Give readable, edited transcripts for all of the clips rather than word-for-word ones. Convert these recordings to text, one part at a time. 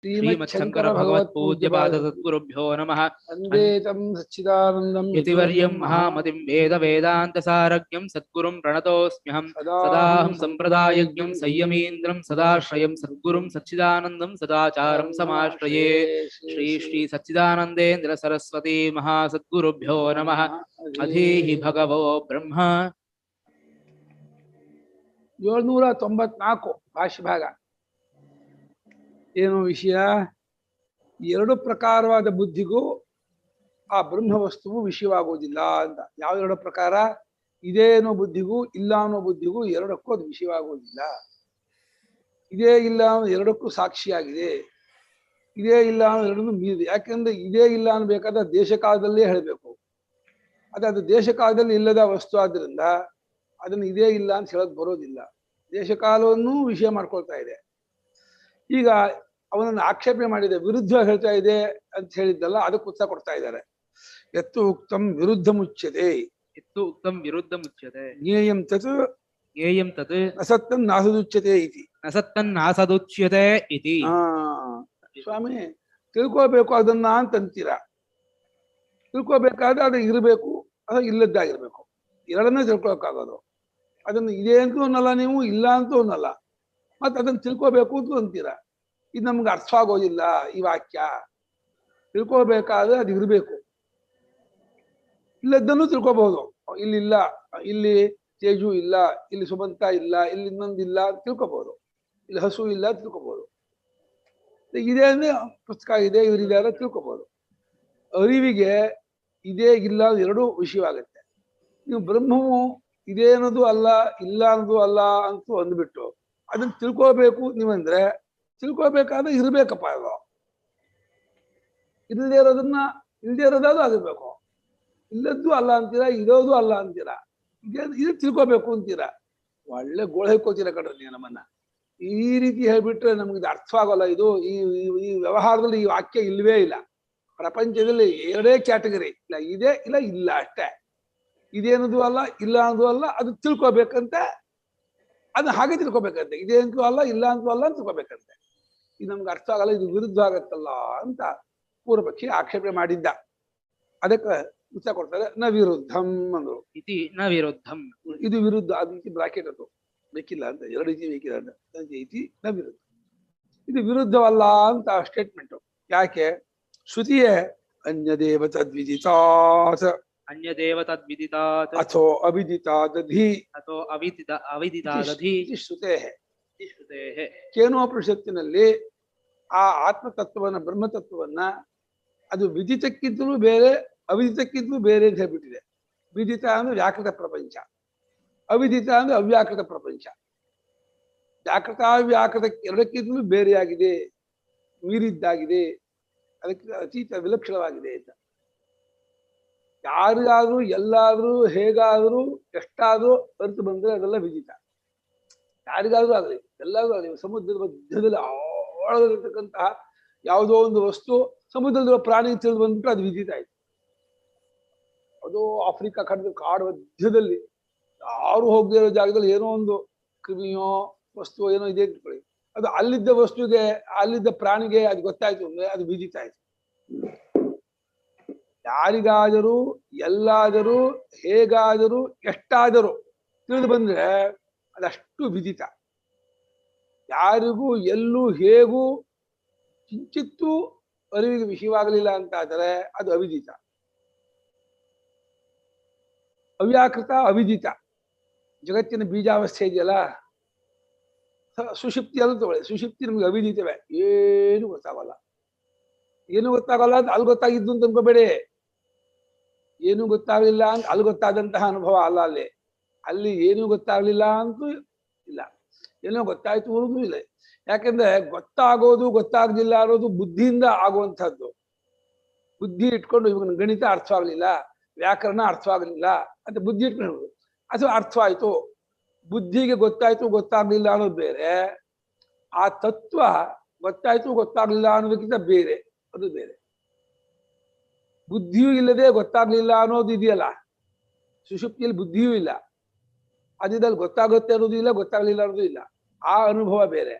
श्रीमच्छंकर भगवत्पूज्यपाद सद्गुरुभ्यो नमः। वंदे तं सच्चिदानन्दं यतिवर्यं महामतिं वेद वेदान्तसारज्ञं सद्गुरुं प्रणतोऽस्म्यहं सदाहं सम्प्रदायज्ञं संयमीन्द्रं सदाश्रयं सद्गुरुं सच्चिदानन्दं सदाचारं समाश्रये। श्री श्री सच्चिदानन्देन्द्र सरस्वती महासद्गुरुभ्यो नमः। अधीहि भगवो ब्रह्म 794 ಭಾಷ್ಯ ಭಾಗ. ಏನು ವಿಷಯ? ಎರಡು ಪ್ರಕಾರವಾದ ಬುದ್ಧಿಗೂ ಆ ಬ್ರಹ್ಮವಸ್ತುವು ವಿಷಯವಾಗುವುದಿಲ್ಲ ಅಂತ. ಯಾವ ಎರಡು ಪ್ರಕಾರ? ಇದೇ ಅನ್ನೋ ಬುದ್ಧಿಗೂ ಇಲ್ಲ ಅನ್ನೋ ಬುದ್ಧಿಗೂ ಎರಡಕ್ಕೂ ಅದು ವಿಷಯವಾಗುವುದಿಲ್ಲ. ಇದೇ ಇಲ್ಲ ಅನ್ನೋ ಎರಡಕ್ಕೂ ಸಾಕ್ಷಿಯಾಗಿದೆ, ಇದೇ ಇಲ್ಲ ಅನ್ನೋ ಎರಡನ್ನೂ ಮೀರಿದೆ. ಯಾಕೆಂದ್ರೆ ಇದೇ ಇಲ್ಲ ಅನ್ಬೇಕಾದ್ರೆ ದೇಶಕಾಲದಲ್ಲೇ ಹೇಳಬೇಕು. ಅದು ದೇಶಕಾಲದಲ್ಲಿ ಇಲ್ಲದ ವಸ್ತು ಆದ್ರಿಂದ ಅದನ್ನು ಇದೇ ಇಲ್ಲ ಅಂತ ಹೇಳಕ್ ಬರೋದಿಲ್ಲ. ದೇಶಕಾಲವನ್ನು ವಿಷಯ ಮಾಡ್ಕೊಳ್ತಾ ಇದೆ. ಈಗ ಅವನನ್ನು ಆಕ್ಷೇಪಣೆ ಮಾಡಿದೆ, ವಿರುದ್ಧ ಹೇಳ್ತಾ ಇದೆ ಅಂತ ಹೇಳಿದ್ದಲ್ಲ, ಅದಕ್ಕೆ ಉತ್ತರ ಕೊಡ್ತಾ ಇದ್ದಾರೆ. ಎತ್ತು ಉಕ್ತಂ ವಿರುದ್ಧ ಮುಚ್ಯತೆ, ಎತ್ತು ಉಕ್ತಂ ವಿರುದ್ಧ ಮುಚ್ಯತೆ, ಜ್ಞೇಯಂ ತತ್ ಜ್ಞೇಯಂ ತತ್ ಅಸತ್ತನ್ ನಾಸದುಚ್ಯತೆ ಇತಿ, ಅಸತ್ತನ್ ನಾಸದುಚ್ಯತೆ ಇತಿ. ಸ್ವಾಮಿ, ತಿಳ್ಕೋಬೇಕು ಅದನ್ನ ಅಂತಂತೀರಾ. ತಿಳ್ಕೋಬೇಕಾದ್ರೆ ಅದು ಇರಬೇಕು, ಅದು ಇಲ್ಲದ್ದಾಗಿರ್ಬೇಕು. ಎರಡನ್ನೇ ತಿಳ್ಕೊಳಕ್ಕಾಗೋದು. ಅದನ್ನು ಇದೆ ಅಂತೂ ಅನ್ನಲ್ಲ, ನೀವು ಇಲ್ಲ ಅಂತೂ ಅನ್ನಲ್ಲ, ಮತ್ತೆ ಅದನ್ನು ತಿಳ್ಕೋಬೇಕು ಅಂತ ಅಂತೀರಾ. ಇದು ನಮ್ಗೆ ಅರ್ಥ ಆಗೋದಿಲ್ಲ ಈ ವಾಕ್ಯ. ತಿಳ್ಕೋಬೇಕಾದ್ರೆ ಅದು ಇರಬೇಕು, ಇಲ್ಲದ್ದನ್ನು ತಿಳ್ಕೋಬಹುದು. ಇಲ್ಲಿಲ್ಲ, ಇಲ್ಲಿ ತೇಜು ಇಲ್ಲ, ಇಲ್ಲಿ ಸುಮಂತ ಇಲ್ಲ, ಇಲ್ಲಿ ಇನ್ನೊಂದಿಲ್ಲ ಅಂತ ತಿಳ್ಕೊಬಹುದು. ಇಲ್ಲಿ ಹಸು ಇಲ್ಲ ತಿಳ್ಕೊಬಹುದು. ಇದೆ ಅಂದ್ರೆ ಪುಸ್ತಕ ಇದೆ, ಇವರಿದ್ದಾರೆ ತಿಳ್ಕೊಬಹುದು. ಅರಿವಿಗೆ ಇದೇ ಇಲ್ಲ ಎರಡೂ ವಿಷಯವಾಗುತ್ತೆ. ನೀವು ಬ್ರಹ್ಮವು ಇದೇ ಅನ್ನೋದು ಅಲ್ಲ, ಇಲ್ಲ ಅನ್ನೋದು ಅಲ್ಲ ಅಂತೂ ಅಂದ್ಬಿಟ್ಟು ಅದನ್ನ ತಿಳ್ಕೋಬೇಕು ನೀವಂದ್ರೆ, ತಿಳ್ಕೋಬೇಕಾದ್ರೆ ಇರ್ಬೇಕಪ್ಪ. ಅದು ಇಲ್ಲದೆ ಇರೋದನ್ನ ಇಲ್ಲದೆ ಇರೋದಾದ್ರು ಆಗಿರ್ಬೇಕು. ಇಲ್ಲದ್ದು ಅಲ್ಲ ಅಂತೀರಾ, ಇರೋದು ಅಲ್ಲ ಅಂತೀರಾ, ಇದು ತಿಳ್ಕೋಬೇಕು ಅಂತೀರಾ. ಒಳ್ಳೆ ಗೋಳ ಹೇಳ್ಕೋತೀರ ಕಣ್ರಿ ನೀವು ನಮ್ಮನ್ನ. ಈ ರೀತಿ ಹೇಳ್ಬಿಟ್ರೆ ನಮ್ಗೆ ಇದು ಅರ್ಥವಾಗಲ್ಲ. ಇದು ಈ ವ್ಯವಹಾರದಲ್ಲಿ ಈ ವಾಕ್ಯ ಇಲ್ವೇ ಇಲ್ಲ. ಪ್ರಪಂಚದಲ್ಲಿ ಎರಡೇ ಕ್ಯಾಟಗರಿ, ಇಲ್ಲ ಇದೆ ಇಲ್ಲ ಇಲ್ಲ ಅಷ್ಟೇ. ಇದೇನದು ಅಲ್ಲ, ಇಲ್ಲ ಅನ್ನೋದು ಅಲ್ಲ, ಅದು ತಿಳ್ಕೊಬೇಕಂತೆ. ಅದನ್ನ ಹಾಗೆ ತಿಳ್ಕೊಬೇಕಂತೆ. ಇದೇ ಅಂತೂ ಅಲ್ಲ, ಇಲ್ಲ ಅಂತೂ ಅಲ್ಲ ಅಂತ ತಿಳ್ಕೊಬೇಕಂತೆ. ಇದು ನಮ್ಗೆ ಅರ್ಥ ಆಗಲ್ಲ, ಇದು ವಿರುದ್ಧ ಆಗತ್ತಲ್ಲ ಅಂತ ಪೂರ್ವಪಕ್ಷಿ ಆಕ್ಷೇಪಣೆ ಮಾಡಿದ್ದ. ಅದಕ್ಕೆ ಉತ್ತರ ಕೊಡ್ತಾರೆ, ನ ವಿರುದ್ಧಂ ಅಂದ್ರು. ಇತಿ ನ ವಿರುದ್ಧಂ, ಇದು ವಿರುದ್ಧ. ಅದು ಬ್ರಾಕೆಟ್ ಅದು ಬೇಕಿಲ್ಲ ಅಂತ, ಎರಡು ರೀತಿ ಬೇಕಿಲ್ಲ ಅಂತ. ಇತಿ ನ ವಿರುದ್ಧ, ಇದು ವಿರುದ್ಧವಲ್ಲ ಅಂತ ಸ್ಟೇಟ್ಮೆಂಟು. ಯಾಕೆ? ಶ್ರುತಿಯೇ ಅನ್ಯದೇವ ತದ್ವಿದಿತಾತ್, ಅನ್ಯದೇವ ತದ್ವಿದಿತಾತ್ ಅಥೋ ಅವಿದಿತಾದಧಿ, ಅಥೋ ಅವಿದಿತಾದಧಿ ಶ್ರುತೇ. ಶ್ರುತೇಃ. ಕೇನೋಪನಿಷತ್ತಿನಲ್ಲಿ ಆ ಆತ್ಮತತ್ವವನ್ನ, ಬ್ರಹ್ಮತತ್ವವನ್ನ ಅದು ವಿದಿತಕ್ಕಿಂತಲೂ ಬೇರೆ, ಅವಿದಿತಕ್ಕಿಂತಲೂ ಬೇರೆ ಅಂತ ಹೇಳ್ಬಿಟ್ಟಿದೆ. ವಿದಿತ ಅಂದ್ರೆ ವ್ಯಾಕೃತ ಪ್ರಪಂಚ, ಅವಿದಿತ ಅಂದ್ರೆ ಅವ್ಯಾಕೃತ ಪ್ರಪಂಚ. ವ್ಯಾಕೃತ ಅವ್ಯಾಕೃತ ಎರಡಕ್ಕಿಂತಲೂ ಬೇರೆಯಾಗಿದೆ, ಮೀರಿದ್ದಾಗಿದೆ, ಅದಕ್ಕೆ ಅತೀತ ವಿಲಕ್ಷಣವಾಗಿದೆ ಅಂತ. ಯಾರಿಗಾದ್ರೂ ಎಲ್ಲಾದ್ರೂ ಹೇಗಾದ್ರೂ ಎಷ್ಟಾದ್ರೂ ಅರ್ಥ ಬಂದ್ರೆ ಅದೆಲ್ಲ ವಿದಿತ. ಯಾರಿಗಾದ್ರೂ ಆಗಲಿ, ಎಲ್ಲಾದ್ರೂ ಆಗಲಿ. ಸಮುದ್ರದ ಮಧ್ಯದಲ್ಲಿ ಆಳದಲ್ಲಿರ್ತಕ್ಕಂತಹ ಯಾವುದೋ ಒಂದು ವಸ್ತು ಸಮುದ್ರದಲ್ಲಿರುವ ಪ್ರಾಣಿ ತಿಳಿದು ಬಂದ್ಬಿಟ್ರೆ ಅದು ವಿದಿತ ಆಯ್ತು. ಅದು ಆಫ್ರಿಕಾ ಖಂಡದ ಕಾಡು ಮಧ್ಯದಲ್ಲಿ ಯಾರು ಹೋಗದೇ ಇರೋ ಜಾಗದಲ್ಲಿ ಏನೋ ಒಂದು ಕ್ರಿಮಿಯೋ ವಸ್ತು ಏನೋ ಇದೆ ಇಟ್ಕೊಳ್ಳಿ, ಅದು ಅಲ್ಲಿದ್ದ ವಸ್ತುಗೆ, ಅಲ್ಲಿದ್ದ ಪ್ರಾಣಿಗೆ ಅದು ಗೊತ್ತಾಯ್ತು ಅಂದ್ರೆ ಅದು ವಿದಿತ ಆಯ್ತು. ಯಾರಿಗಾದರೂ ಎಲ್ಲಾದರೂ ಹೇಗಾದರೂ ಎಷ್ಟಾದರೂ ತಿಳಿದು ಬಂದ್ರೆ ಅದಷ್ಟು ವಿದಿತ. ಯಾರಿಗೂ ಎಲ್ಲೂ ಹೇಗೂ ಕಿಂಚಿತ್ತೂ ಅರಿವಿಗೆ ವಿಷಯವಾಗಲಿಲ್ಲ ಅಂತಾದರೆ ಅದು ಅವಿದಿತ. ಅವ್ಯಾಕೃತ ಅವಿದಿತ. ಜಗತ್ತಿನ ಬೀಜಾವಸ್ಥೆ ಇದೆಯಲ್ಲ, ಸುಷುಪ್ತಿ ಅಲ್ಲ ತಗೊಳ್ಳಿ. ಸುಷುಪ್ತಿ ನಮ್ಗೆ ಅವಿದಿತವೇ, ಏನು ಗೊತ್ತಾಗಲ್ಲ. ಏನು ಗೊತ್ತಾಗಲ್ಲ ಅಂತ ಅಲ್ಲಿ ಗೊತ್ತಾಗಿದ್ದು ಅಂತ ಅನ್ಕೋಬೇಡಿ. ಏನು ಗೊತ್ತಾಗ್ಲಿಲ್ಲ ಅಂತ ಅಲ್ಲಿ ಗೊತ್ತಾದಂತಹ ಅನುಭವ ಅಲ್ಲ. ಅಲ್ಲಿ ಏನೂ ಗೊತ್ತಾಗ್ಲಿಲ್ಲ ಅಂತೂ ಇಲ್ಲ, ಏನೋ ಗೊತ್ತಾಯ್ತು ಅನ್ನೋದು ಇಲ್ಲ. ಯಾಕೆಂದ್ರೆ ಗೊತ್ತಾಗೋದು ಗೊತ್ತಾಗ್ಲಿಲ್ಲ ಅನ್ನೋದು ಬುದ್ಧಿಯಿಂದ ಆಗುವಂಥದ್ದು. ಬುದ್ಧಿ ಇಟ್ಕೊಂಡು ಇವಾಗ ಗಣಿತ ಅರ್ಥವಾಗ್ಲಿಲ್ಲ, ವ್ಯಾಕರಣ ಅರ್ಥವಾಗಲಿಲ್ಲ ಅಂತ ಬುದ್ಧಿ ಇಟ್ಕೊಂಡು, ಅಥವಾ ಅರ್ಥವಾಯ್ತು, ಬುದ್ಧಿಗೆ ಗೊತ್ತಾಯ್ತು ಗೊತ್ತಾಗ್ಲಿಲ್ಲ ಅನ್ನೋದು ಬೇರೆ, ಆ ತತ್ವ ಗೊತ್ತಾಯ್ತು ಗೊತ್ತಾಗ್ಲಿಲ್ಲ ಅನ್ನೋದಕ್ಕಿಂತ ಬೇರೆ, ಅದು ಬೇರೆ. ಬುದ್ಧಿಯೂ ಇಲ್ಲದೆ ಗೊತ್ತಾಗ್ಲಿಲ್ಲ ಅನ್ನೋದು ಇದೆಯಲ್ಲ, ಸುಷುಪ್ತಿಯಲ್ಲಿ ಬುದ್ಧಿಯೂ ಇಲ್ಲ, ಅದಿದ್ದಲ್ಲಿ ಗೊತ್ತಾಗುತ್ತೆ ಅನ್ನೋದು ಇಲ್ಲ, ಗೊತ್ತಾಗ್ಲಿಲ್ಲ ಅನ್ನೋದು ಇಲ್ಲ. ಆ ಅನುಭವ ಬೇರೆ.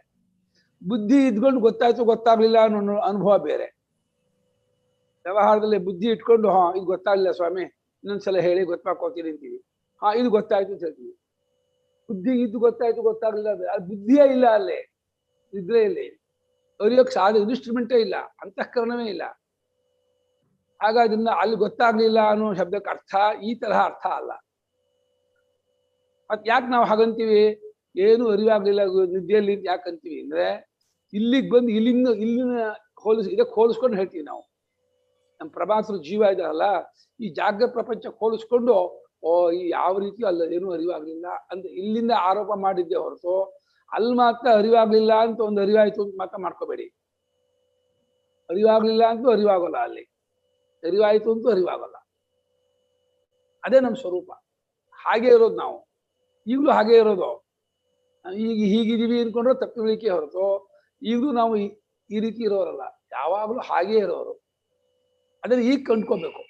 ಬುದ್ಧಿ ಇದ್ಕೊಂಡು ಗೊತ್ತಾಯ್ತು ಗೊತ್ತಾಗ್ಲಿಲ್ಲ ಅನ್ನೋ ಅನುಭವ ಬೇರೆ. ವ್ಯವಹಾರದಲ್ಲಿ ಬುದ್ಧಿ ಇಟ್ಕೊಂಡು ಹಾ ಇದು ಗೊತ್ತಾಗ್ಲಿಲ್ಲ ಸ್ವಾಮಿ ಇನ್ನೊಂದ್ಸಲ ಹೇಳಿ ಗೊತ್ತಾಕೋತೀನಿ ಅಂತೀವಿ. ಹಾ ಇದು ಗೊತ್ತಾಯ್ತು ಅಂತ ಹೇಳ್ತೀವಿ. ಬುದ್ಧಿ ಇದ್ದು ಗೊತ್ತಾಯ್ತು ಗೊತ್ತಾಗ್ಲಿಲ್ಲ ಅದು ಬುದ್ಧಿಯೇ ಇಲ್ಲ ಅಲ್ಲಿ, ಇದ್ರೆ ಇಲ್ಲಿ ಅರಿಯೋಕ್ ಸಾಧ್ಯ ಇನ್ಸ್ಟ್ರೂಮೆಂಟೇ ಇಲ್ಲ, ಅಂತಃಕರಣವೇ ಇಲ್ಲ. ಹಾಗಾದ್ರಿಂದ ಅಲ್ಲಿ ಗೊತ್ತಾಗ್ಲಿಲ್ಲ ಅನ್ನೋ ಶಬ್ದಕ್ಕೆ ಅರ್ಥ ಈ ತರಹ ಅರ್ಥ ಅಲ್ಲ. ಮತ್ ಯಾಕೆ ನಾವು ಹಾಗಂತೀವಿ, ಏನು ಅರಿವಾಗ್ಲಿಲ್ಲ ನಿದ್ದೆಯಲ್ಲಿ ಯಾಕೆ ಅಂತೀವಿ ಅಂದ್ರೆ ಇಲ್ಲಿಗೆ ಬಂದು ಇಲ್ಲಿನ ಇದಕ್ಕೆ ಹೋಲಿಸ್ಕೊಂಡು ಹೇಳ್ತೀವಿ ನಾವು. ನಮ್ಮ ಪ್ರಭಾಸರು ಜೀವ ಇದಾರಲ್ಲ ಈ ಜಾಗ ಪ್ರಪಂಚಕ್ಕೆ ಹೋಲಿಸ್ಕೊಂಡು ಓ ಈ ಯಾವ ರೀತಿ ಅಲ್ಲ ಏನೂ ಅರಿವಾಗ್ಲಿಲ್ಲ ಅಂತ ಇಲ್ಲಿಂದ ಆರೋಪ ಮಾಡಿದ್ದೆ ಹೊರತು ಅಲ್ಲಿ ಮಾತ್ರ ಅರಿವಾಗ್ಲಿಲ್ಲ ಅಂತ ಒಂದು ಅರಿವಾಯ್ತು ಅಂತ ಮಾತ್ರ ಮಾಡ್ಕೋಬೇಡಿ. ಅರಿವಾಗ್ಲಿಲ್ಲ ಅಂತೂ ಅರಿವಾಗಲ್ಲ, ಅಲ್ಲಿ ಅರಿವಾಯ್ತು ಅಂತೂ ಅರಿವಾಗಲ್ಲ. ಅದೇ ನಮ್ಮ ಸ್ವರೂಪ. ಹಾಗೆ ಇರೋದು ನಾವು ಈಗಲೂ ಹಾಗೆ ಇರೋದು. ಈಗ ಹೀಗಿದೀವಿ ಅನ್ಕೊಂಡ್ರೆ ತಪ್ಪಿಳಿಕೆ ಹೊರತು ಈಗಲೂ ನಾವು ಈ ರೀತಿ ಇರೋರಲ್ಲ, ಯಾವಾಗಲೂ ಹಾಗೇ ಇರೋರು. ಅದನ್ನ ಈಗ ಕಂಡ್ಕೋಬೇಕು.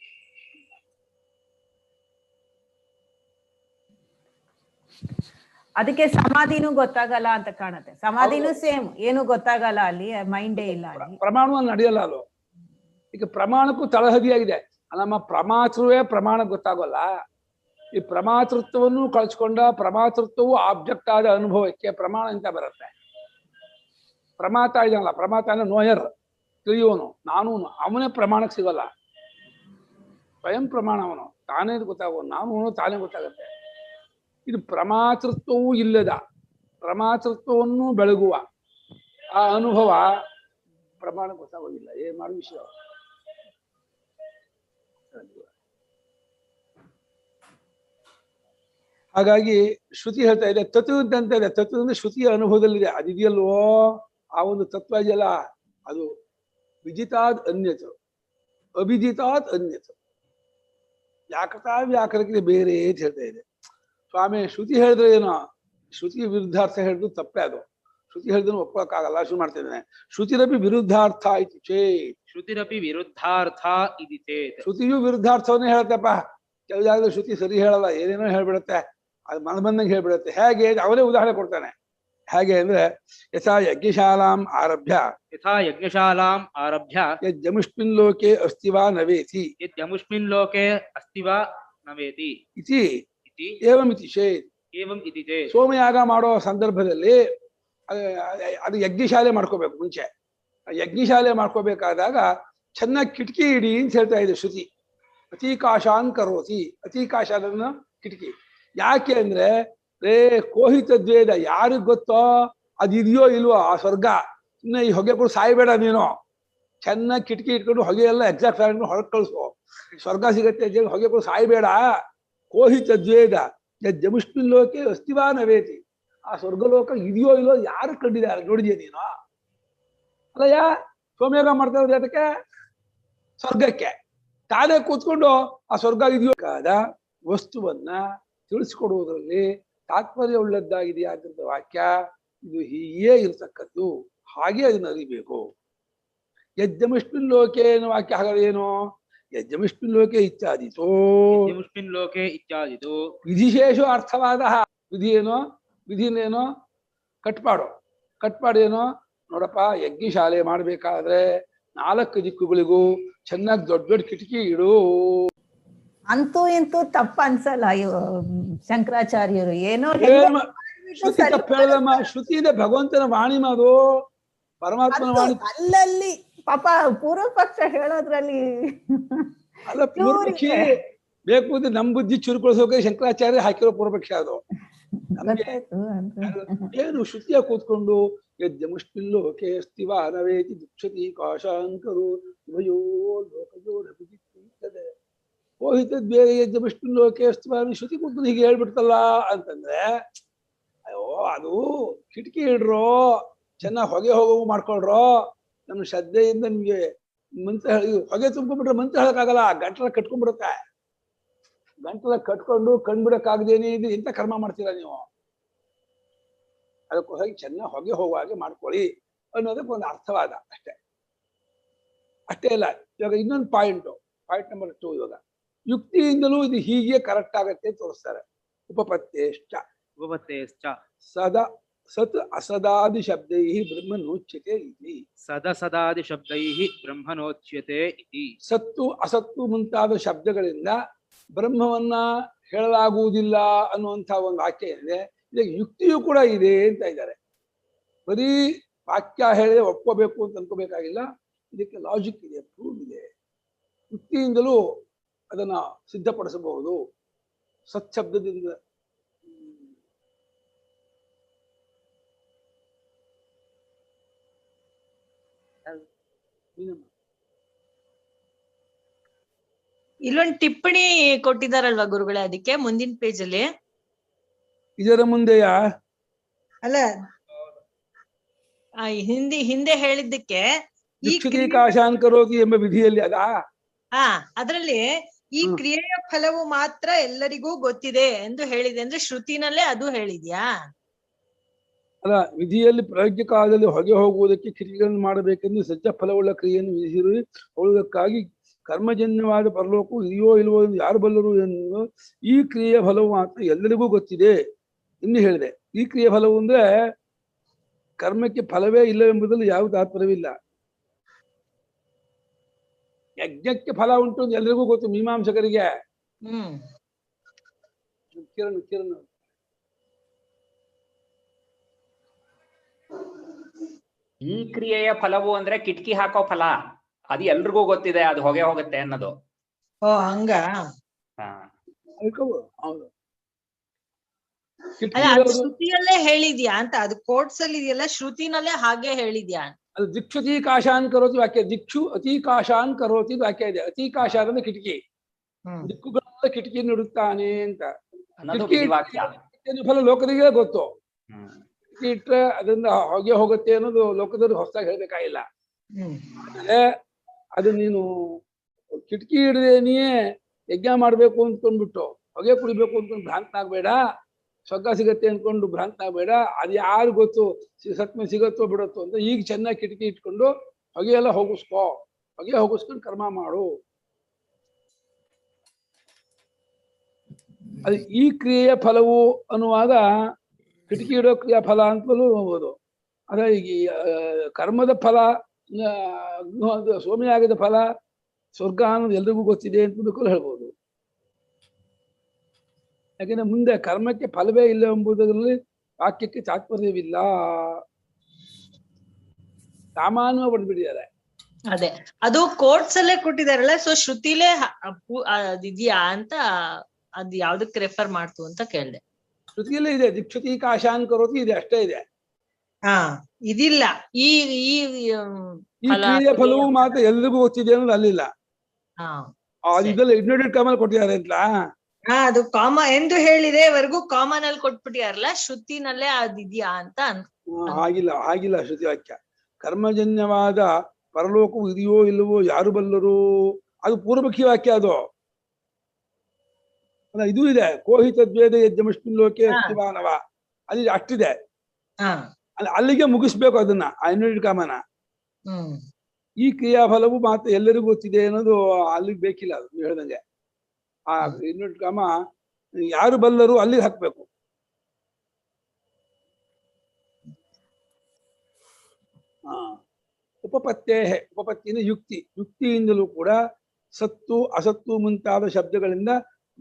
ಅದಕ್ಕೆ ಸಮಾಧಿನೂ ಗೊತ್ತಾಗಲ್ಲ ಅಂತ ಕಾಣುತ್ತೆ. ಸಮಾಧಿನೂ ಸೇಮ್, ಏನು ಗೊತ್ತಾಗಲ್ಲ, ಅಲ್ಲಿ ಮೈಂಡೇ ಇಲ್ಲ. ಅಲ್ಲಿ ಪ್ರಮಾಣವನ್ನು ನಡೆಯಲ್ಲ ಅದು. ಈಗ ಪ್ರಮಾಣಕ್ಕೂ ತಳಹದಿಯಾಗಿದೆ. ನಮ್ಮ ಪ್ರಮಾತೃವೇ ಪ್ರಮಾಣ ಗೊತ್ತಾಗಲ್ಲ. ಈ ಪ್ರಮಾತೃತ್ವವನ್ನು ಕಳ್ಸ್ಕೊಂಡ ಪ್ರಮಾತೃತ್ವವು ಆಬ್ಜೆಕ್ಟ್ ಆದ ಅನುಭವಕ್ಕೆ ಪ್ರಮಾಣ ಅಂತ ಬರುತ್ತೆ. ಪ್ರಮಾತ ಇದಲ್ಲ, ಪ್ರಮಾತ ಅಂದ್ರೆ ನೋಯರ್, ತಿಳಿಯೋನು, ನಾನು, ಅವನೇ ಪ್ರಮಾಣಕ್ಕೆ ಸಿಗಲ್ಲ. ಸ್ವಯಂ ಪ್ರಮಾಣ ಅವನು, ತಾನೇ ಗೊತ್ತಾಗೋನು, ನಾನು ತಾನೇ ಗೊತ್ತಾಗತ್ತೆ. ಇದು ಪ್ರಮಾತೃತ್ವವೂ ಇಲ್ಲದ ಪ್ರಮಾತೃತ್ವವನ್ನು ಬೆಳಗುವ ಆ ಅನುಭವ ಪ್ರಮಾಣ ಗೊತ್ತಾಗೋದಿಲ್ಲ. ಏನ್ ಮಾಡೋ ವಿಷಯ. ಹಾಗಾಗಿ ಶ್ರುತಿ ಹೇಳ್ತಾ ಇದೆ ತತ್ವ ಅಂತ ಇದೆ. ತತ್ವ ಅಂದ್ರೆ ಶ್ರುತಿಯ ಅನುಭವದಲ್ಲಿದೆ, ಅದಿದೆಯಲ್ವೋ ಆ ಒಂದು ತತ್ವ ಇದೆಯಲ್ಲ ಅದು ವಿಜಿತಾದ್ ಅನ್ಯತು ಅಭಿಜಿತಾದ್ ಅನ್ಯತು ವ್ಯಾಕೃತಾ ವ್ಯಾಕರಕ್ಕೆ ಬೇರೆ ಅಂತ ಹೇಳ್ತಾ ಇದೆ. ಸ್ವಾಮಿ ಶ್ರುತಿ ಹೇಳಿದ್ರೆ ಏನೋ, ಶ್ರುತಿ ವಿರುದ್ಧಾರ್ಥ ಹೇಳಿದ್ರು ತಪ್ಪೇ ಅದು. ಶ್ರುತಿ ಹೇಳಿದ್ರು ಒಪ್ಕೊಳಕ್ಕಾಗಲ್ಲ, ಶುರು ಮಾಡ್ತಿದ್ದೇನೆ. ಶ್ರುತಿರಪಿ ವಿರುದ್ಧಾರ್ಥ ಇತಿ ಚೇತ್. ಶ್ರುತಿರಪಿ ವಿರುದ್ಧಾರ್ಥ ಇತಿ ಚೇತ್. ಶ್ರುತಿಯು ವಿರುದ್ಧಾರ್ಥವನ್ನೇ ಹೇಳ್ತಪ್ಪ. ಕೆಲವು ಜಾಗದಲ್ಲಿ ಶ್ರುತಿ ಸರಿ ಹೇಳಲ್ಲ, ಏನೇನೋ ಹೇಳ್ಬಿಡುತ್ತೆ, ಅದು ಮನ ಬಂದಂಗೆ ಹೇಳ್ಬಿಡುತ್ತೆ. ಹೇಗೆ ಅವನೇ ಉದಾಹರಣೆ ಕೊಡ್ತಾನೆ. ಹೇಗೆ ಅಂದ್ರೆ ಯಥಾ ಯಜ್ಞಶಾಲಾಂ ಆರಭ್ಯ ಯಜ್ಜಮುಷ್ಮಿನ್ ಲೋಕೆ ಅಸ್ತಿವಾ ನವೇತಿ ಯಜ್ಜಮುಷ್ಮಿನ್ ಲೋಕೆ ಅಸ್ತಿವಾ ನವೇತಿ ಇತಿ ಏವಮಿತಿ ಚೇತ್. ಏವಂ ಇತಿ ಚೇತ್. ಸೋಮಯಾಗ ಮಾಡೋ ಸಂದರ್ಭದಲ್ಲಿ ಅದು ಯಜ್ಞಶಾಲೆ ಮಾಡ್ಕೋಬೇಕು. ಮುಂಚೆ ಯಜ್ಞಶಾಲೆ ಮಾಡ್ಕೋಬೇಕಾದಾಗ ಚೆನ್ನಾಗಿ ಕಿಟಕಿ ಇಡಿ ಅಂತ ಹೇಳ್ತಾ ಇದೆ ಶ್ರುತಿ. ಅತೀಕಾಶಾನ್ ಕರೋತಿ, ಅತೀಕಾಶ ಅದನ್ನ ಕಿಟಕಿ. ಯಾಕೆ ಅಂದ್ರೆ ಕೋಹಿತ ದ್ವೇದ ಯಾರಿಗ್ ಗೊತ್ತೋ ಅದಿದೆಯೋ ಇಲ್ವೋ ಆ ಸ್ವರ್ಗ. ಇನ್ನು ಈ ಹೊಗೆ ಕೂಡ ಸಾಯ್ಬೇಡ ನೀನು, ಚೆನ್ನಾಗಿ ಕಿಟಕಿ ಇಟ್ಕೊಂಡು ಹೊಗೆ ಎಲ್ಲ ಎಕ್ಸಾಕ್ಟ್ ಹೊರಗೆ ಕಳಿಸು, ಸ್ವರ್ಗ ಸಿಗತ್ತೆ ಅಂತ ಹೊಗೆ ಕೂಡ ಸಾಯ್ಬೇಡ. ಕೋಹಿತ ದ್ವೇದ ಜಮುಷ್ಮಿನ್ ಲೋಕೆ ಅಸ್ತಿವಾ ನವೇತಿ. ಆ ಸ್ವರ್ಗಲೋಕ ಇದೆಯೋ ಇಲ್ವೋ ಯಾರು ಕಂಡಿದ್ದಾರೆ ನೋಡಿದ್ಯಾ ನೀನು? ಅಲ್ಲಯ್ಯ ಸೋಮಯಾಗ ಮಾಡ್ತಾ ಇರೋದು ಅದಕ್ಕೆ ಸ್ವರ್ಗಕ್ಕೆ. ತಾನೇ ಕೂತ್ಕೊಂಡು ಆ ಸ್ವರ್ಗ ಇದೆಯೋಕಾದ ವಸ್ತುವನ್ನ ತಿಳಿಸ್ಕೊಡುವುದರಲ್ಲಿ ತಾತ್ಪರ್ಯ ಉಳ್ಳದ್ದಾಗಿದೆಯಾ ಅಂತ ವಾಕ್ಯ. ಇದು ಹೀಗೇ ಇರ್ತಕ್ಕದ್ದು, ಹಾಗೆ ಅದನ್ನ ಅರಿಬೇಕು. ಯಜ್ಜಮುಷ್ಮಿನ್ ಲೋಕೆ ಅನ್ನೋ ವಾಕ್ಯ ಹಾಗಾದ್ರೆ ಏನು? ಯಜ್ಜಮುಷ್ಮಿನ್ ಲೋಕೆ ಇತ್ಯಾದಿತೋ ಯಜ್ಜಮುಷ್ಮಿನ್ ಲೋಕೆ ಇತ್ಯಾದಿತು ವಿಧಿಶೇಷ ಅರ್ಥವಾದ. ವಿಧಿ ಏನೋ, ವಿಧಿನೇನೋ ಕಟ್ಪಾಡು ಏನೋ ನೋಡಪ್ಪ. ಯಜ್ಞಶಾಲೆ ಮಾಡ್ಬೇಕಾದ್ರೆ 4 ದಿಕ್ಕುಗಳಿಗೂ ಚೆನ್ನಾಗಿ ದೊಡ್ಡ ದೊಡ್ಡ ಕಿಟಕಿ ಇಡು. ಅಂತೂ ಇಂತೂ ತಪ್ಪ ಅನ್ಸಲ್ಲ ಶಂಕರಾಚಾರ್ಯರು. ಏನೋ ಶ್ರುತಿ ತಪ್ಪು ಹೇಳದಮ್ಮ. ಶ್ರುತಿ ಇದೆ ಭಗವಂತನ ವಾಣಿ, ಅದು ಪರಮಾತ್ಮನ ವಾಣಿ. ಅಲ್ಲಲ್ಲಿ ಪಾಪ ಪೂರ್ವ ಪಕ್ಷ ಹೇಳೋದ್ರಲ್ಲಿ ಅಲ್ಲ, ಪೂರ್ವಪಕ್ಷಿ ಬೇಕು ಅಂದ್ರೆ ನಮ್ ಬುದ್ಧಿ ಚುರುಕೊಳಿಸೋಕೆ ಶಂಕರಾಚಾರ್ಯ ಹಾಕಿರೋ ಪೂರ್ವಪಕ್ಷ ಅದು. ಏನು ಶ್ರುತಿಯ ಕೂತ್ಕೊಂಡು ಯಜ್ಜಮುಷ್ಮಿನ್ ಲೋಕೆ ಅಸ್ತಿವಾ ನವೇತಿ ದುಕ್ಷತಿ ಕಾಶಾಂಕರು ಭಯೋ ಲೋಕಜೋಡದೆ ಹೋಹಿತ ಬೇರೆ ಯಜ್ಜಮುಷ್ಮಿನ್ ಲೋಕೆ ಅಸ್ತಿವಾ ಶ್ರುತಿ ಕೂತ್ಕೊಂಡು ಹೀಗೆ ಹೇಳ್ಬಿಡ್ತಲ್ಲ ಅಂತಂದ್ರೆ, ಅಯ್ಯೋ ಅದು ಕಿಟಕಿ ಇಡ್ರೋ, ಚೆನ್ನಾಗಿ ಹೊಗೆ ಹೋಗೋ ಮಾಡ್ಕೊಳ್ರೋ. ನಮ್ಮ ಶ್ರದ್ಧೆಯಿಂದ ನಿಮ್ಗೆ ಮಂತ್ರ ಹೊಗೆ ತುಂಬ್ಕೊಂಡ್ಬಿಟ್ರೆ ಮಂತ್ರ ಹೇಳಕ್ಕಾಗಲ್ಲ, ಗಂಟಲ ಕಟ್ಕೊಂಡ್ಬಿಡುತ್ತೆ. ಗಂಟಲ ಕಟ್ಕೊಂಡು ಕಂಡ್ಬಿಡಕ್ಕಾಗದೇನೆ ಇದು ಎಂತ ಕರ್ಮ ಮಾಡ್ತೀರಾ ನೀವು? ಅದಕ್ಕೋಸ್ಕರ ಚೆನ್ನಾಗಿ ಹೊಗೆ ಹೋಗುವ ಹಾಗೆ ಮಾಡ್ಕೊಳ್ಳಿ ಅನ್ನೋದಕ್ಕೆ ಒಂದು ಅರ್ಥವಾದ ಅಷ್ಟೇ ಇಲ್ಲ. ಇವಾಗ ಇನ್ನೊಂದು ಪಾಯಿಂಟ್ ನಂಬರ್ 2. ಇವಾಗ ಯುಕ್ತಿಯಿಂದಲೂ ಇದು ಹೀಗೆ ಕರೆಕ್ಟ್ ಆಗತ್ತೆ ತೋರಿಸ್ತಾರೆ. ಉಪಪತ್ತೇಶ್ಚ ಸತ್ ಅಸದಾದಿ ಶಬ್ದೈ ಬ್ರಹ್ಮನೋಚ್ಯತೆ ಇತಿ. ಸದಸದಾದಿಶಬ್ದೈಃ ಬ್ರಹ್ಮನೋಚ್ಯತೆ ಇತಿ. ಸತ್ತು ಅಸತ್ತು ಮುಂತಾದ ಶಬ್ದಗಳಿಂದ ಬ್ರಹ್ಮವನ್ನ ಹೇಳಲಾಗುವುದಿಲ್ಲ ಅನ್ನುವಂಥ ಒಂದು ವಾಕ್ಯ ಇದೆ. ಇದಕ್ಕೆ ಯುಕ್ತಿಯೂ ಕೂಡ ಇದೆ ಅಂತ ಇದ್ದಾರೆ. ಬರೀ ವಾಕ್ಯ ಹೇಳಿದ್ರೆ ಒಪ್ಕೋಬೇಕು ಅಂತ ಅನ್ಕೋಬೇಕಾಗಿಲ್ಲ. ಇದಕ್ಕೆ ಲಾಜಿಕ್ ಇದೆ, ಪ್ರೂವ್ ಇದೆ. ಯುಕ್ತಿಯಿಂದಲೂ ಅದನ್ನ ಸಿದ್ಧಪಡಿಸಬಹುದು. ಸತ್ಶಬ್ದದಿಂದ ಇಲ್ಲೊಂದು ಟಿಪ್ಪಣಿ ಕೊಟ್ಟಿದಾರಲ್ವಾ ಗುರುಗಳೇ, ಅದಕ್ಕೆ ಮುಂದಿನ ಪೇಜ್ ಅಲ್ಲಿ. ಇದರ ಮುಂದೆಯ ಅಲ್ಲ ಹಿಂದೆ ಹೇಳಿದ್ದಕ್ಕೆ ಈ ಕಾಶಾನ್ ಕರೋತಿ ಎಂಬ ವಿಧಿಯಲ್ಲಿ ಅದಾ. ಅದ್ರಲ್ಲಿ ಈ ಕ್ರಿಯೆಯ ಫಲವು ಮಾತ್ರ ಎಲ್ಲರಿಗೂ ಗೊತ್ತಿದೆ ಎಂದು ಹೇಳಿದೆ ಅಂದ್ರೆ ಶ್ರುತಿನಲ್ಲೇ ಅದು ಹೇಳಿದ್ಯಾ? ಅಲ್ಲ, ವಿಧಿಯಲ್ಲಿ ಪ್ರಯೋಗ್ಯ ಕಾಲದಲ್ಲಿ ಹೊಗೆ ಹೋಗುವುದಕ್ಕೆ ಕ್ರಿಯೆಗಳನ್ನು ಮಾಡಬೇಕೆಂದು ಸಜ್ಜ ಫಲವುಳ್ಳ ಕ್ರಿಯೆಯನ್ನು ವಿಧಿಸಿರುವುದಕ್ಕಾಗಿ ಕರ್ಮಜನ್ಯವಾದ ಪರಲೋಕವು ಇದೆಯೋ ಇಲ್ವೋ ಎಂದು ಯಾರು ಬಲ್ಲರು ಎಂದು ಈ ಕ್ರಿಯೆಯ ಫಲವು ಮಾತ್ರ ಎಲ್ಲರಿಗೂ ಗೊತ್ತಿದೆ ಎಂದು ಹೇಳಿದೆ. ಈ ಕ್ರಿಯೆ ಫಲವು ಅಂದ್ರೆ ಕರ್ಮಕ್ಕೆ ಫಲವೇ ಇಲ್ಲವೆಂಬುದರಲ್ಲಿ ಯಾವ ತಾತ್ಪರ್ಯವಿಲ್ಲ. ಯಜ್ಞಕ್ಕೆ ಫಲ ಉಂಟು ಅಂತ ಎಲ್ರಿಗೂ ಗೊತ್ತು ಮೀಮಾಂಸಕರಿಗೆ. ಕಿರಣ ಈ ಕ್ರಿಯೆಯ ಫಲವು ಅಂದ್ರೆ ಕಿಟಕಿ ಹಾಕೋ ಫಲ, ಅದು ಎಲ್ರಿಗೂ ಗೊತ್ತಿದೆ, ಅದು ಹೊಗೆ ಹೋಗುತ್ತೆ ಅನ್ನೋದು. ಓ ಹಂಗ. ಹೌದು. ಶ್ರುತಿಯಲ್ಲೇ ಹೇಳಿದ್ಯಾ ಅಂತ, ಅದು ಕೋರ್ಟ್ಸ್ ಅಲ್ಲಿ ಇದೆಯಲ್ಲ, ಶ್ರುತಿನಲ್ಲೇ ಹಾಗೆ ಹೇಳಿದ್ಯಾ? ಅದು ದಿಕ್ಷುತಿ ಕಾಶಾನ್ ಕರೋತಿ ವಾಕ್ಯ. ದಿಕ್ಷು ಅತಿಕಾಶಾನ್ ಕರೋತಿ ವಾಕ್ಯ ಇದೆ. ಅತಿಕಾಶ ಅಂದ್ರೆ ಕಿಟಕಿ, ದಿಕ್ಕುಗಳೆಲ್ಲ ಕಿಟಕಿ ನೀಡುತ್ತಾನೆ ಅಂತ. ಫಲ ಲೋಕದಿಗೆ ಗೊತ್ತು. ಇಟ್ರೆ ಅದರಿಂದ ಹೊಗೆ ಹೋಗುತ್ತೆ ಅನ್ನೋದು ಲೋಕದವ್ರಿಗೆ ಹೊಸದಾಗಿ ಹೇಳ್ಬೇಕಾಗಿಲ್ಲ. ಅದು ನೀನು ಕಿಟಕಿ ಹಿಡಿದೆ ನೀಯೇ ಯಜ್ಞ ಮಾಡ್ಬೇಕು ಅಂದ್ಕೊಂಡ್ಬಿಟ್ಟು ಹೊಗೆ ಕುಡಿಬೇಕು ಅಂದ್ಕೊಂಡು ಭ್ರಾಂತನಾಗ್ಬೇಡ. ಸ್ವರ್ಗ ಸಿಗತ್ತೆ ಅನ್ಕೊಂಡು ಭ್ರಾಂತನಾಗ್ಬೇಡ. ಅದು ಯಾರು ಗೊತ್ತು ಸತ್ಮ ಸಿಗತ್ತೋ ಬಿಡತ್ತೋ ಅಂತ. ಈಗ ಚೆನ್ನಾಗಿ ಕಿಟಕಿ ಇಟ್ಕೊಂಡು ಹೊಗೆ ಎಲ್ಲ ಹೋಗಿಸ್ಕೋ, ಹೊಗೆ ಹೋಗಿಸ್ಕೊಂಡು ಕರ್ಮ ಮಾಡು. ಅದು ಈ ಕ್ರಿಯೆಯ ಫಲವು ಅನ್ನುವಾಗ ಕಿಟಕಿ ಇಡೋ ಕ್ರಿಯಾ ಫಲ ಅಂತಲೂ ಹೋಗ್ಬೋದು. ಅದೇ ಈಗ ಕರ್ಮದ ಫಲ, ಸೋಮಯಾಗದ ಫಲ, ಸ್ವರ್ಗ ಅನ್ನೋದು ಎಲ್ರಿಗೂ ಗೊತ್ತಿದೆ ಅಂತ ಹೇಳ್ಬೋದು. ಯಾಕೆಂದ್ರೆ ಮುಂದೆ ಕರ್ಮಕ್ಕೆ ಫಲವೇ ಇಲ್ಲ ಎಂಬುದರಲ್ಲಿ ವಾಕ್ಯಕ್ಕೆ ತಾತ್ಪರ್ಯವಿಲ್ಲ, ಸಾಮಾನ್ಯ ಪಡೆದ್ಬಿಟ್ಟಿದ್ದಾರೆ. ಅದೇ ಅದು ಕೋರ್ಟ್ಸ್ ಅಲ್ಲೇ ಕೊಟ್ಟಿದಾರಲ್ಲ, ಸೊ ಶ್ರುತಿಲೇ ಅದಿದ್ಯಾ ಅಂತ ಅದ್ ಯಾವ್ದಕ್ ರೆಫರ್ ಮಾಡ್ತು ಅಂತ ಕೇಳ್ದೆ. ಶ್ರುತಿಯಲ್ಲೇ ಇದೆ, ದಿಕ್ಷತಿ ಕಾಶಾನ್ ಕರೋತಿ ಇದೆ, ಅಷ್ಟೇ ಇದೆ. ಇದಿಲ್ಲ ಈ ಫಲವು ಮಾತ್ರ ಎಲ್ರಿಗೂ ಗೊತ್ತಿದೆ ಅನ್ನೋದು ಅಲ್ಲಿಲ್ಲ. ಇದೆಲ್ಲ ಇಗ್ನೋಟೆಡ್ ಕಾಮನ್ ಕೊಟ್ಟಿದ್ದಾರೆ ಅಂತ. ಅದು ಕಾಮ ಎಂದು ಹೇಳಿದೆವರೆಗೂ ಕಾಮನ್ ಅಲ್ಲಿ ಕೊಟ್ಬಿಟ್ಟಿಯಾರಲ್ಲ, ಶ್ರುತಿನಲ್ಲೇ ಅದಿದ್ಯಾ ಅಂತ ಆಗಿಲ್ಲ ಶ್ರುತಿ ವಾಕ್ಯ. ಕರ್ಮಜನ್ಯವಾದ ಪರಲೋಕವು ಇದೆಯೋ ಇಲ್ಲವೋ ಯಾರು ಬಲ್ಲರು, ಅದು ಪೂರ್ವಮುಖಿ ವಾಕ್ಯ. ಅದು ಅಲ್ಲ, ಇದು ಇದೆ. ಕೋಹಿತದ್ವೇದ ಯಜ್ಞಮಸ್ಮಿನ್ ಲೋಕೆ ಅಸ್ತಿಮಾನವ, ಅಲ್ಲಿ ಅಷ್ಟಿದೆ. ಅಲ್ಲಿಗೆ ಮುಗಿಸ್ಬೇಕು ಅದನ್ನ, ಇಗ್ನೋಟೆಡ್ ಕಾಮನ. ಈ ಕ್ರಿಯಾಫಲವು ಮಾತ್ರ ಎಲ್ಲರಿಗೂ ಗೊತ್ತಿದೆ ಅನ್ನೋದು ಅಲ್ಲಿಗೆ ಬೇಕಿಲ್ಲ. ಅದು ನೀವು ಹೇಳ್ದಂಗೆ ಆ ಇಗ್ನೋಟೆಡ್ ಕಾಮ ಯಾರು ಬಲ್ಲರು ಅಲ್ಲಿಗೆ ಹಾಕ್ಬೇಕು. ಉಪಪತ್ತಿನ ಯುಕ್ತಿಯಿಂದಲೂ ಕೂಡ ಸತ್ತು ಅಸತ್ತು ಮುಂತಾದ ಶಬ್ದಗಳಿಂದ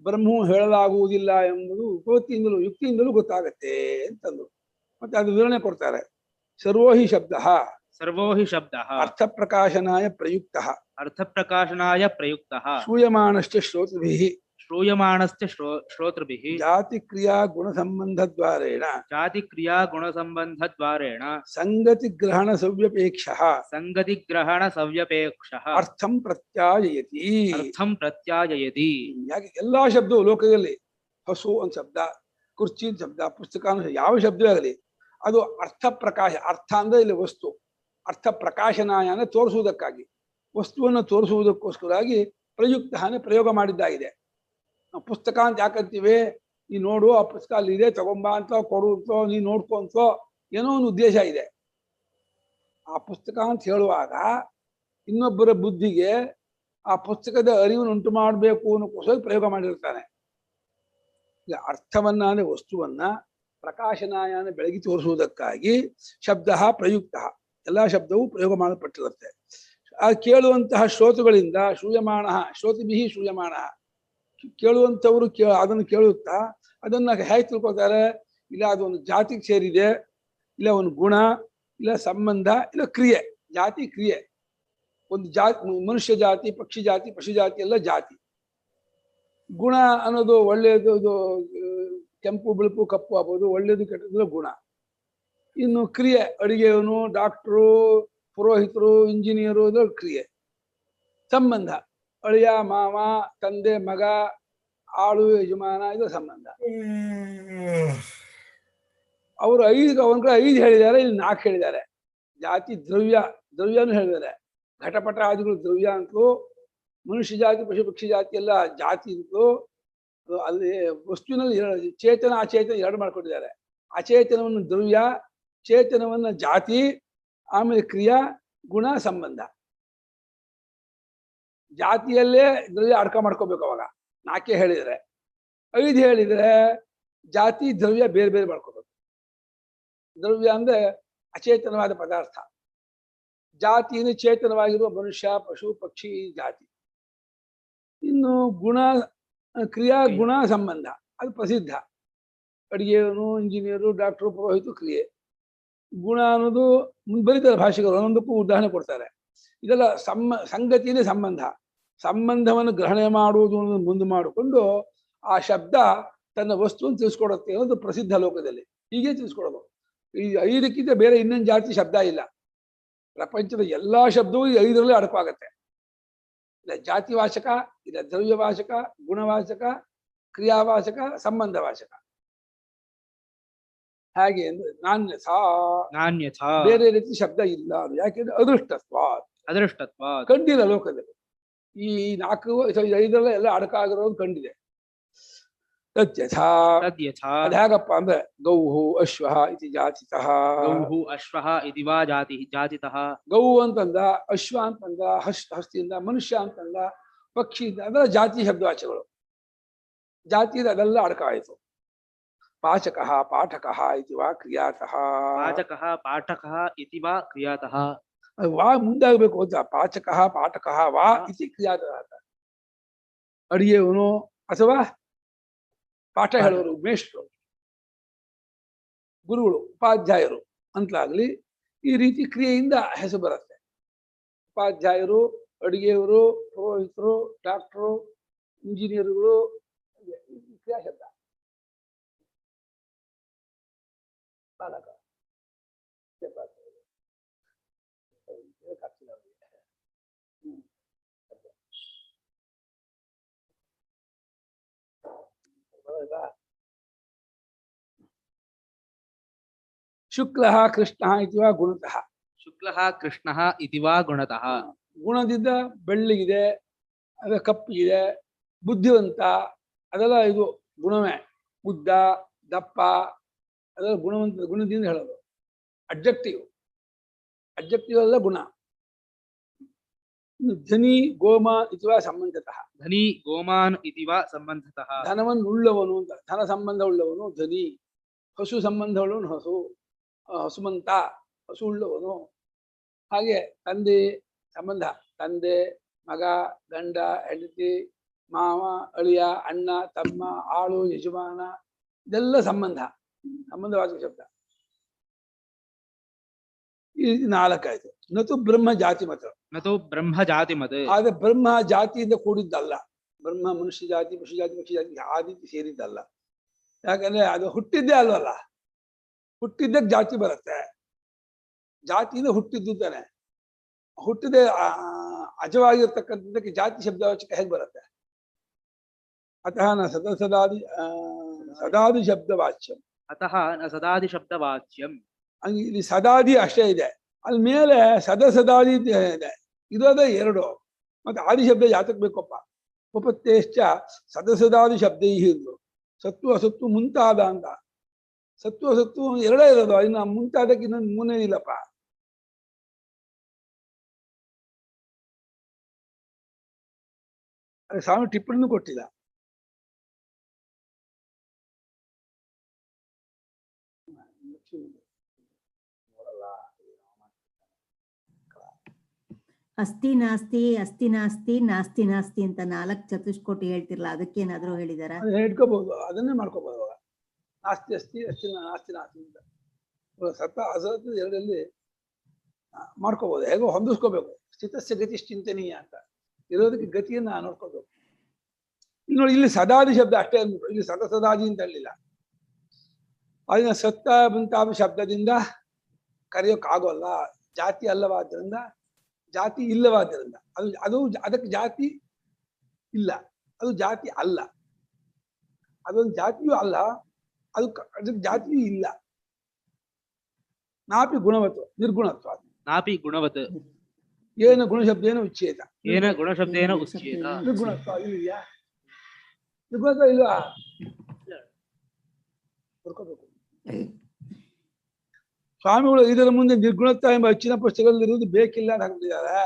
ಬ್ರಹ್ಮವು ಹೇಳಲಾಗುವುದಿಲ್ಲ ಎಂಬುದು ಯುಕ್ತಿಯಿಂದಲೂ ಗೊತ್ತಾಗತ್ತೆ ಅಂತಂದು ಮತ್ತೆ ಅದು ವಿವರಣೆ ಕೊಡ್ತಾರೆ. ಸರ್ವೋಹಿ ಶಬ್ದ ಅರ್ಥ ಪ್ರಕಾಶನಾಯ ಪ್ರಯುಕ್ತಃ ಶ್ರೂಯಮಾಣಶ್ಚ ಶ್ರೋತೃಭಿಃ ಜಾತಿ ಕ್ರಿಯಾ ಗುಣ ಸಂಬಂಧದ್ವಾರೇಣ ಸಂಗತಿ ಗ್ರಹಣ ಸವ್ಯಪೇಕ್ಷಃ ಅರ್ಥಂ ಪ್ರತ್ಯಾಯಯತಿ. ಯಾಕೆ ಎಲ್ಲಾ ಶಬ್ದವು ಲೋಕದಲ್ಲಿ, ಹಸು ಒಂದು ಶಬ್ದ, ಕುರ್ಚಿ ಶಬ್ದ, ಪುಸ್ತಕ ಯಾವ ಶಬ್ದವೇ ಆಗಲಿ, ಅದು ಅರ್ಥ ಪ್ರಕಾಶ. ಅರ್ಥ ಅಂದ್ರೆ ಇಲ್ಲಿ ವಸ್ತು, ಅರ್ಥ ಪ್ರಕಾಶನಾಯ ಅಂದ್ರೆ ತೋರಿಸುವುದಕ್ಕಾಗಿ, ವಸ್ತುವನ್ನು ತೋರಿಸುವುದಕ್ಕೋಸ್ಕರವಾಗಿ ಪ್ರಯುಕ್ತ ಪ್ರಯೋಗ ಮಾಡಿದ್ದಾಗಿದೆ. ಪುಸ್ತಕ ಅಂತ ಯಾಕಂತೀವಿ, ನೀ ನೋಡು ಆ ಪುಸ್ತಕ ಅಲ್ಲಿದೆ, ತಗೊಂಬ ಅಂತ, ಕೊಡು ಅಂತೋ, ನೀ ನೋಡ್ಕೊಂತೋ, ಏನೋ ಒಂದು ಉದ್ದೇಶ ಇದೆ. ಆ ಪುಸ್ತಕ ಅಂತ ಹೇಳುವಾಗ ಇನ್ನೊಬ್ಬರ ಬುದ್ಧಿಗೆ ಆ ಪುಸ್ತಕದ ಅರಿವನ್ನು ಉಂಟು ಮಾಡಬೇಕು ಅನ್ನೋಕ್ಕೋಸ್ಕರ ಪ್ರಯೋಗ ಮಾಡಿರ್ತಾನೆ. ಅರ್ಥವನ್ನ ಅಂದ್ರೆ ವಸ್ತುವನ್ನ ಪ್ರಕಾಶನಾಯನ ಬೆಳಗಿ ತೋರಿಸುವುದಕ್ಕಾಗಿ ಶಬ್ದ ಪ್ರಯುಕ್ತ, ಎಲ್ಲ ಶಬ್ದವೂ ಪ್ರಯೋಗ ಮಾಡಲ್ಪಟ್ಟಿರುತ್ತೆ. ಆ ಕೇಳುವಂತಹ ಶ್ರೋತೃಗಳಿಂದ ಶ್ರೂಯಮಾಣ ಶ್ರೋತಿಭಿ ಶ್ರೂಯಮಾಣ, ಕೇಳುವಂಥವರು ಅದನ್ನು ಕೇಳುತ್ತಾ ಅದನ್ನ ಹೇಗೆ ತಿಳ್ಕೊತಾರೆ? ಇಲ್ಲ ಅದೊಂದು ಜಾತಿಗೆ ಸೇರಿದೆ, ಇಲ್ಲ ಒಂದು ಗುಣ, ಇಲ್ಲ ಸಂಬಂಧ, ಇಲ್ಲ ಕ್ರಿಯೆ. ಜಾತಿ ಕ್ರಿಯೆ. ಒಂದು ಜಾತಿ, ಮನುಷ್ಯ ಜಾತಿ, ಪಕ್ಷಿ ಜಾತಿ, ಪಶು ಜಾತಿ ಎಲ್ಲ ಜಾತಿ. ಗುಣ ಅನ್ನೋದು ಒಳ್ಳೆಯದು, ಕೆಂಪು ಬಿಳುಪು ಕಪ್ಪು ಆಗ್ಬೋದು, ಒಳ್ಳೇದು ಕೆಟ್ಟದ್ದು ಗುಣ. ಇನ್ನು ಕ್ರಿಯೆ, ಅಡಿಗೆಯವನು, ಡಾಕ್ಟ್ರು, ಪುರೋಹಿತರು, ಇಂಜಿನಿಯರು, ಅದು ಕ್ರಿಯೆ. ಸಂಬಂಧ, ಅಳಿಯ ಮಾವ, ತಂದೆ ಮಗ, ಆಳು ಯಜಮಾನ, ಇದು ಸಂಬಂಧ. ಅವರು ಅವನ ಕಡೆ 5 ಹೇಳಿದ್ದಾರೆ, ಇಲ್ಲಿ 4 ಹೇಳಿದ್ದಾರೆ. ಜಾತಿ ದ್ರವ್ಯನೂ ಹೇಳಿದ್ದಾರೆ. ಘಟಪಟ ಆದಿಗಳು ದ್ರವ್ಯ ಅಂತೂ, ಮನುಷ್ಯ ಜಾತಿ ಪಶು ಪಕ್ಷಿ ಜಾತಿ ಎಲ್ಲ ಜಾತಿ ಅಂತೂ. ಅಲ್ಲಿ ವಸ್ತುವಿನಲ್ಲಿ ಚೇತನ ಅಚೇತನ 2 ಮಾಡ್ಕೊಂಡಿದ್ದಾರೆ. ಅಚೇತನವನ್ನು ದ್ರವ್ಯ, ಚೇತನವನ್ನ ಜಾತಿ, ಆಮೇಲೆ ಕ್ರಿಯಾ, ಗುಣ, ಸಂಬಂಧ. ಜಾತಿಯಲ್ಲೇ ದ್ರವ್ಯ ಅಡ್ಕ ಮಾಡ್ಕೋಬೇಕು. ಅವಾಗ 4 ಹೇಳಿದರೆ. 5 ಹೇಳಿದ್ರೆ ಜಾತಿ ದ್ರವ್ಯ ಬೇರೆ ಬೇರೆ ಮಾಡ್ಕೋಬೇಕು. ದ್ರವ್ಯ ಅಂದ್ರೆ ಅಚೇತನವಾದ ಪದಾರ್ಥ, ಜಾತಿಯನ್ನು ಚೇತನವಾಗಿರುವ ಮನುಷ್ಯ ಪಶು ಪಕ್ಷಿ ಜಾತಿ. ಇನ್ನು ಗುಣ, ಕ್ರಿಯಾ, ಗುಣ, ಸಂಬಂಧ ಅದು ಪ್ರಸಿದ್ಧ. ಅಡಿಗೆಯವನು, ಇಂಜಿನಿಯರು, ಡಾಕ್ಟ್ರು, ಪುರೋಹಿತು, ಕ್ರಿಯೆ. ಗುಣ ಅನ್ನೋದು ಬರೀತಾರೆ ಭಾಷೆಗಳು, ಒಂದೊಂದಕ್ಕೂ ಉದಾಹರಣೆ ಕೊಡ್ತಾರೆ. ಇದೆಲ್ಲ ಸಂಗತಿಯೇ ಸಂಬಂಧ. ಸಂಬಂಧವನ್ನು ಗ್ರಹಣೆ ಮಾಡುವುದು ಮುಂದೆ ಮಾಡಿಕೊಂಡು ಆ ಶಬ್ದ ತನ್ನ ವಸ್ತುವನ್ನು ತಿಳಿಸ್ಕೊಡುತ್ತೆ ಅನ್ನೋದು ಪ್ರಸಿದ್ಧ ಲೋಕದಲ್ಲಿ. ಹೀಗೆ ತಿಳಿಸ್ಕೊಡೋದು. ಈ 5ಕ್ಕಿಂತ ಬೇರೆ ಇನ್ನೊಂದು ಜಾತಿ ಶಬ್ದ ಇಲ್ಲ. ಪ್ರಪಂಚದ ಎಲ್ಲಾ ಶಬ್ದವೂ ಈ 5ರಲ್ಲಿ ಅಡಕವಾಗತ್ತೆ. ಇಲ್ಲ ಜಾತಿವಾಚಕ, ಇಲ್ಲ ದ್ರವ್ಯವಾಚಕ, ಗುಣವಾಚಕ, ಕ್ರಿಯಾವಾಚಕ, ಸಂಬಂಧವಾಚಕ. ಹಾಗೆ ಅಂದ್ರೆ ನಾನ್ಯಥಾ ಬೇರೆ ರೀತಿ ಶಬ್ದ ಇಲ್ಲ. ಅದು ಯಾಕೆಂದ್ರೆ ಅದೃಷ್ಟತ್ವ ಕಂಡಿಲ್ಲ ಲೋಕದಲ್ಲಿ. ಈ 4-5 ಎಲ್ಲ ಅಡಕ ಆಗಿರೋದು ಕಂಡಿದೆ. ತದ್ಯಥಾ ಅದು ಹೇಗಪ್ಪ ಅಂದ್ರೆ ಗೌಹು ಅಶ್ವಃ ಇತಿ ಜಾತಿತಃ. ಗೌಹು ಅಶ್ವಃ ಇತಿ ವಾ ಜಾತಿತಃ. ಗೌ ಅಂತಂದ, ಅಶ್ವ ಅಂತಂದ, ಹಸ್ತಿಯಿಂದ, ಮನುಷ್ಯ ಅಂತಂದ, ಪಕ್ಷಿಯಿಂದ, ಅದೆಲ್ಲ ಜಾತಿ ಶಬ್ದವಾಚಗಳು. ಜಾತಿಯಿಂದ ಅದೆಲ್ಲ ಅಡಕ ಆಯಿತು. ಪಾಚಕಃ ಪಾಠಕಃ ಇತಿ ವಾ ಕ್ರಿಯಾತಃ. ಪಾಚಕಃ ಪಾಠಕಃ ಇತಿ ವಾ ಕ್ರಿಯಾತಃ. ವಾ ಮುಂದಾಗಬೇಕು ಅಂತ. ಪಾಚಕಃ ಪಾಠಕಃ ವಾ ಇತಿ ಕ್ರಿಯಾತಃ. ಅಡಿಗೆಯವನು ಅಥವಾ ಪಾಠ ಹೇಳೋರು, ಮೇಷ್ಟ್ರು, ಗುರುಗಳು, ಉಪಾಧ್ಯಾಯರು ಅಂತಲಾಗ್ಲಿ ಈ ರೀತಿ ಕ್ರಿಯೆಯಿಂದ ಹೆಸರು ಬರುತ್ತೆ. ಉಪಾಧ್ಯಾಯರು, ಅಡಿಗೆಯವರು, ಪುರೋಹಿತರು, ಡಾಕ್ಟ್ರು, ಇಂಜಿನಿಯರ್ಗಳು, ಕ್ರಿಯಾ ಶಬ್ದ. ಬಾಲಕ ಶುಕ್ಲಃ ಕೃಷ್ಣಃ ಇತಿ ವಾ ಗುಣತಃ. ಶುಕ್ಲಃ ಕೃಷ್ಣಃ ಇತಿ ವಾ ಗುಣತಃ. ಗುಣದಿಂದ ಬೆಳ್ಳಿಗಿದೆ, ಅದ ಕಪ್ಪಿಗಿದೆ, ಬುದ್ಧಿವಂತ, ಅದೆಲ್ಲ ಇದು ಗುಣವೇ. ಉದ್ದ, ದಪ್ಪ, ಅದೆಲ್ಲ ಗುಣದಿಂದ ಹೇಳೋದು. ಅಬ್ಜೆಕ್ಟಿವ್ ಎಲ್ಲ ಗುಣ. ಧನಿ ಗೋಮಾನ್ ಇತಿ ವಾ ಸಂಬಂಧತಃ. ಧನಿ ಗೋಮಾನ್ ಇತಿ ವಾ ಸಂಬಂಧತಃ. ಧನವನ್ನು ಉಳ್ಳವನು ಅಂತ, ಧನ ಸಂಬಂಧ ಉಳ್ಳವನು ಧನಿ. ಹಸು ಸಂಬಂಧ ಉಳ್ಳವನು ಹಸುಮಂತ, ಹಸು ಉಳ್ಳವನು. ಹಾಗೆ ತಂದೆ ಸಂಬಂಧ, ತಂದೆ, ಮಗ, ಗಂಡ, ಹೆಂಡತಿ, ಮಾವ, ಅಳಿಯ, ಅಣ್ಣ, ತಮ್ಮ, ಆಳು, ಯಜಮಾನ, ಇದೆಲ್ಲ ಸಂಬಂಧವಾಚಕ ಶಬ್ದ. ಈ 4 ಆಯ್ತು. ನತು ಬ್ರಹ್ಮ ಜಾತಿ ಮತ. ನತು ಬ್ರಹ್ಮ ಜಾತಿ ಮತ. ಆದ್ರೆ ಬ್ರಹ್ಮ ಜಾತಿಯಿಂದ ಕೂಡಿದ್ದಲ್ಲ. ಬ್ರಹ್ಮ ಮನುಷ್ಯ ಜಾತಿ, ಪಶು ಜಾತಿ, ಪಕ್ಷಿ ಜಾತಿ ಆ ರೀತಿ ಸೇರಿದ್ದಲ್ಲ. ಯಾಕಂದ್ರೆ ಅದು ಹುಟ್ಟಿದ್ದೇ ಅಲ್ವಲ್ಲ. ಹುಟ್ಟಿದ್ದಕ್ಕೆ ಜಾತಿ ಬರುತ್ತೆ. ಜಾತಿಯಿಂದ ಹುಟ್ಟಿದ್ದು ತಾನೆ. ಹುಟ್ಟಿದೆ ಅಜವಾಗಿರ್ತಕ್ಕಂಥದ್ದಕ್ಕೆ ಜಾತಿ ಶಬ್ದವಾಚಕ ಹೇಗೆ ಬರುತ್ತೆ? ಅತಃ ನ ಸದಾದಿ ಶಬ್ದವಾಚ್ಯಂ. ಅತಃ ನ ಸದಾದಿ ಶಬ್ದವಾಚ್ಯಂ. ಇಲ್ಲಿ ಸದಾದಿ ಅಷ್ಟೇ ಇದೆ. ಅಲ್ಲಿ ಮೇಲೆ ಸದಾದಿ ಇದೆ. ಇರೋದೇ 2. ಮತ್ತೆ ಆದಿ ಶಬ್ದ ಯಾತಕ್ ಬೇಕಪ್ಪ? ಉಪತ್ತೇಶ್ಚ ಸದಾದಿ ಶಬ್ದ ಇದ್ರು. ಸತ್ತು ಅಸತ್ತು ಮುಂತಾದ ಅಂತ. ಸತ್ತು ಅಸತ್ತು 2 ಇರೋದು. ಇನ್ನು ಮುಂತಾದಕ್ಕೆ ಇನ್ನೊಂದು 3 ಇಲ್ಲಪ್ಪ. ಸ್ವಾಮಿ ಟಿಪ್ಪಣಿನೂ ಕೊಟ್ಟಿಲ್ಲ. ಅಸ್ತಿ ನಾಸ್ತಿ ಅಸ್ತಿ ನಾಸ್ತಿ ನಾಸ್ತಿ ನಾಸ್ತಿ ಅಂತ 4 ಚತುಷ್ಕೋಟಿ ಹೇಳ್ತಿರ್ಲ, ಅದಕ್ಕೇನಾದ್ರೂ ಹೇಳಿದಾರ? ಅದನ್ನ ಇಟ್ಕೋಬಹುದು, ಅದನ್ನೇ ಮಾಡ್ಕೋಬಹುದು. ಅವಾಗ ನಾಸ್ತಿ ಅಸ್ತಿ ಅಸ್ತಿ ನಾಸ್ತಿ ನಾಸ್ತಿ ಅಂತ ಸತ್ತ ಅಸತ್ ಎರಡಲ್ಲಿ ಮಾಡ್ಕೋಬಹುದು. ಹೇಗೋ ಹೊಂದಿಸ್ಕೋಬೇಕು. ಸ್ಥಿತಸ್ಯ ಗತಿ ಚಿಂತನೀಯ ಅಂತ ಇರೋದಕ್ಕೆ ಗತಿಯನ್ನ ನೋಡ್ಕೋಬೇಕು. ಇಲ್ಲಿ ನೋಡಿ, ಇಲ್ಲಿ ಸದಾದಿ ಶಬ್ದ ಅಷ್ಟೇ ಅಂದ್ಬಿಟ್ಟು, ಇಲ್ಲಿ ಸದಾದಿ ಅಂತ ಹೇಳಿಲ್ಲ. ಅದನ್ನ ಸತ್ತ ಮುಂತಾದ ಶಬ್ದದಿಂದ ಕರೆಯೋಕ್ಕಾಗೋಲ್ಲ. ಜಾತಿ ಅಲ್ಲವಾದ್ದರಿಂದ, ಜಾತಿ ಇಲ್ಲವಾದ್ದರಿಂದ, ಅದು ಅದಕ್ಕೆ ಜಾತಿ ಇಲ್ಲ, ಅದು ಜಾತಿ ಅಲ್ಲ. ಅದೊಂದು ಜಾತಿಯೂ ಅಲ್ಲ, ಅದಕ್ಕೆ ಜಾತಿಯೂ ಇಲ್ಲ. ನಾಪಿ ಗುಣವತ್ತು ನಿರ್ಗುಣತ್ವ. ನಾಪಿ ಗುಣವತ್ ಏನು ಗುಣಶಬ್ದೇನ ಉಚ್ಛೇದ. ಏನ ಗುಣಶಬ್ದೇನ ಉಚ್ಛೇದ. ನಿರ್ಗುಣತ್ವ ಇಲ್ಲಿದೆಯಾ? ನಿರ್ಗುಣತ್ವ ಇಲ್ವಾ? ಬರ್ಕೋಬೇಕು. ಸ್ವಾಮಿಗಳು ಇದರ ಮುಂದೆ ನಿರ್ಗುಣತ್ವ ಎಂಬ ಹೆಚ್ಚಿನ ಪುಸ್ತಕದಲ್ಲಿ ಇರುವುದು ಬೇಕಿಲ್ಲ ಅಂತ ಹಾಕ್ಬಿಟ್ಟಿದ್ದಾರೆ.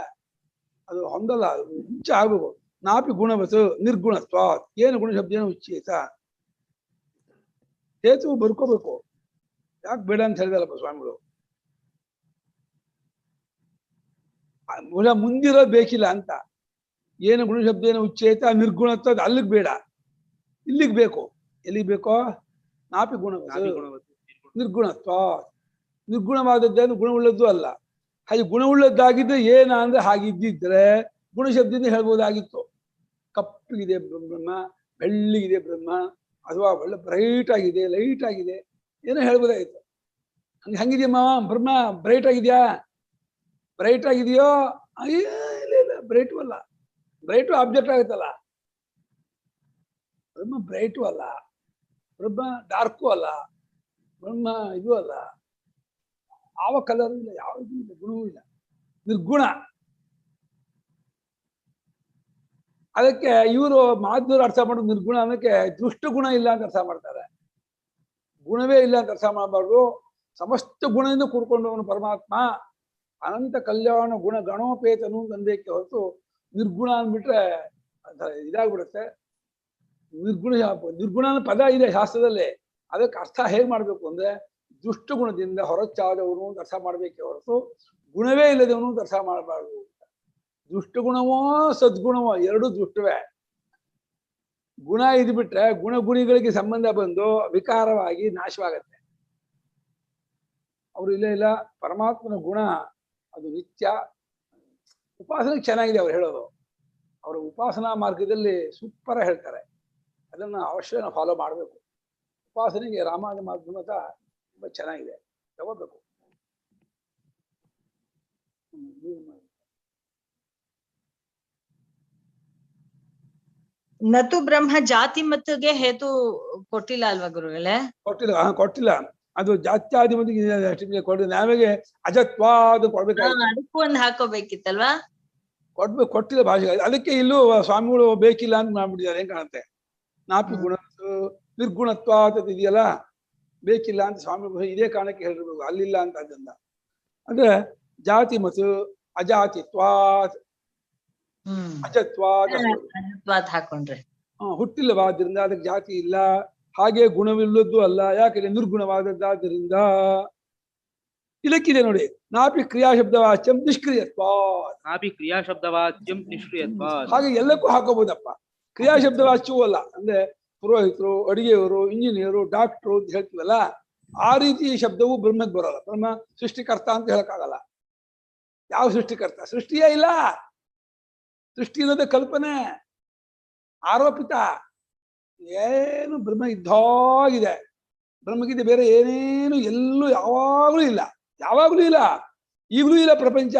ಅದು ಹೊಂದಲ್ಲ, ಮುಂಚೆ ಆಗ್ಬೇಕು. ನಾಪಿ ಗುಣವತ್ತು ನಿರ್ಗುಣತ್ವ ಏನು ಗುಣಶಬ್ದೇನ ಉಚ್ಛೇದ. ಹೇತು ಬರ್ಕೋಬೇಕು. ಯಾಕೆ ಬೇಡ ಅಂತ ಹೇಳಿದಾರಪ್ಪ ಸ್ವಾಮಿಗಳು. ಮುಂದಿರೋದು ಬೇಕಿಲ್ಲ ಅಂತ. ಏನು ಗುಣಶಬ್ದೇನ ಉಚ್ಛೇತ ನಿರ್ಗುಣತ್ವ ಅಲ್ಲಿಗೆ ಬೇಡ, ಇಲ್ಲಿಗೆ ಬೇಕು. ಎಲ್ಲಿಗೆ ಬೇಕೋ? ನಾಪಿ ಗುಣವತ್ತು ನಿರ್ಗುಣತ್ವ. ನಿರ್ಗುಣವಾದದ್ದೇನು ಗುಣವುಳ್ಳದ್ದು ಅಲ್ಲ. ಹಾಗೆ ಗುಣವುಳ್ಳದ್ದಾಗಿದ್ರೆ ಏನ ಅಂದ್ರೆ ಹಾಗಿದ್ದಿದ್ರೆ ಗುಣಶಬ್ದದಿಂದ ಹೇಳ್ಬೋದಾಗಿತ್ತು. ಕಪ್ಪಗಿದೆ ಬ್ರಹ್ಮ, ಬೆಳ್ಳಿಗಿದೆ ಬ್ರಹ್ಮ, ಅಥವಾ ಒಳ್ಳೆ ಬ್ರೈಟ್ ಆಗಿದೆ, ಲೈಟ್ ಆಗಿದೆ, ಏನೋ ಹೇಳ್ಬೋದಾಗಿತ್ತು. ಹಂಗಿದ್ಯಮ್ಮ ಬ್ರಹ್ಮ, ಬ್ರೈಟ್ ಆಗಿದ್ಯಾ? ಬ್ರೈಟ್ ಆಗಿದೆಯೋ? ಇಲ್ಲ, ಬ್ರೈಟು ಅಲ್ಲ. ಬ್ರೈಟು ಆಬ್ಜೆಕ್ಟ್ ಆಗುತ್ತಲ್ಲ. ಬ್ರಹ್ಮ ಬ್ರೈಟು ಅಲ್ಲ, ಬ್ರಹ್ಮ ಡಾರ್ಕು ಅಲ್ಲ, ಬ್ರಹ್ಮ ಇದು ಅಲ್ಲ. ಯಾವ ಕಲರ್ ಇಲ್ಲ, ಯಾವುದೂ ಇಲ್ಲ, ಗುಣವೂ ಇಲ್ಲ, ನಿರ್ಗುಣ. ಅದಕ್ಕೆ ಇವರು ಮಾಧ್ವರು ಅರ್ಥ ಮಾಡೋದು ನಿರ್ಗುಣ ಅನ್ನೋಕ್ಕೆ ದುಷ್ಟ ಗುಣ ಇಲ್ಲ ಅಂತ ಅರ್ಥ ಮಾಡ್ತಾರೆ. ಗುಣವೇ ಇಲ್ಲ ಅಂತ ಅರ್ಥ ಮಾಡಬಾರ್ದು. ಸಮಸ್ತ ಗುಣದಿಂದ ಕೂಡ್ಕೊಂಡವನು ಪರಮಾತ್ಮ. ಅನಂತ ಕಲ್ಯಾಣ ಗುಣ ಗಣೋಪೇತನು ತಂದೇಕೆ ಹೊರತು ನಿರ್ಗುಣ ಅಂದ್ಬಿಟ್ರೆ ಇದಾಗ್ಬಿಡುತ್ತೆ. ನಿರ್ಗುಣ ಪದ ಇದೆ ಶಾಸ್ತ್ರದಲ್ಲಿ. ಅದಕ್ಕೆ ಅರ್ಥ ಹೇಗೆ ಮಾಡ್ಬೇಕು ಅಂದ್ರೆ ದುಷ್ಟ ಗುಣದಿಂದ ಹೊರಚಾದವನು ಅಂತ ಅರ್ಥ ಮಾಡ್ಬೇಕೆ ಹೊರತು ಗುಣವೇ ಇಲ್ಲದವನು ಅಂತ ಅರ್ಥ ಮಾಡಬಾರ್ದು. ದುಷ್ಟ ಗುಣವೋ ಸದ್ಗುಣವೋ ಎರಡೂ ದುಷ್ಟವೇ. ಗುಣ ಇದ್ಬಿಟ್ರೆ ಗುಣಗಳಿಗೆ ಸಂಬಂಧ ಬಂದು ವಿಕಾರವಾಗಿ ನಾಶವಾಗತ್ತೆ. ಅವರು ಇಲ್ಲ ಪರಮಾತ್ಮನ ಗುಣ ಅದು ನಿತ್ಯ. ಉಪಾಸನೆ ಚೆನ್ನಾಗಿದೆ ಅವ್ರು ಹೇಳೋದು. ಅವರ ಉಪಾಸನಾ ಮಾರ್ಗದಲ್ಲಿ ಸೂಪರ್ ಹೇಳ್ತಾರೆ. ಅದನ್ನ ಅವಶ್ಯ ನಾವು ಫಾಲೋ ಮಾಡಬೇಕು. ಉಪಾಸನೆಗೆ ರಾಮಾಯಣ ಮಾಧ್ಯಮದ ತುಂಬಾ ಚೆನ್ನಾಗಿದೆ, ತಗೋಬೇಕು. ನತು ಬ್ರಹ್ಮ ಜಾತಿ ಮತ್ತಿಗೆ ಹೇತು ಕೊಟ್ಟಿಲ್ಲ ಅಲ್ವಾ ಗುರುಗಳೇ? ಕೊಟ್ಟಿಲ್ಲ. ಅದು ಜಾತ್ಯಾದಿ ಮತ್ತಿಗೆ ಕೊಡ ನಾವೆಗೆ ಅಜತ್ವಾದ ಕೊಡ್ಬೇಕಾಗಿತ್ತು. ಅದಕ್ಕೂ ಒಂದು ಹಾಕೋಬೇಕಿತ್ತಲ್ವಾ? ಕೊಟ್ಟಿಲ್ಲ ಭಾಷೆ. ಅದಕ್ಕೆ ಇಲ್ಲೂ ಸ್ವಾಮಿಗಳು ಬೇಕಿಲ್ಲ ಅಂತ ಮಾಡ್ಬಿಟ್ಟಿದ್ದಾರೆ. ಏನ್ ಕಾಣುತ್ತೆ? ನಾಪಿ ಗುಣ ನಿರ್ಗುಣತ್ವ ಅಂತ ಇದೆಯಲ್ಲ, ಬೇಕಿಲ್ಲ ಅಂತ ಸ್ವಾಮಿಗಳು ಇದೇ ಕಾರಣಕ್ಕೆ ಹೇಳಿರ್ಬೇಕು, ಅಲ್ಲಿಲ್ಲ ಅಂತ. ಅದನ್ನ ಅಂದ್ರೆ ಜಾತಿ ಮತ್ತು ಅಜಾತಿತ್ವಾತ್ ಅಜತ್ವಾತ್ ಹಾಕೊಂಡ್ರೆ ಹುಟ್ಟಿಲ್ಲವಾದ್ರಿಂದ ಅದಕ್ಕೆ ಜಾತಿ ಇಲ್ಲ. ಹಾಗೆ ಗುಣವಿಲ್ಲದ್ದು ಅಲ್ಲ, ಯಾಕಂದ್ರೆ ನಿರ್ಗುಣವಾದದ್ದಾದ್ದರಿಂದ. ಇಲಕ್ಕಿದೆ ನೋಡಿ, ನಾಪಿ ಕ್ರಿಯಾಶಬ್ದವಾಚ್ಯಂ ನಿಷ್ಕ್ರಿಯತ್ವ. ನಾಪಿ ಕ್ರಿಯಾಶಬ್ದವಾಚ್ಯಂ ನಿಷ್ಕ್ರಿಯತ್ವ. ಹಾಗೆ ಎಲ್ಲಕ್ಕೂ ಹಾಕೋಬಹುದಪ್ಪ. ಕ್ರಿಯಾಶಬ್ದವಾಚ್ಯವೂ ಅಲ್ಲ. ಅಂದ್ರೆ ಪುರೋಹಿತರು, ಅಡಿಗೆಯವರು, ಇಂಜಿನಿಯರು, ಡಾಕ್ಟ್ರು ಅಂತ ಹೇಳ್ತೀವಲ್ಲ, ಆ ರೀತಿ ಶಬ್ದವು ಬ್ರಹ್ಮಕ್ಕೆ ಬರೋಲ್ಲ. ಬ್ರಹ್ಮ ಸೃಷ್ಟಿಕರ್ತ ಅಂತ ಹೇಳಕ್ಕಾಗಲ್ಲ. ಯಾವ ಸೃಷ್ಟಿಕರ್ತ? ಸೃಷ್ಟಿಯೇ ಇಲ್ಲ. ಸೃಷ್ಟಿ ಇರೋದೇ ಕಲ್ಪನೆ, ಆರೋಪಿತ. ಏನು ಬ್ರಹ್ಮ ಇದ್ದಾಗಿದೆ. ಬ್ರಹ್ಮಗಿದೆ ಬೇರೆ ಏನೇನು ಎಲ್ಲೂ ಯಾವಾಗ್ಲೂ ಇಲ್ಲ. ಯಾವಾಗ್ಲೂ ಇಲ್ಲ, ಈಗಲೂ ಇಲ್ಲ ಪ್ರಪಂಚ.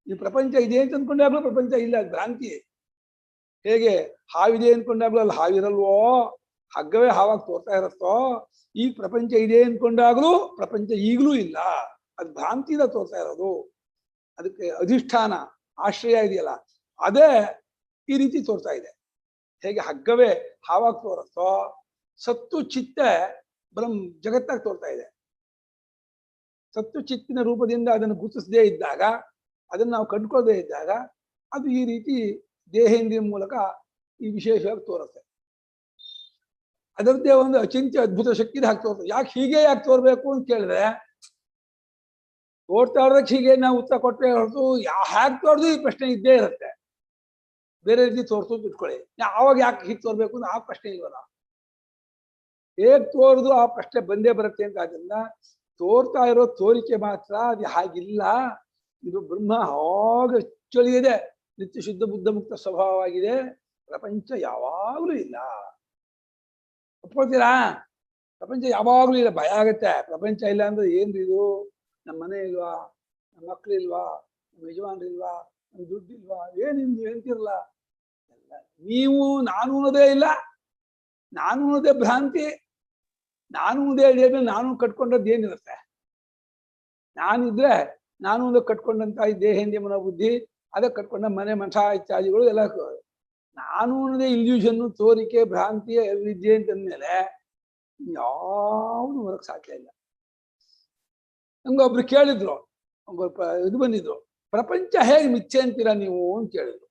ಈ ಪ್ರಪಂಚ ಇದೆ ಅಂತ ಅಂದ್ಕೊಂಡಾಗ್ಲೂ ಪ್ರಪಂಚ ಇಲ್ಲ, ಅದು ಭ್ರಾಂತಿ. ಹೇಗೆ ಹಾವಿದೆ ಅನ್ಕೊಂಡಾಗ್ಲೂ ಅಲ್ಲಿ ಹಾವಿರಲ್ವೋ, ಹಗ್ಗವೇ ಹಾವಾಗಿ ತೋರ್ತಾ ಇರತ್ತೋ, ಈ ಪ್ರಪಂಚ ಇದೆ ಅನ್ಕೊಂಡಾಗ್ಲೂ ಪ್ರಪಂಚ ಈಗಲೂ ಇಲ್ಲ, ಅದು ಭ್ರಾಂತಿಯಿಂದ ತೋರ್ತಾ ಇರೋದು. ಅದಕ್ಕೆ ಅಧಿಷ್ಠಾನ ಆಶ್ರಯ ಇದೆಯಲ್ಲ, ಅದೇ ಈ ರೀತಿ ತೋರ್ತಾ ಇದೆ. ಹೇಗೆ ಹಗ್ಗವೇ ಹಾವಾಗಿ ತೋರತ್ತೋ, ಸತ್ತು ಚಿತ್ತೆ ಜಗತ್ತಾಗ ತೋರ್ತಾ ಇದೆ. ಸತ್ತು ಚಿತ್ತಿನ ರೂಪದಿಂದ ಅದನ್ನು ಗುರುತಿಸದೇ ಇದ್ದಾಗ, ಅದನ್ನು ನಾವು ಕಂಡುಕೊಳ್ಳದೇ ಇದ್ದಾಗ, ಅದು ಈ ರೀತಿ ದೇಹೇಂದ್ರಿಯ ಮೂಲಕ ಈ ವಿಶೇಷವಾಗಿ ತೋರುತ್ತೆ. ಅದರದ್ದೇ ಒಂದು ಅಚಿಂತ್ಯ ಅದ್ಭುತ ಶಕ್ತಿ ಹಾಕಿ ತೋರ್ತದೆ. ಯಾಕೆ ತೋರ್ಬೇಕು ಅಂತ ಕೇಳಿದ್ರೆ, ತೋರ್ತಾ ಇರೋದಕ್ಕೆ ಹೀಗೆ ನಾವು ಉತ್ತರ ಕೊಟ್ಟರೆ ಹೊರತು ಹ್ಯಾಕ್ ತೋರ್ದು ಈ ಪ್ರಶ್ನೆ ಇದ್ದೇ ಇರುತ್ತೆ. ಬೇರೆ ರೀತಿ ತೋರ್ಸು ಇಟ್ಕೊಳ್ಳಿ. ಯಾವಾಗ ಯಾಕೆ ಹೀಗೆ ತೋರ್ಬೇಕು ಅಂದ್ರೆ ಆ ಪ್ರಶ್ನೆ ಇಲ್ವಲ್ಲ. ಹೇಗ್ ತೋರ್ದು ಆ ಪ್ರಶ್ನೆ ಬಂದೇ ಬರುತ್ತೆ ಅಂತ. ಅದನ್ನ ತೋರ್ತಾ ಇರೋ ತೋರಿಕೆ ಮಾತ್ರ ಅದು ಹಾಗಿಲ್ಲ. ಇದು ಬ್ರಹ್ಮ ಹಾಗೆ ಚಳಿಯಿದೆ, ನಿತ್ಯ ಶುದ್ಧ ಬುದ್ಧ ಮುಕ್ತ ಸ್ವಭಾವವಾಗಿದೆ. ಪ್ರಪಂಚ ಯಾವಾಗ್ಲೂ ಇಲ್ಲ. ಒಪ್ಕೊಳ್ತೀರಾ? ಪ್ರಪಂಚ ಯಾವಾಗ್ಲೂ ಇಲ್ಲ. ಭಯ ಆಗತ್ತೆ. ಪ್ರಪಂಚ ಇಲ್ಲ ಅಂದ್ರೆ ಏನ್ರಿ ಇದು? ನಮ್ಮ ಮನೆ ಇಲ್ವಾ? ನಮ್ಮ ಮಕ್ಳು ಇಲ್ವಾ? ನಮ್ಮ ಯಜಮಾನ್ರು ಇಲ್ವಾ? ನಮ್ಮ ದುಡ್ಡು ಇಲ್ವಾ? ಏನಿಂದು ಹೇಳ್ತಿರಲ್ಲ. ಎಲ್ಲ ನೀವು ನಾನು ಅನ್ನೋದೇ ಇಲ್ಲ. ನಾನು ಅನ್ನೋದೇ ಭ್ರಾಂತಿ. ನಾನು ಅನ್ನೋದೇ ಹೇಳಿದ್ರೆ ನಾನು ಕಟ್ಕೊಂಡದ್ದು ಏನಿರುತ್ತೆ? ನಾನಿದ್ರೆ ನಾನು ಒಂದು ಕಟ್ಕೊಂಡಂತ ಈ ದೇಹೇಂದ್ರಿಯ ಮನೋಬುದ್ಧಿ, ಅದಕ್ಕೆ ಕಟ್ಕೊಂಡ ಮನೆ ಮಠ ಇತ್ಯಾದಿಗಳು ಎಲ್ಲ ನಾನು ಅನ್ನೋದೇ ಇಲ್ಯೂಷನ್ನು, ತೋರಿಕೆ, ಭ್ರಾಂತಿಯ ವಿದ್ಯೆ ಅಂತಂದ್ಮೇಲೆ ಯಾವುದು ಹೊರಗೆ ಸಾಧ್ಯ ಇಲ್ಲ. ನಮ್ಗೊಬ್ರು ಕೇಳಿದ್ರು, ಇದು ಬಂದಿದ್ರು, ಪ್ರಪಂಚ ಹೇಗೆ ಮಿಥ್ಯೆ ಅಂತೀರಾ ನೀವು ಅಂತ ಕೇಳಿದ್ರು.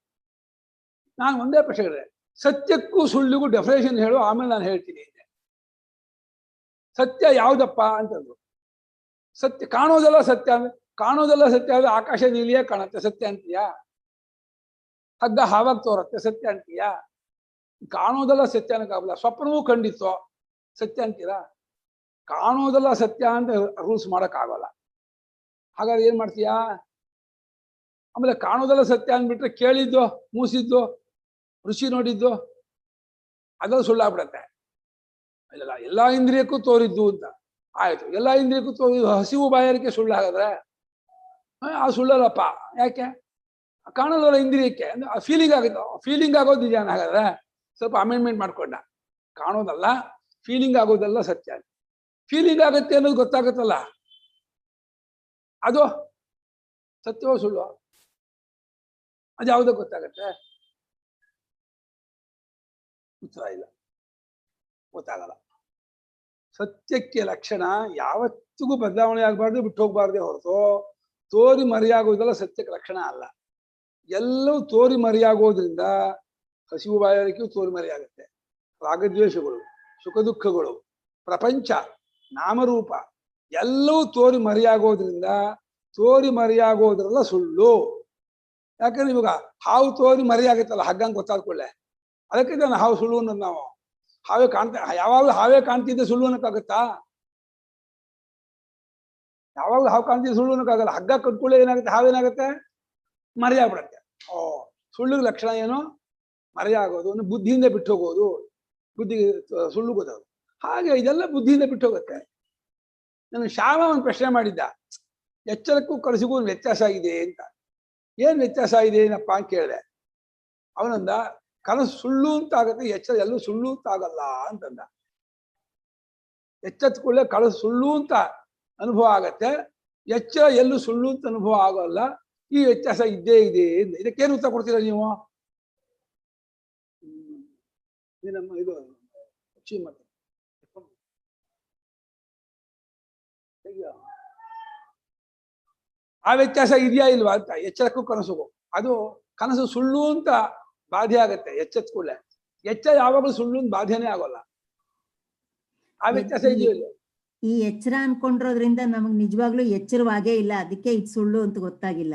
ನಾನು ಒಂದೇ ಪ್ರಶ್ನೆ ಹೇಳಿದೆ, ಸತ್ಯಕ್ಕೂ ಸುಳ್ಳಿಗೂ ಡೆಫಿನೇಷನ್ ಹೇಳು, ಆಮೇಲೆ ನಾನು ಹೇಳ್ತೀನಿ ಅಂದೆ. ಸತ್ಯ ಯಾವ್ದಪ್ಪ ಅಂತಂದ್ರು. ಸತ್ಯ ಕಾಣೋದೆಲ್ಲ ಸತ್ಯ ಅಂದ್ರೆ, ಕಾಣೋದೆಲ್ಲ ಸತ್ಯ ಅಂದ್ರೆ ಆಕಾಶ ನೀಲಿಯೇ ಕಾಣುತ್ತೆ ಸತ್ಯ ಅಂತೀಯಾ? ಹಗ್ಗ ಹಾವಾಗ ತೋರತ್ತೆ ಸತ್ಯ ಅಂತೀಯಾ? ಕಾಣೋದೆಲ್ಲ ಸತ್ಯ ಅನ್ನಕ್ಕಾಗಲ್ಲ. ಸ್ವಪ್ನವೂ ಖಂಡಿತ್ತು ಸತ್ಯ ಅಂತೀರಾ? ಕಾಣೋದೆಲ್ಲ ಸತ್ಯ ಅಂತ ರೂಲ್ಸ್ ಮಾಡಕ್ಕಾಗಲ್ಲ. ಹಾಗಾದ್ರೆ ಏನ್ ಮಾಡ್ತೀಯಾ? ಆಮೇಲೆ ಕಾಣೋದೆಲ್ಲ ಸತ್ಯ ಅಂದ್ಬಿಟ್ರೆ ಕೇಳಿದ್ದು, ಮೂಸಿದ್ದು, ರುಚಿ ನೋಡಿದ್ದು ಅದೆಲ್ಲ ಸುಳ್ಳಾಗ್ಬಿಡತ್ತೆ. ಇಲ್ಲ, ಎಲ್ಲಾ ಇಂದ್ರಿಯಕ್ಕೂ ತೋರಿದ್ದು ಅಂತ ಆಯ್ತು. ಎಲ್ಲಾ ಇಂದ್ರಿಯಕ್ಕೂ ತೋರಿದ್ದು ಹಸಿವು ಬಾಯಾರಿಕೆ ಸುಳ್ಳಾಗಾದ್ರೆ ಆ ಸುಳ್ಳಲ್ಲಪ್ಪ. ಯಾಕೆ? ಕಾಣೋದಲ್ಲ ಇಂದ್ರಿಯಕ್ಕೆ ಅಂದ್ರೆ ಫೀಲಿಂಗ್ ಆಗುತ್ತೆ. ಫೀಲಿಂಗ್ ಆಗೋದು ನಿಜ ಹಾಗಾದ್ರೆ ಸ್ವಲ್ಪ ಅಮೆಂಡ್ಮೆಂಟ್ ಮಾಡ್ಕೊಂಡ. ಕಾಣೋದಲ್ಲ, ಫೀಲಿಂಗ್ ಆಗೋದೆಲ್ಲ ಸತ್ಯ. ಫೀಲಿಂಗ್ ಆಗುತ್ತೆ ಅನ್ನೋದು ಗೊತ್ತಾಗುತ್ತಲ್ಲ, ಅದು ಸತ್ಯವೋ ಸುಳ್ಳು? ಅದು ಯಾವುದೋ ಗೊತ್ತಾಗತ್ತೆ? ಉತ್ತರ ಇಲ್ಲ, ಗೊತ್ತಾಗಲ್ಲ. ಸತ್ಯಕ್ಕೆ ಲಕ್ಷಣ ಯಾವತ್ತಿಗೂ ಬದಲಾವಣೆ ಆಗಬಾರ್ದು, ಬಿಟ್ಟು ಹೋಗ್ಬಾರ್ದೇ ಹೊರತು ತೋರಿ ಮರೆಯಾಗೋದೆಲ್ಲ ಸತ್ಯಕ್ಕೆ ಲಕ್ಷಣ ಅಲ್ಲ. ಎಲ್ಲವೂ ತೋರಿ ಮರೆಯಾಗೋದ್ರಿಂದ ಹಸಿವು ಬಾಯಾರಿಕೆಯೂ ತೋರಿ ಮರೆಯಾಗುತ್ತೆ. ರಾಗದ್ವೇಷಗಳು, ಸುಖ ದುಃಖಗಳು, ಪ್ರಪಂಚ, ನಾಮರೂಪ ಎಲ್ಲವೂ ತೋರಿ ಮರೆಯಾಗೋದ್ರಿಂದ ತೋರಿ ಮರೆಯಾಗೋದ್ರಲ್ಲ ಸುಳ್ಳು. ಯಾಕಂದ್ರೆ ಇವಾಗ ಹಾವು ತೋರಿ ಮರೆಯಾಗುತ್ತಲ್ಲ ಹಗ್ಗಂಗೆ ಗೊತ್ತಾದ್ಕೊಳ್ಳೆ, ಅದಕ್ಕೆ ನಾನು ಹಾವು ಸುಳ್ಳು ಅನ್ನೋದು. ನಾವು ಹಾವೇ ಯಾವಾಗಲೂ ಹಾವೇ ಕಾಣ್ತಿದ್ದೆ ಸುಳ್ಳು ಅನ್ನೋಕ್ಕಾಗತ್ತಾ? ಯಾವಾಗಲೂ ಹಾವು ಕಾಣ್ತಿದ್ದೆ ಸುಳ್ಳು ಅನ್ನೋಕ್ಕಾಗಲ್ಲ. ಹಗ್ಗ ಕಟ್ಕೊಳ್ಳೆ ಏನಾಗುತ್ತೆ? ಹಾವೇನಾಗುತ್ತೆ? ಮರೆಯಾಗ್ಬಿಡತ್ತೆ. ಸುಳ್ಳಿಗೆ ಲಕ್ಷಣ ಏನು? ಮರೆಯಾಗೋದು, ಒಂದು ಬುದ್ಧಿಯಿಂದ ಬಿಟ್ಟು ಹೋಗೋದು, ಬುದ್ಧಿಗೆ ಸುಳ್ಳು ಗೊತ್ತಾಗೋದು. ಹಾಗೆ ಇದೆಲ್ಲ ಬುದ್ಧಿಯಿಂದ ಬಿಟ್ಟು ಹೋಗುತ್ತೆ. ನಾನು ಶ್ಯಾಮ ಒಂದು ಪ್ರಶ್ನೆ ಮಾಡಿದ್ದ, ಎಚ್ಚರಕ್ಕೂ ಕನಸಿಗೂ ಒಂದು ವ್ಯತ್ಯಾಸ ಇದೆ ಅಂತ. ಏನ್ ವ್ಯತ್ಯಾಸ ಇದೆ ಏನಪ್ಪಾ ಅಂತ ಕೇಳಿದೆ. ಅವನಂದ, ಕನಸು ಸುಳ್ಳು ಅಂತ ಆಗತ್ತೆ, ಎಚ್ಚರ ಎಲ್ಲೂ ಸುಳ್ಳು ಅಂತ ಆಗಲ್ಲ ಅಂತಂದ. ಎಚ್ಚೆತ್ಕೊಳ್ಳೆ ಕನಸು ಸುಳ್ಳು ಅಂತ ಅನುಭವ ಆಗತ್ತೆ, ಎಚ್ಚರ ಎಲ್ಲೂ ಸುಳ್ಳು ಅಂತ ಅನುಭವ ಆಗೋಲ್ಲ. ಈ ವ್ಯತ್ಯಾಸ ಇದ್ದೇ ಇದೆ. ಇದಕ್ಕೇನು ಉತ್ತರ ಕೊಡ್ತೀರಾ ನೀವು? ನಮ್ಮ ಇದು ಮತ್ತೆ ಆ ವ್ಯತ್ಯಾಸ ಇದೆಯಾ ಇಲ್ವಾ ಅಂತ. ಎಚ್ಚರಕ್ಕೂ ಕನಸುಗೂ ಅದು ಕನಸು ಸುಳ್ಳು ಅಂತ ಬಾಧೆ ಆಗತ್ತೆ ಎಚ್ಚೆತ್ಕೊಳ್ಳೆ. ಎಚ್ಚರ ಯಾವಾಗಲೂ ಸುಳ್ಳು ಅಂತ ಬಾಧೆನೇ ಆಗೋಲ್ಲ. ಆ ವ್ಯತ್ಯಾಸ ಇದೆಯೋ ಇಲ್ಲ? ಈ ಎಚ್ಚರ ಅನ್ಕೊಂಡಿರೋದ್ರಿಂದ ನಮಗ್ ನಿಜವಾಗ್ಲೂ ಎಚ್ಚರವಾಗೇ ಇಲ್ಲ, ಅದಕ್ಕೆ ಇದು ಸುಳ್ಳು ಅಂತ ಗೊತ್ತಾಗಿಲ್ಲ.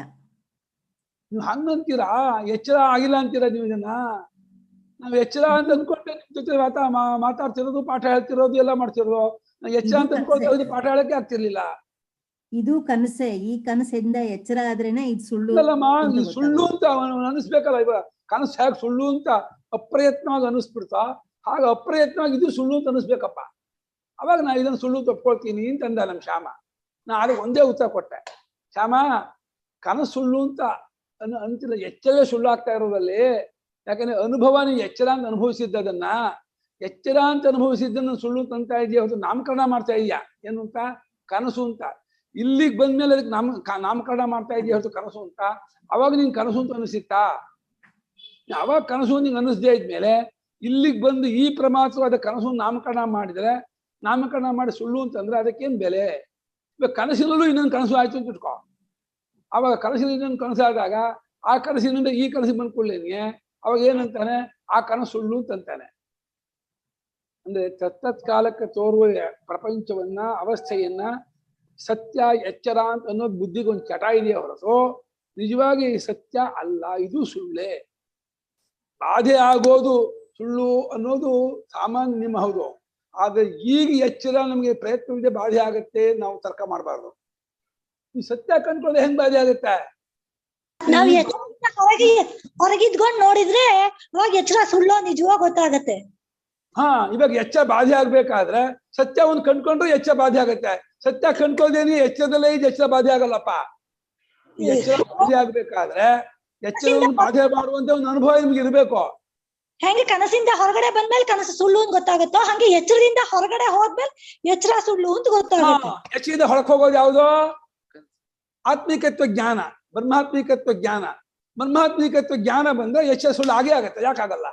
ನೀವು ಹಂಗಂತೀರಾ? ಎಚ್ಚರ ಆಗಿಲ್ಲ ಅಂತೀರಾ ನೀವು ಇದನ್ನ? ನಾವು ಎಚ್ಚರ ಅಂತ ಅನ್ಕೊಂಡೆ ನಿಮ್ ಜೊತೆ ಮಾತಾಡ್ತಿರೋದು, ಪಾಠ ಹೇಳ್ತಿರೋದು, ಎಲ್ಲ ಮಾಡ್ತಿರೋದು. ಎಚ್ಚರ ಅಂತ ಅನ್ಕೊಳ್ತಾ ಪಾಠ ಹೇಳಕ್ಕೆ ಆಗ್ತಿರ್ಲಿಲ್ಲ. ಇದು ಕನಸೆ. ಈ ಕನಸಿಂದ ಎಚ್ಚರ ಆದ್ರೇನೆ ಇದು ಸುಳ್ಳು ಸುಳ್ಳು ಅಂತ ಅನಿಸ್ಬೇಕಲ್ಲ. ಇವಾಗ ಕನಸು ಹೇಗೆ ಸುಳ್ಳು ಅಂತ ಅಪ್ರಯತ್ನವಾಗಿ ಅನಿಸ್ಬಿಡ್ತಾ, ಹಾಗೆ ಅಪ್ರಯತ್ನವಾಗಿ ಇದು ಸುಳ್ಳು ಅಂತ ಅನಿಸ್ಬೇಕಪ್ಪ. ಅವಾಗ ನಾ ಇದನ್ನ ಸುಳ್ಳು ತಪ್ಕೊಳ್ತೀನಿ ಅಂತ ಅಂದ ನಮ್ಮ ಶ್ಯಾಮ. ನಾ ಅದಕ್ಕೆ ಒಂದೇ ಉತ್ತರ ಕೊಟ್ಟೆ, ಶ್ಯಾಮ ಕನಸು ಸುಳ್ಳು ಅಂತ ಅಂತಿಲ್ಲ, ಎಚ್ಚರವೇ ಸುಳ್ಳು ಆಗ್ತಾ ಇರೋದಲ್ಲಿ. ಯಾಕಂದ್ರೆ ಅನುಭವ ನೀವು ಎಚ್ಚರ ಅಂತ ಅನುಭವಿಸಿದ್ದದನ್ನ, ಎಚ್ಚರ ಅಂತ ಅನುಭವಿಸಿದ್ದನ್ನು ಸುಳ್ಳು ಅಂತ ಇದೆಯಾ ಹೊತ್ತು ನಾಮಕರಣ ಮಾಡ್ತಾ ಇದೆಯಾ ಏನು ಅಂತ? ಕನಸು ಅಂತ. ಇಲ್ಲಿಗೆ ಬಂದ್ಮೇಲೆ ಅದಕ್ಕೆ ನಾಮಕರಣ ಮಾಡ್ತಾ ಇದೆಯಾ ಹೊತ್ತು ಕನಸು ಅಂತ. ಅವಾಗ ನಿಂಗೆ ಕನಸು ಅಂತ ಅನಿಸುತ್ತಾ? ಅವಾಗ ಕನಸು ನಿಂಗೆ ಅನಿಸ್ದೇ ಇದ್ಮೇಲೆ ಇಲ್ಲಿಗೆ ಬಂದು ಈ ಪ್ರಮಾಣವಾದ ಕನಸು ನಾಮಕರಣ ಮಾಡಿದ್ರೆ, ನಾಮಕರಣ ಮಾಡಿ ಸುಳ್ಳು ಅಂತಂದ್ರೆ ಅದಕ್ಕೇನು ಬೆಲೆ? ಇವಾಗ ಕನಸಿನಲ್ಲೂ ಇನ್ನೊಂದು ಕನಸು ಆಯ್ತು ಅಂತ ಇಟ್ಕೋ. ಅವಾಗ ಕನಸಿನ ಇನ್ನೊಂದು ಕನಸಾದಾಗ ಆ ಕನಸಿನಿಂದ ಈ ಕನಸಿಗೆ ಬಂದ್ಕೊಳ್ಳೇನಿಗೆ ಅವಾಗ ಏನಂತಾನೆ? ಆ ಕನಸು ಸುಳ್ಳು ಅಂತಂತಾನೆ. ಅಂದ್ರೆ ತತ್ತತ್ ಕಾಲಕ್ಕೆ ತೋರುವ ಪ್ರಪಂಚವನ್ನ, ಅವಸ್ಥೆಯನ್ನ ಸತ್ಯ ಎಚ್ಚರ ಅಂತ ಅನ್ನೋದು ಬುದ್ಧಿಗೆ ಒಂದು ಚಟ ಇದೆಯಾ ಹೊರತು ನಿಜವಾಗಿ ಸತ್ಯ ಅಲ್ಲ, ಇದು ಸುಳ್ಳೇ. ಬಾಧೆ ಆಗೋದು ಸುಳ್ಳು ಅನ್ನೋದು ಸಾಮಾನ್ಯ ನಿಯಮ ಹೌದು. ಆದ್ರೆ ಈಗ ಎಚ್ಚರ ನಮಗೆ ಪ್ರಯತ್ನವಿದೆ ಬಾಧೆ ಆಗತ್ತೆ, ನಾವು ತರ್ಕ ಮಾಡಬಾರ್ದು. ಈ ಸತ್ಯ ಕಂಡ್ಕೊಳ್ಳೋದು ಹೆಂಗ್ ಬಾಧೆ ಆಗುತ್ತೆ? ನಾವ್ ಹೊರಗಿದ್ಕೊಂಡ್ ನೋಡಿದ್ರೆ ಅವಾಗ ಎಚ್ಚರ ಸುಳ್ಳು ನಿಜವಾಗ ಗೊತ್ತಾಗತ್ತೆ. ಹಾ, ಇವಾಗ ಎಚ್ಚರ ಬಾಧೆ ಆಗ್ಬೇಕಾದ್ರೆ ಸತ್ಯ ಒಂದು ಕಂಡ್ಕೊಂಡ್ರೆ ಎಚ್ಚರ ಬಾಧೆ ಆಗತ್ತೆ. ಸತ್ಯ ಕಂಡ್ಕೊಳ್ಳೋದೇನಿ ಎಚ್ಚರದಲ್ಲೇ ಇದು ಎಚ್ಚರ ಬಾಧೆ ಆಗಲ್ಲಪ್ಪ. ಎಚ್ಚರ ಬಾಧೆ ಆಗ್ಬೇಕಾದ್ರೆ ಎಚ್ಚರವನ್ನು ಬಾಧೆ ಮಾಡುವಂತ ಒಂದು ಅನುಭವ ನಿಮ್ಗೆ ಇರ್ಬೇಕು. ಹೆಂಗೆ ಕನಸಿಂದ ಹೊರಗಡೆ ಬಂದ್ಮೇಲೆ ಕನಸು ಸುಳ್ಳು ಅಂತ ಗೊತ್ತಾಗತ್ತೋ ಹಂಗೆ ಎಚ್ಚರದಿಂದ ಹೊರಗಡೆ ಹೋದ್ಮೇಲೆ ಎಚ್ಚರ ಸುಳ್ಳು ಅಂತ ಗೊತ್ತಾಗುತ್ತೆ. ಎಚ್ಚರದಿಂದ ಹೊರಕ್ ಹೋಗೋದು ಯಾವ್ದು? ಆತ್ಮಿಕತ್ವ ಜ್ಞಾನ, ಬ್ರಹ್ಮಾತ್ಮಿಕತ್ವ ಜ್ಞಾನ. ಬ್ರಹ್ಮಾತ್ಮಿಕತ್ವ ಜ್ಞಾನ ಬಂದ್ರೆ ಎಚ್ಚರ ಸುಳ್ಳು ಆಗೇ ಆಗತ್ತೆ. ಯಾಕಾಗಲ್ಲ?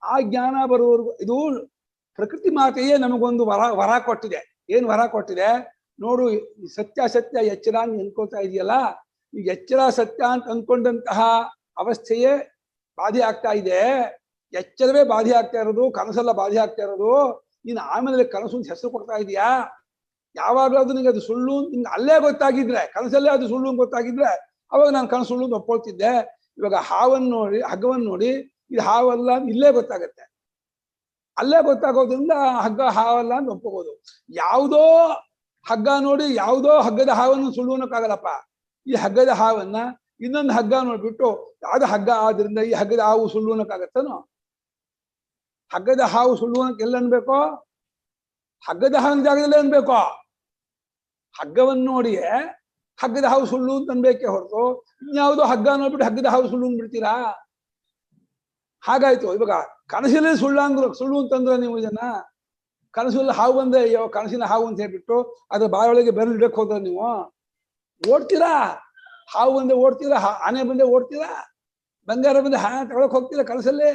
ಆ ಜ್ಞಾನ ಬರುವವರೆಗೂ ಇದು ಪ್ರಕೃತಿ ಮಾತೆಯೇ ನಮಗೊಂದು ವರ ಕೊಟ್ಟಿದೆ. ಏನ್ ವರ ಕೊಟ್ಟಿದೆ ನೋಡು, ಈ ಸತ್ಯ ಸತ್ಯ ಎಚ್ಚರ ಅಂತ ಅನ್ಕೋತಾ ಇದೆಯಲ್ಲ, ಈ ಎಚ್ಚರ ಸತ್ಯ ಅಂತ ಅನ್ಕೊಂಡಂತಹ ಅವಸ್ಥೆಯೇ ಬಾಧೆ ಆಗ್ತಾ ಇದೆ. ಎಚ್ಚರವೇ ಬಾಧೆ ಆಗ್ತಾ ಇರೋದು, ಕನಸೆಲ್ಲ ಬಾಧೆ ಆಗ್ತಾ ಇರೋದು. ನೀನು ಆಮೇಲೆ ಕನಸು ಅಂತ ಹೆಸರು ಕೊಡ್ತಾ ಇದೀಯಾ. ಯಾವಾಗಲಾದ್ರೂ ನಿಂಗೆ ಅದು ಸುಳ್ಳು ನಿಂಗೆ ಅಲ್ಲೇ ಗೊತ್ತಾಗಿದ್ರೆ, ಕನಸಲ್ಲೇ ಅದು ಸುಳ್ಳು ಅಂತ ಗೊತ್ತಾಗಿದ್ರೆ ಅವಾಗ ನಾನು ಕನಸು ಸುಳ್ಳು ಅಂತ ಒಪ್ಕೊಳ್ತಿದ್ದೆ. ಇವಾಗ ಹಾವನ್ನು ನೋಡಿ, ಹಗ್ಗವನ್ನು ನೋಡಿ ಇದು ಹಾವಲ್ಲ ಇಲ್ಲೇ ಗೊತ್ತಾಗತ್ತೆ. ಅಲ್ಲೇ ಗೊತ್ತಾಗೋದ್ರಿಂದ ಹಗ್ಗ ಹಾವಲ್ಲ ಅಂತ ಒಪ್ಕೋಬಹುದು. ಯಾವುದೋ ಹಗ್ಗ ನೋಡಿ ಯಾವುದೋ ಹಗ್ಗದ ಹಾವನ್ನು ಸುಳ್ಳು ಅನ್ನೋಕ್ಕಾಗಲ್ಲಪ್ಪ. ಈ ಹಗ್ಗದ ಹಾವನ್ನ ಇನ್ನೊಂದು ಹಗ್ಗ ನೋಡ್ಬಿಟ್ಟು ಯಾವ್ದು ಹಗ್ಗ ಆದ್ರಿಂದ ಈ ಹಗ್ಗದ ಹಾವು ಸುಳ್ಳು ಅನ್ನೋಕ್ಕಾಗತ್ತನೋ? ಹಗ್ಗದ ಹಾವು ಸುಳ್ಳು ಅನ್ನೋಕೆ ಎಲ್ಲ ಅನ್ಬೇಕೋ? ಹಗ್ಗದ ಹಾವಿನ ಜಾಗದಲ್ಲೇ ಅನ್ಬೇಕೋ? ಹಗ್ಗವನ್ನು ನೋಡಿಯೇ ಹಗ್ಗದ ಹಾವು ಸುಳ್ಳು ಅಂತ ಅನ್ಬೇಕೇ ಹೊರತು ಇನ್ಯಾವುದೋ ಹಗ್ಗ ನೋಡ್ಬಿಟ್ಟು ಹಗ್ಗದ ಹಾವು ಸುಳ್ಳು ಅಂದ್ಬಿಡ್ತೀರಾ? ಹಾಗಾಯ್ತು. ಇವಾಗ ಕನಸಲ್ಲಿ ಸುಳ್ಳು ಅಂತಂದ್ರೆ ನೀವು ಇದನ್ನ ಕನಸಲ್ಲಿ ಹಾವು ಬಂದ್ರೆ ಅಯ್ಯೋ ಕನಸಿನ ಹಾವು ಅಂತ ಹೇಳ್ಬಿಟ್ಟು ಅದ್ರ ಬಾಯೊಳಗೆ ಬೆರಳು ಇಡಕ್ ಹೋದ್ರೆ ನೀವು ಓಡ್ತೀರಾ? ಹಾವು ಬಂದೆ ಓಡ್ತೀರಾ? ಆನೆ ಬಂದೆ ಓಡ್ತೀರಾ? ಬಂಗಾರ ಬಂದೆ ತಗೊಳಕ್ ಹೋಗ್ತೀರಾ ಕನಸಲ್ಲೇ?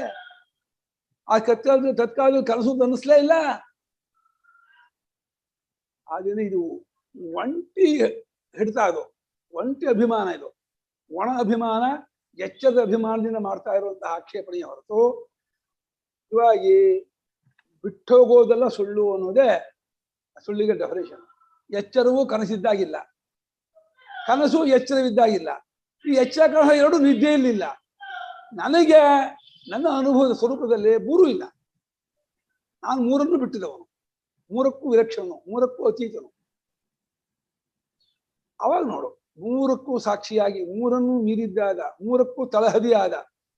ಆ ತತ್ಕಾಲದಲ್ಲಿ ಕನಸು ಅಂತ ಅನ್ನಿಸ್ಲೇ ಇಲ್ಲ. ಆದ್ರೆ ಇದು ಒಂಟಿ ಹಿಡಿತ, ಅದು ಒಂಟಿ ಅಭಿಮಾನ. ಇದು ಒಣ ಅಭಿಮಾನ, ಎಚ್ಚರದ ಅಭಿಮಾನದಿಂದ ಮಾಡ್ತಾ ಇರುವಂತಹ ಆಕ್ಷೇಪಣೆಯ ಹೊರತು ಇವಾಗಿ ಬಿಟ್ಟೋಗೋದೆಲ್ಲ ಸುಳ್ಳು ಅನ್ನೋದೇ ಸುಳ್ಳಿಗೆ ಡೆಫಿನೇಷನ್. ಎಚ್ಚರವೂ ಕನಸಿದ್ದಾಗಿಲ್ಲ, ಕನಸು ಎಚ್ಚರವಿದ್ದಾಗಿಲ್ಲ. ಈ ಎಚ್ಚರ ಕನಸು ಎರಡು ನಿದ್ದೆಯಲ್ಲಿಲ್ಲ. ನನಗೆ ನನ್ನ ಅನುಭವದ ಸ್ವರೂಪದಲ್ಲಿ ಮೂರೂ ಇಲ್ಲ. ನಾನು ಮೂರನ್ನು ಬಿಟ್ಟಿದವನು, ಮೂರಕ್ಕೂ ವಿಲಕ್ಷಣನು, ಮೂರಕ್ಕೂ ಅತೀತನು. ಅವಾಗ ನೋಡು, ಮೂರಕ್ಕೂ ಸಾಕ್ಷಿಯಾಗಿ, ಮೂರನ್ನು ಮೀರಿದ್ದಾದ, ಮೂರಕ್ಕೂ ತಳಹದಿಯಾದ,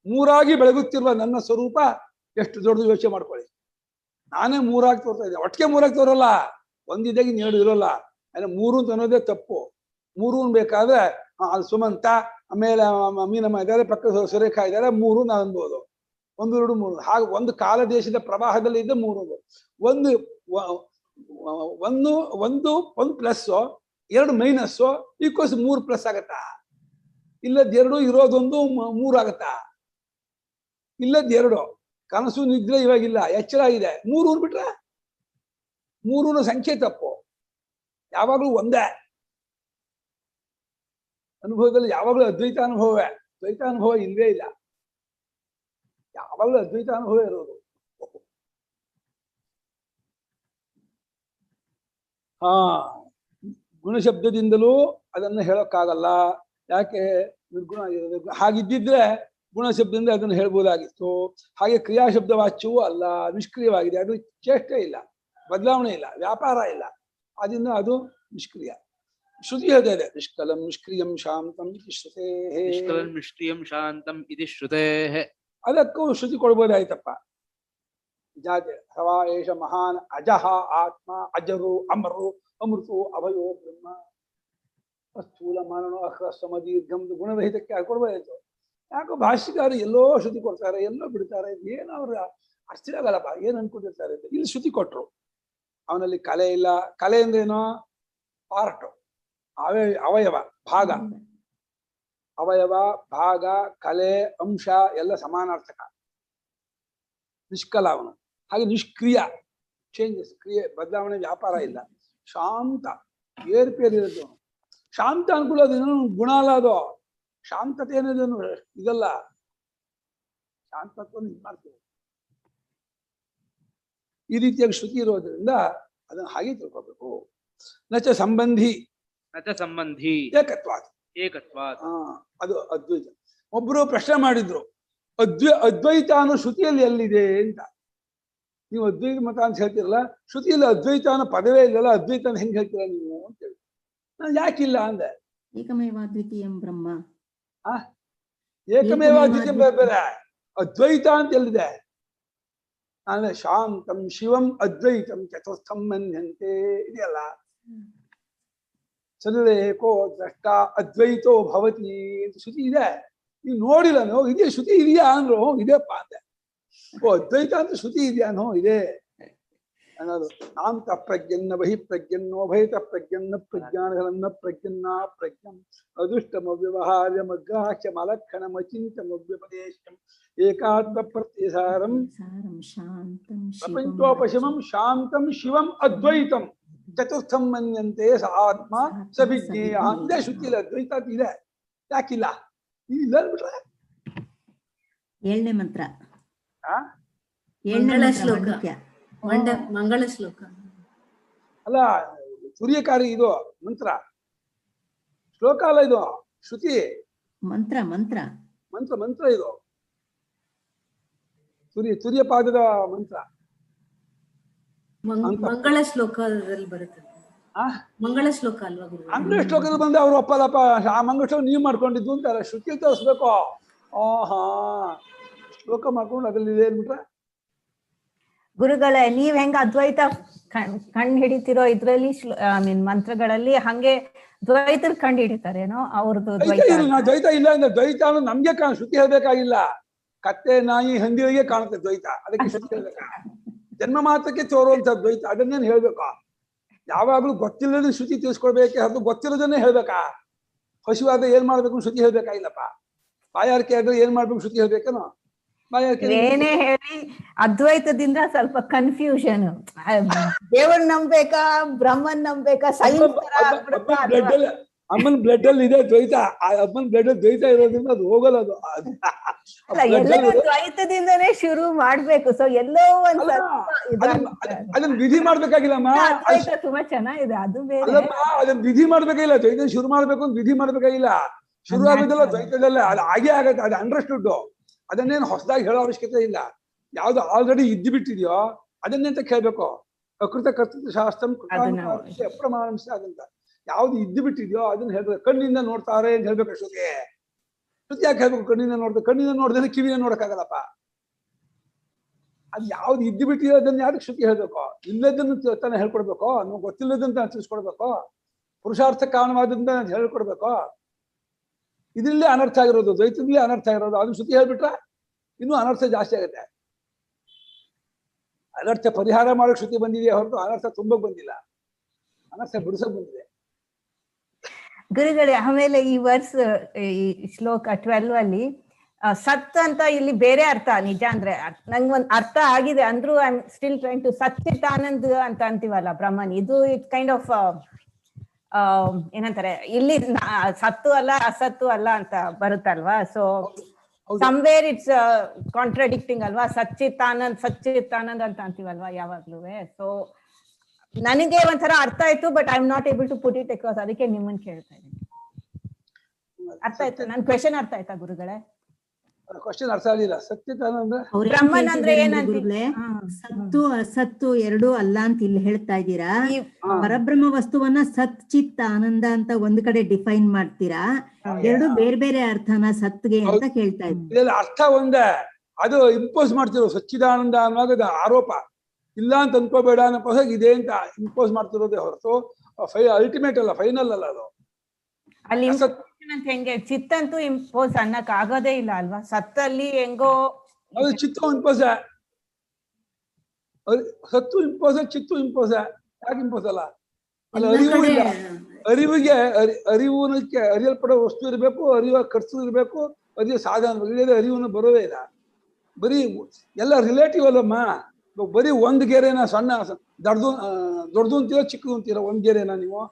ಮೂರಾಗಿ ಬೆಳಗುತ್ತಿರುವ ನನ್ನ ಸ್ವರೂಪ ಎಷ್ಟು ದೊಡ್ಡದು ಯೋಚನೆ ಮಾಡ್ಕೊಳ್ಳಿ. ನಾನೇ ಮೂರಾಗಿ ತೋರ್ತಾ ಇದ್ದೆ, ಒಟ್ಟಿಗೆ ಮೂರಾಗಿ ತೋರಲ್ಲ, ಒಂದಿದ್ದಾಗಿ ಇನ್ನೆರಡು ಇರೋಲ್ಲ. ಅಂದ್ರೆ ಮೂರು ಅಂತ ಅನ್ನೋದೇ ತಪ್ಪು. ಮೂರು ಬೇಕಾದ್ರೆ ಅದು ಸುಮಂತ, ಆಮೇಲೆ ಮೀನಮ್ಮ ಇದ್ದಾರೆ, ಪಕ್ಕದ ಸುರೇಖಾ ಇದ್ದಾರೆ, ಮೂರು ನಾನು ಅನ್ಬೋದು. ಒಂದು ಎರಡು ಮೂರು, ಹಾಗೆ ಒಂದು ಕಾಲ ದೇಶದ ಪ್ರವಾಹದಲ್ಲಿ ಇದ್ದ ಮೂರು. ಒಂದು ಒಂದು ಪ್ಲಸ್ ಎರಡು ಮೈನಸ್ಸು ಈಕ್ವಲ್ಸ್ 3 ಪ್ಲಸ್ ಆಗತ್ತಾ? ಇಲ್ಲದೆರಡು ಇರೋದೊಂದು 3 ಆಗತ್ತಾ? ಇಲ್ಲದೆರಡು. ಕನಸು ನಿದ್ರೆ ಇವಾಗಿಲ್ಲ, ಎಚ್ಚರ ಇದೆ, 3 ಬಿಟ್ರೆ 3 ಸಂಖ್ಯೆ ತಪ್ಪು. ಯಾವಾಗ್ಲೂ ಒಂದೇ ಅನುಭವದಲ್ಲಿ, ಯಾವಾಗ್ಲೂ ಅದ್ವೈತ ಅನುಭವವೇ. ದ್ವೈತ ಅನುಭವ ಇಲ್ವೇ ಇಲ್ಲ, ಯಾವಾಗ್ಲೂ ಅದ್ವೈತ ಅನುಭವ ಇರೋದು. ಗುಣಶಬ್ದದಿಂದಲೂ ಅದನ್ನು ಹೇಳೋಕ್ಕಾಗಲ್ಲ. ಯಾಕೆ? ನಿರ್ಗುಣ ಆಗಿರೋದು. ಹಾಗಿದ್ದಿದ್ರೆ ಗುಣಶಬ್ದದಿಂದ ಅದನ್ನು ಹೇಳ್ಬೋದಾಗಿತ್ತು. ಹಾಗೆ ಕ್ರಿಯಾಶಬ್ದ ವಾಚ್ಯವೂ ಅಲ್ಲ, ನಿಷ್ಕ್ರಿಯವಾಗಿದೆ. ಅದು ಚೇಷ್ಟೆ ಇಲ್ಲ, ಬದಲಾವಣೆ ಇಲ್ಲ, ವ್ಯಾಪಾರ ಇಲ್ಲ, ಅದರಿಂದ ಅದು ನಿಷ್ಕ್ರಿಯ. ಶ್ರುತಿ ಹೇಳ್ತಾ ನಿಷ್ಕಲಂ ನಿಷ್ಕ್ರಿಯಂ ಶಾಂತಂ ಶ್ರುತೇ. ನಿಷ್ಕಲಂ ನಿಷ್ಕ್ರಿಯಂ ಶಾಂತಂ ಇತಿ ಶ್ರುತೇಃ. ಅದಕ್ಕೂ ಶ್ರುತಿ ಕೊಡ್ಬೋದಾಯ್ತಪ್ಪ. ಜಾತೆ ಹವಾ ಏಷ ಮಹಾನ್ ಅಜಃ ಆತ್ಮ ಅಜರು ಅಮರು ಅಮೃತು ಅಭಯೋ ಬ್ರಹ್ಮ ಸ್ಥೂಲ ಮಾನೋ ಅಹ್ರಸ್ವಮ ದೀರ್ಘಂ ಗುಣರಹಿತಕ್ಕೆ ಕೊಡ್ಬೋದಾಯ್ತು. ಯಾಕೋ ಭಾಷ್ಯಕಾರರು ಎಲ್ಲೋ ಶ್ರುತಿ ಕೊಡ್ತಾರೆ, ಎಲ್ಲೋ ಬಿಡ್ತಾರೆ. ಏನು ಅವ್ರ ಅರ್ಥ ಆಗಲ್ಲಪ್ಪ, ಏನ್ ಅನ್ಕೊಂಡಿರ್ತಾರೆ. ಇಲ್ಲಿ ಶ್ರುತಿ ಕೊಟ್ರು, ಅವನಲ್ಲಿ ಕಲೆ ಇಲ್ಲ. ಕಲೆ ಅಂದ್ರೇನೋ? ಪಾರ್ಟ್, ಅವಯವ, ಭಾಗ. ಅವಯವ, ಭಾಗ, ಕಲೆ, ಅಂಶ ಎಲ್ಲ ಸಮಾನಾರ್ಥಕ. ನಿಷ್ಕಲ ಅವನು. ಹಾಗೆ ನಿಷ್ಕ್ರಿಯ, ಚೇಂಜಸ್, ಕ್ರಿಯೆ, ಬದಲಾವಣೆ, ವ್ಯಾಪಾರ ಇಲ್ಲ. ಶಾಂತ, ಏರ್ಪೇರಿರೋದು. ಶಾಂತ ಅನ್ಕೊಳ್ಳೋದೇನು ಗುಣ ಅಲ್ಲ ಅದು. ಶಾಂತತೆ ಅನ್ನೋದೇನು ಇದಲ್ಲ. ಶಾಂತತ್ವ ಇದು ಮಾಡ್ತೀವಿ. ಈ ರೀತಿಯಾಗಿ ಶ್ರುತಿ ಇರೋದ್ರಿಂದ ಅದನ್ನ ಹಾಗೆ ತಿಳ್ಕೊಬೇಕು. ನಚ ಸಂಬಂಧಿ ನ ಚ ಸಂಬಂಧಿ ಏಕತ್ವಾತ್. ಏಕತ್ವಾತ್. ಅದು ಅದ್ವೈತ. ಒಬ್ರು ಪ್ರಶ್ನೆ ಮಾಡಿದ್ರು, ಅದ್ವೈತ ಅನ್ನೋ ಶ್ರುತಿಯಲ್ಲಿ ಎಲ್ಲಿದೆ ಅಂತ. ನೀವು ಅದ್ವೈತ ಮತ ಅಂತ ಹೇಳ್ತಿರಲ್ಲ, ಶ್ರುತಿಯಲ್ಲಿ ಅದ್ವೈತ ಅನ್ನೋ ಪದವೇ ಇಲ್ಲಲ್ಲ, ಅದ್ವೈತ ಅಂತ ಹೆಂಗ್ ಹೇಳ್ತೀರಾ ನೀವು ಅಂತ ಹೇಳಿ. ನಾನು ಯಾಕಿಲ್ಲ ಅಂದೆ. ಏಕಮೇವ ದ್ವಿತೀಯಂ ಬ್ರಹ್ಮ. ಏಕಮೇವ ದ್ವಿತೀಯಂ ಬೇರೆ, ಅದ್ವೈತ ಅಂತ ಎಲ್ಲಿದೆ? ನಾನು ಶಾಂತಂ ಶಿವಂ ಅದ್ವೈತಂ ಚತುರ್ಥಂ ಮನ್ಯಂತೆ ಇದೆಯಲ್ಲ. ಸರ್ವೇಕೋ ದ್ರಷ್ಟ ಅದ್ವೈತೋ ಭವತಿ ಅಂತ ಶ್ರುತಿ ಇದೆ. ನೀವು ನೋಡಿಲ್ಲ, ನೋ ಇದೇ ಶ್ರುತಿ ಇದೆಯಾ ಅಂದ್ರು, ಇದೆಪ್ಪ ಅಂದೆ. ಓ ಅದ್ವೈತ ಅಂತ ಶ್ರುತಿ ಇದೆಯಾ? ನೋ ಇದೆ ಅನ್ನೋದು. ನಾಂತ ಪ್ರಜ್ಞನ್ನ ಬಹಿ ಪ್ರಜ್ಞನ್ನೋ ಭಯತ ಪ್ರಜ್ಞನ್ನ ಪ್ರಜ್ಞಾನಗಳನ್ನ ಪ್ರಜ್ಞನ್ನ ಪ್ರಜ್ಞಂ ಅದೃಷ್ಟಮವ್ಯವಹಾರ್ಯಮಗ್ರಾಹ್ಯ ಮಲಕ್ಷಣಮಚಿಂತಮವ್ಯಪದೇಶಂ ಏಕಾತ್ಮ ಪ್ರತ್ಯಸಾರಂ ಶಾಂತಂ ಪ್ರಪಂಚೋಪಶಮಂ ಶಾಂತಂ ಶಿವಂ ಅದ್ವೈತಂ ಚತುರ್ಥಂ ಮನ್ಯಂತೆ ಸ ಆತ್ಮ ಸ ವಿಜ್ಞೇಯ. ಇದೇ ಶ್ರುತಿ ಇಲ್ಲ, ಅದ್ವೈತ ಇದೆ. ಯಾಕಿಲ್ಲ? ಇಲ್ಲ ಅಂದ್ಬಿಟ್ರೆ 7ನೇ ಮಂತ್ರ, ಆ 7ನೇ ಶ್ಲೋಕ, ಮಂಗಳ ಶ್ಲೋಕ ಅಲ್ಲ, ಸೂರ್ಯಕಾರಿ ಇದು ಮಂತ್ರ, ಶ್ಲೋಕ ಅಲ್ಲ ಇದು, ಶ್ರುತಿ ಮಂತ್ರ ಮಂತ್ರ ಮಂತ್ರ ಮಂತ್ರ ಇದು. ಸೂರ್ಯಪಾದದ ಮಂತ್ರ. ಮಂಗಳ ಶ್ಲೋಕದಲ್ಲಿ ಬರುತ್ತೆ. ಮಂಗಳ ಶ್ಲೋಕ ಅಲ್ವಾ ಗುರು? ಮಂಗಳ ಶ್ಲೋಕದಲ್ಲಿ ಬಂದ್ರೆ ಅವ್ರು ಒಪ್ಪಲ್ಲಪ್ಪ. ಆ ಮಂಗಳ ಶ್ಲೋಕ ನೀವು ಮಾಡ್ಕೊಂಡಿದ್ದು ಅಂತಾರೆ, ಶ್ರುತಿ ತೋರಿಸ್ಬೇಕು. ಹಾ ಶ್ಲೋಕ ಮಾಡ್ಕೊಂಡು ಅದ್ರಲ್ಲಿ ಇದೆ ಅಂದ್ಬಿಟ್ರೆ. ಗುರುಗಳೇ, ನೀವ್ ಹೆಂಗ ಅದ್ವೈತ ಕಂಡು ಹಿಡಿತಿರೋ ಇದ್ರಲ್ಲಿ ಮಂತ್ರಗಳಲ್ಲಿ, ಹಂಗೆ ದ್ವೈತ ಕಂಡು ಹಿಡಿತಾರೇನೋ ಅವ್ರದ್ದು ದ್ವೈತ ಇಲ್ಲ ಅಂದ್ರೆ ದ್ವೈತ ಅನ್ನೋದು ನಮ್ಗೆ ಶ್ರುತಿ ಹೇಳ್ಬೇಕಾಗಿಲ್ಲ. ಕತ್ತೆ ನಾಯಿ ಹಂದಿಗಳಿಗೆ ಕಾಣುತ್ತೆ ದ್ವೈತ, ಅದಕ್ಕೆ ಶ್ರುತಿ ಹೇಳ್ಬೇಕಾ? ಜನ್ಮ ಮಾತ್ರಕ್ಕೆ ತೋರುವಂತ ದ್ವೈತ, ಅದನ್ನೇನು ಹೇಳ್ಬೇಕಾ? ಯಾವಾಗ್ಲೂ ಗೊತ್ತಿಲ್ಲದ ಶ್ರುತಿ ತಿಳಿಸ್ಕೊಡ್ಬೇಕೆ ಹೊರತು ಗೊತ್ತಿರೋದನ್ನೇ ಹೇಳ್ಬೇಕಾ? ಹಸಿವಾದ ಏನ್ ಮಾಡ್ಬೇಕು ಶ್ರುತಿ ಹೇಳ್ಬೇಕಾಗಿಲ್ಲಪ್ಪ. ಬಾಯಾರಿಕೆ ಆದ್ರೆ ಏನ್ ಮಾಡ್ಬೇಕು ಶ್ರುತಿ ಹೇಳ್ಬೇಕೇನೋ? ಏನೇ ಹೇಳಿ ಅದ್ವೈತದಿಂದ ಸ್ವಲ್ಪ ಕನ್ಫ್ಯೂಷನ್. ದೇವರ್ ನಂಬೇಕಾ, ಬ್ರಹ್ಮನ್ ನಂಬೇಕಾ, ಅಮ್ಮನ್ ಬ್ಲಡ್ ಅಲ್ಲಿ ಇದೆ ದ್ವೈತ. ಅಮ್ಮನ್ ಬ್ಲಡ್ ಅಲ್ಲಿ ದ್ವೈತ ಇರೋದ್ರಿಂದ ಅದು ಹೋಗಲ್ಲ. ಅದು ದ್ವೈತದಿಂದನೇ ಶುರು ಮಾಡ್ಬೇಕು. ಸೊ ಎಲ್ಲೋ ಒಂದ್ ಅದನ್ನ ವಿಧಿ ಮಾಡ್ಬೇಕಾಗಿಲ್ಲಮ್ಮ. ತುಂಬಾ ಚೆನ್ನಾಗಿದೆ, ಅದು ಬೇರೆ. ಅದನ್ನ ವಿಧಿ ಮಾಡ್ಬೇಕಾಗಿಲ್ಲ. ದ್ವೈತ ಶುರು ಮಾಡ್ಬೇಕು ಅಂತ ವಿಧಿ ಮಾಡ್ಬೇಕಾಗಿಲ್ಲ. ಶುರು ಆಗೋದಿಲ್ಲ ದ್ವೈತದಲ್ಲ, ಅದು ಹಾಗೆ ಆಗತ್ತೆ. ಅದು ಅಂಡರ್ಸ್ಟುಡ್. ಅದನ್ನೇನು ಹೊಸದಾಗಿ ಹೇಳೋ ಅವಶ್ಯಕತೆ ಇಲ್ಲ. ಯಾವ್ದು ಆಲ್ರೆಡಿ ಇದ್ದು ಬಿಟ್ಟಿದ್ಯೋ ಅದನ್ನೇ ಅಂತ ಕೇಳ್ಬೇಕು. ಅಕೃತ ಕರ್ತೃ ಶಾಸ್ತ್ರಂ ಅಪ್ರಮಾಣಂಶ ಅದಂತ ಯಾವ್ದು ಇದ್ದು ಬಿಟ್ಟಿದ್ಯೋ ಅದನ್ನ ಹೇಳ್ಬೇಕು. ಕಣ್ಣಿಂದ ನೋಡ್ತಾರೆ ಅಂತ ಹೇಳ್ಬೇಕು. ಶ್ರುತಿ ಯಾಕೆ ಹೇಳ್ಬೇಕು? ಕಣ್ಣಿಂದ ನೋಡ್ಬೇಕು. ಕಣ್ಣಿಂದ ನೋಡ್ದೇನೆ ಕಿವಿನ ನೋಡಕ್ಕಾಗಲ್ಲಪ್ಪ. ಅದು ಯಾವ್ದು ಇದ್ದು ಬಿಟ್ಟಿದೆಯೋ ಅದನ್ನ ಯಾವ್ದಕ್ಕೆ ಶ್ರುತಿ ಹೇಳ್ಬೇಕು? ಇಲ್ಲದನ್ನು ತಾನೇ ಹೇಳ್ಕೊಡ್ಬೇಕು. ನಮ್ಗೆ ಗೊತ್ತಿಲ್ಲದಂತ ತಿಳಿಸ್ಕೊಡ್ಬೇಕು. ಪುರುಷಾರ್ಥ ಕಾರಣವಾದಂತ ಹೇಳ್ಕೊಡ್ಬೇಕು. ಇದರಲ್ಲೇ ಅನರ್ಥ ಆಗಿರೋದು, ದ್ವೈತದಲ್ಲೇ ಅನರ್ಥ ಆಗಿರೋದು. ಅದನ್ನ ಶ್ರುತಿ ಹೇಳ್ಬಿಟ್ರೆ ಇನ್ನೂ ಅನರ್ಥ ಜಾಸ್ತಿ ಆಗುತ್ತೆ. ಅನರ್ಥ ಪರಿಹಾರ ಮಾಡೋಕ್ ಶ್ರುತಿ ಬಂದಿದೆಯಾ ಹೊರತು ಅನರ್ಥ ತುಂಬಕ್ ಬಂದಿಲ್ಲ. ಅನರ್ಥ ಬಿಡಿಸಕ್ ಬಂದಿದೆ. ಗುರುಗಳೇ, ಆಮೇಲೆ ಈ ವರ್ಸ್, ಈ ಶ್ಲೋಕ 12 ಅಲ್ಲಿ ಸತ್ ಅಂತ ಇಲ್ಲಿ ಬೇರೆ ಅರ್ಥ. ನಿಜ ಅಂದ್ರೆ ನಂಗೊಂದ್ ಅರ್ಥ ಆಗಿದೆ ಅಂದ್ರೂ I am still trying to. ಸಚ್ಚಿದಾನಂದ್ ಅಂತ ಅಂತೀವಲ್ಲ ಬ್ರಹ್ಮನ್, ಇದು ಇಟ್ ಕೈಂಡ್ ಆಫ್ ಏನಂತಾರೆ, ಇಲ್ಲಿ ಸತ್ತು ಅಲ್ಲ ಅಸತ್ತು ಅಲ್ಲ ಅಂತ ಬರುತ್ತಲ್ವಾ. ಸೊ ಸಮ್ವೇರ್ ಇಟ್ಸ್ ಕಾಂಟ್ರಡಿಕ್ಟಿಂಗ್ ಅಲ್ವಾ. ಸಚ್ಚಿತ್ತಾನಂದ್ ಅಂತ ಅಂತೀವಲ್ವಾ ಯಾವಾಗ್ಲೂ. ಸೊ ನನಗೆ ಒಂಥರ ಅರ್ಥ ಆಯ್ತು, but I am not able to put it across. ಅದಕ್ಕೆ ನಿಮ್ಮನ್ನ ಕೇಳ್ತಾ ಇದ್ದೀನಿ. ಅರ್ಥ ಆಯ್ತು? ನನ್ ಕ್ವೆಶನ್ ಅರ್ಥ ಆಯ್ತಾ ಗುರುಗಳೇ? ಕ್ವಶನ್ ಅರ್ಥ ಆಗಲಿಲ್ಲ. ಸಚ್ಚಿದಾನಂದ ಬ್ರಹ್ಮನ್ ಅಂದ್ರೆ ಏನಂದ್ರೆ ಸತ್ತು ಅಸತ್ತು ಎರಡೂ ಅಲ್ಲ ಅಂತ ಇಲ್ಲಿ ಹೇಳ್ತಾ ಇದ್ದೀರಾ. ಪರಬ್ರಹ್ಮ ವಸ್ತುವನ್ನ ಸತ್ ಚಿತ್ ಆನಂದ ಅಂತ ಒಂದ್ ಕಡೆ ಡಿಫೈನ್ ಮಾಡ್ತೀರಾ, ಎರಡು ಬೇರೆ ಬೇರೆ ಅರ್ಥನ ಸತ್ಗೆ ಅಂತ ಕೇಳ್ತಾ ಇದ್ದೀವಿ. ಅರ್ಥ ಒಂದೇ, ಅದು ಇಂಪೋಸ್ ಮಾಡ್ತಿರೋ. ಸಚ್ಚಿದಾನಂದ ಅನ್ನೋದು ಆರೋಪ. ಇಲ್ಲ ಅಂತ ಅನ್ಕೋಬೇಡ ಅನ್ನೋ ಇದೆ ಅಂತ ಇಂಪೋಸ್ ಮಾಡ್ತಿರೋದೇ ಹೊರತು ಅಲ್ಟಿಮೇಟ್ ಅಲ್ಲ, ಫೈನಲ್ ಅಲ್ಲ. ಅದು ಅಲ್ಲಿ ಹೆಂಗೆ ಚಿತ್ತಂತೂ ಇಂಪೋಸ್ ಅನ್ನಕ್ ಆಗೋದೇ ಇಲ್ಲ ಅಲ್ವಾ. ಸತ್ತಲ್ಲಿ ಹೆಂಗೋ ಅದು ಚಿತ್ತು ಇಂಪೋಸ, ಸತ್ತು ಇಂಪೋಸ, ಚಿತ್ತು ಇಂಪೋಸ. ಯಾಕೆ ಇಂಪೋಸ್ ಅಲ್ಲ? ಅಲ್ಲಿ ಅರಿವು ಇಲ್ಲ. ಅರಿವಿಗೆ ಅರಿವುನಕ್ಕೆ ಅರಿಯಲ್ಪಡೋ ವಸ್ತು ಇರಬೇಕು, ಅರಿವ ಖರ್ಚು ಇರಬೇಕು, ಅರಿವು ಸಾಧನ. ಅರಿವನ್ನು ಬರೋದೇ ಇಲ್ಲ. ಬರೀ ಎಲ್ಲ ರಿಲೇಟಿವ್ ಅಲ್ಲಮ್ಮ. ಬರೀ ಒಂದ್ ಗೆರೆನ ಸಣ್ಣ ದೊಡ್ಡದು ಅಂತೀರೋ ಚಿಕ್ಕದು ಅಂತೀರೋ? ಒಂದ್ ಗೆರೆನ ನೀವು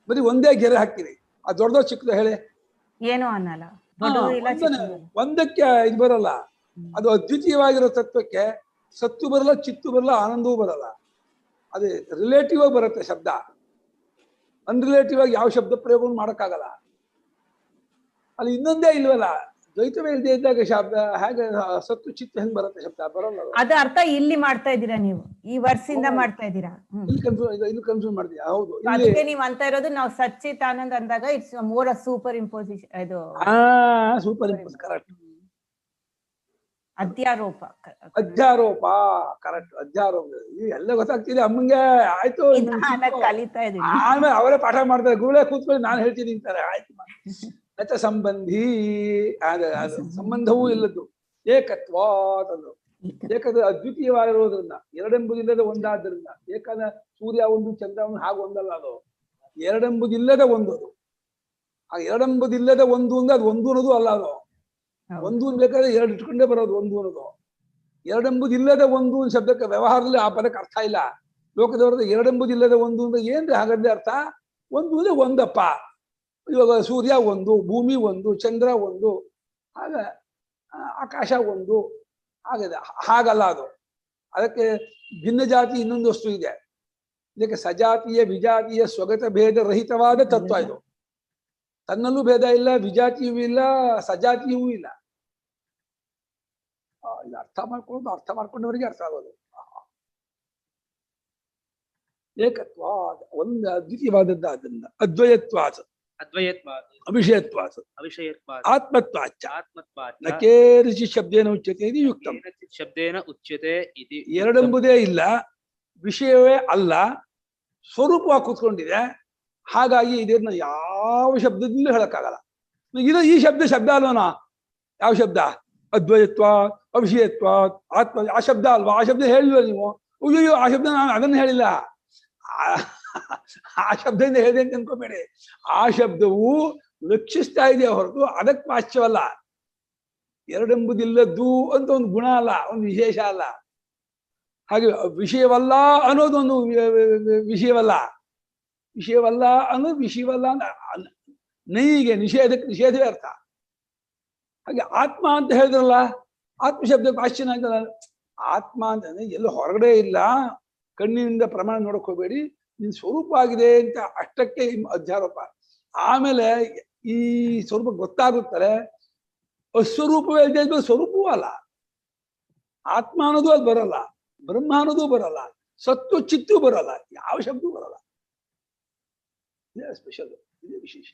ಬರೀ ಒಂದೇ ಗೆರೆ ಹಾಕ್ತೀರಿ. ಆ ದೊಡ್ಡದೋ ಚಿಕ್ಕದು ಹೇಳಿ? ಏನೋ ಅನ್ನಲ್ಲ. ಒಂದಕ್ಕೆ ಇದು ಬರಲ್ಲ. ಅದು ಅದ್ವಿತೀಯವಾಗಿರೋ ತತ್ವಕ್ಕೆ ಸತ್ತು ಬರಲ್ಲ, ಚಿತ್ತು ಬರಲ್ಲ, ಆನಂದವೂ ಬರಲ್ಲ. ಅದೇ ರಿಲೇಟಿವ್ ಆಗಿ ಬರುತ್ತೆ ಶಬ್ದ, ಅನ್ರಿಲೇಟಿವ್ ಆಗಿ ಯಾವ ಶಬ್ದ ಪ್ರಯೋಗ ಮಾಡಕ್ಕಾಗಲ್ಲ. ಅಲ್ಲಿ ಇನ್ನೊಂದೇ ಇಲ್ವಲ್ಲ, ದ್ವೈತವೇ ಇಲ್ಲದೆ ಇದ್ದಾಗ ಶಬ್ದ ಹೇಗೆ ಸತ್ತು ಚಿತ್ತ ಹೆಂಗ್ ಬರುತ್ತೆ ಶಬ್ದ ಬರಲ್ಲ. ಅದ ಅರ್ಥ ಇಲ್ಲಿ ಮಾಡ್ತಾ ಇದ್ದೀರಾ ನೀವು, ಈ ವರ್ಷದಿಂದ ಮಾಡ್ತಾ ಇದ್ದೀರಾ. ಇಲ್ಲಿ ಕನ್ಫ್ಯೂಸ್ ಮಾಡ್ತೀಯಾ? ಹೌದು, ಅದಕ್ಕೆ ನೀವ್ ಅಂತ ಇರೋದು ನಾವು ಸಚ್ಚಿತ್ ಆನಂದ್ ಅಂದಾಗ ಇಟ್ಸ್ ಮೋರ್ ಸೂಪರ್ ಇಂಪೋಸಿಷನ್, ಇದು ಸೂಪರ್ ಇಂಪೋಸ್, ಕರೆಕ್ಟ್. ಅಧ್ಯಾರೋಪ, ಅಧ್ಯಾರೋಪ, ಕರೆಕ್ಟ್. ಅಧ್ಯಾರೋಪ ಎಲ್ಲ ಗೊತ್ತಾಗ್ತಿದೆ ಅಮ್ಮಂಗೆ. ಆಯ್ತು, ಕಲಿತಾ ಇದೀನಿ. ಆಮೇಲೆ ಅವರೇ ಪಾಠ ಮಾಡ್ತಾರೆ, ಗುರುಗಳೇ ಕೂತ್ಕೊಳ್ಳಿ ನಾನು ಹೇಳ್ತೀನಿ ಅಂತಾರೆ. ಆಯ್ತು, ನಚ ಸಂಬಂಧಿ, ಸಂಬಂಧವೂ ಇಲ್ಲದ್ದು, ಏಕತ್ವಾತ್ ಅದು. ಏಕದ ಅದ್ವಿತೀಯವಾಗಿರೋದ್ರಿಂದ, ಎರಡೆಂಬುದಿಲ್ಲದ ಒಂದಾದ್ರಿಂದ. ಏಕದ ಸೂರ್ಯ ಒಂದು ಚಂದ್ರ ಒಂದು ಹಾಗೆ ಒಂದಲ್ಲ, ಅದು ಎರಡೆಂಬುದಿಲ್ಲದ ಒಂದು. ಅದು ಆ ಎರಡೆಂಬುದಿಲ್ಲದ ಒಂದು ಅಂದ್ರೆ ಅದು ಒಂದು ಅನ್ನೋದು ಅಲ್ಲ. ಅದು ಒಂದು ಬೇಕಾದ್ರೆ ಎರಡು ಇಟ್ಕೊಂಡೇ ಬರೋದು ಒಂದು ಅನ್ನೋದು. ಎರಡೆಂಬುದಿಲ್ಲದ ಒಂದು ಶಬ್ದಕ್ಕೆ ವ್ಯವಹಾರದಲ್ಲಿ ಆ ಪದಕ್ಕೆ ಅರ್ಥ ಇಲ್ಲ. ಲೋಕದವರದ ಎರಡೆಂಬುದಿಲ್ಲದ ಒಂದು ಅಂದ್ರೆ ಏನ್ರಿ ಹಾಗಾದ್ರೆ ಅರ್ಥ? ಒಂದು ಅಂದ್ರೆ ಒಂದಪ್ಪ. ಇವಾಗ ಸೂರ್ಯ ಒಂದು, ಭೂಮಿ ಒಂದು, ಚಂದ್ರ ಒಂದು, ಆಗ ಆಕಾಶ ಒಂದು, ಹಾಗಿದೆ. ಹಾಗಲ್ಲ ಅದು. ಅದಕ್ಕೆ ಭಿನ್ನ ಜಾತಿ ಇನ್ನೊಂದು ವಸ್ತು ಇದೆ. ಇದಕ್ಕೆ ಸಜಾತಿಯ ವಿಜಾತಿಯ ಸ್ವಗತ ಭೇದ ರಹಿತವಾದ ತತ್ವ ಇದು. ತನ್ನಲ್ಲೂ ಭೇದ ಇಲ್ಲ, ವಿಜಾತಿಯೂ ಇಲ್ಲ, ಸಜಾತಿಯೂ ಇಲ್ಲ. ಇದು ಅರ್ಥ ಮಾಡ್ಕೊಂಡವರಿಗೆ ಅರ್ಥ ಆಗೋದು. ಏಕತ್ವಾದ, ಒಂದು ಅದ್ವಿತೀಯವಾದದ್ದು. ಅದರಿಂದ ಅದ್ವಯತ್ವಾಸ, ಅವಿಷಯತ್ವಾಸ, ಆತ್ಮತ್ವಾಚ, ನ ಕೇರಿಸಿ ಶಬ್ದೇನ ಉಚ್ಯತೆ ಇದು ಯುಕ್ತಂ. ಶಬ್ದೇನ ಉಚ್ಯತೆ ಇದು ಎರಡೆಂಬುದೇ ಇಲ್ಲ, ವಿಷಯವೇ ಅಲ್ಲ, ಸ್ವರೂಪವಾಗಿ ಕೂತ್ಕೊಂಡಿದೆ. ಹಾಗಾಗಿ ಇದನ್ನ ಯಾವ ಶಬ್ದದಿಂದ ಹೇಳಕ್ಕಾಗಲ್ಲ. ಇದು ಈ ಶಬ್ದ ಅಲ್ವನಾ? ಯಾವ ಶಬ್ದ? ಅದ್ವಯತ್ವ, ಅವಿಷಯತ್ವ, ಆತ್ಮ, ಆ ಶಬ್ದ ಅಲ್ವಾ? ಆ ಶಬ್ದ ಹೇಳಿಲ್ವ ನೀವು? ಅಯ್ಯೋ, ಆ ಶಬ್ದ ನಾನು ಅದನ್ನ ಹೇಳಿಲ್ಲ. ಆ ಶಬ್ದದಿಂದ ಹೇಳಿದೆ ಅಂತ ಅನ್ಕೋಬೇಡಿ. ಆ ಶಬ್ದವು ಲಕ್ಷಿಸ್ತಾ ಇದೆ ಹೊರತು ಅದಕ್ಕೆ ವಾಚ್ಯವಲ್ಲ. ಎರಡೆಂಬುದಿಲ್ಲದ್ದು ಅಂತ ಒಂದು ಗುಣ ಅಲ್ಲ, ಒಂದು ವಿಶೇಷ ಅಲ್ಲ. ಹಾಗೆ ವಿಷಯವಲ್ಲ ಅನ್ನೋದೊಂದು ವಿಷಯವಲ್ಲ. ವಿಷಯವಲ್ಲ ಅನ್ನೋದು ವಿಷಯವಲ್ಲ ಅಂತ ನೈಗೆ ನಿಷೇಧಕ್ಕೆ ನಿಷೇಧವೇ ಅರ್ಥ. ಹಾಗೆ ಆತ್ಮ ಅಂತ ಹೇಳಿದ್ರಲ್ಲ, ಆತ್ಮ ಶಬ್ದಕ್ಕೆ ಆಶ್ಚರ್ಯ ಆಯ್ತಲ್ಲ. ಆತ್ಮ ಅಂತಂದ್ರೆ ಎಲ್ಲೂ ಹೊರಗಡೆ ಇಲ್ಲ, ಕಣ್ಣಿನಿಂದ ಪ್ರಮಾಣ ನೋಡಕ್ ಹೋಗ್ಬೇಡಿ, ನಿನ್ ಸ್ವರೂಪ ಆಗಿದೆ ಅಂತ ಅಷ್ಟಕ್ಕೆ ಅಧ್ಯಾರೋಪ. ಆಮೇಲೆ ಈ ಸ್ವರೂಪ ಗೊತ್ತಾಗುತ್ತಾರೆ. ಅಸ್ವರೂಪವೇ ಇದೆ, ಸ್ವರೂಪವೂ ಅಲ್ಲ. ಆತ್ಮ ಅನ್ನೋದು ಅದು ಬರಲ್ಲ, ಬ್ರಹ್ಮ ಅನ್ನೋದು ಬರಲ್ಲ, ಸತ್ತು ಚಿತ್ತು ಬರಲ್ಲ, ಯಾವ ಶಬ್ದವೂ ಬರಲ್ಲ. ಇದೇ ಸ್ಪೆಷಲ್, ಇದೇ ವಿಶೇಷ.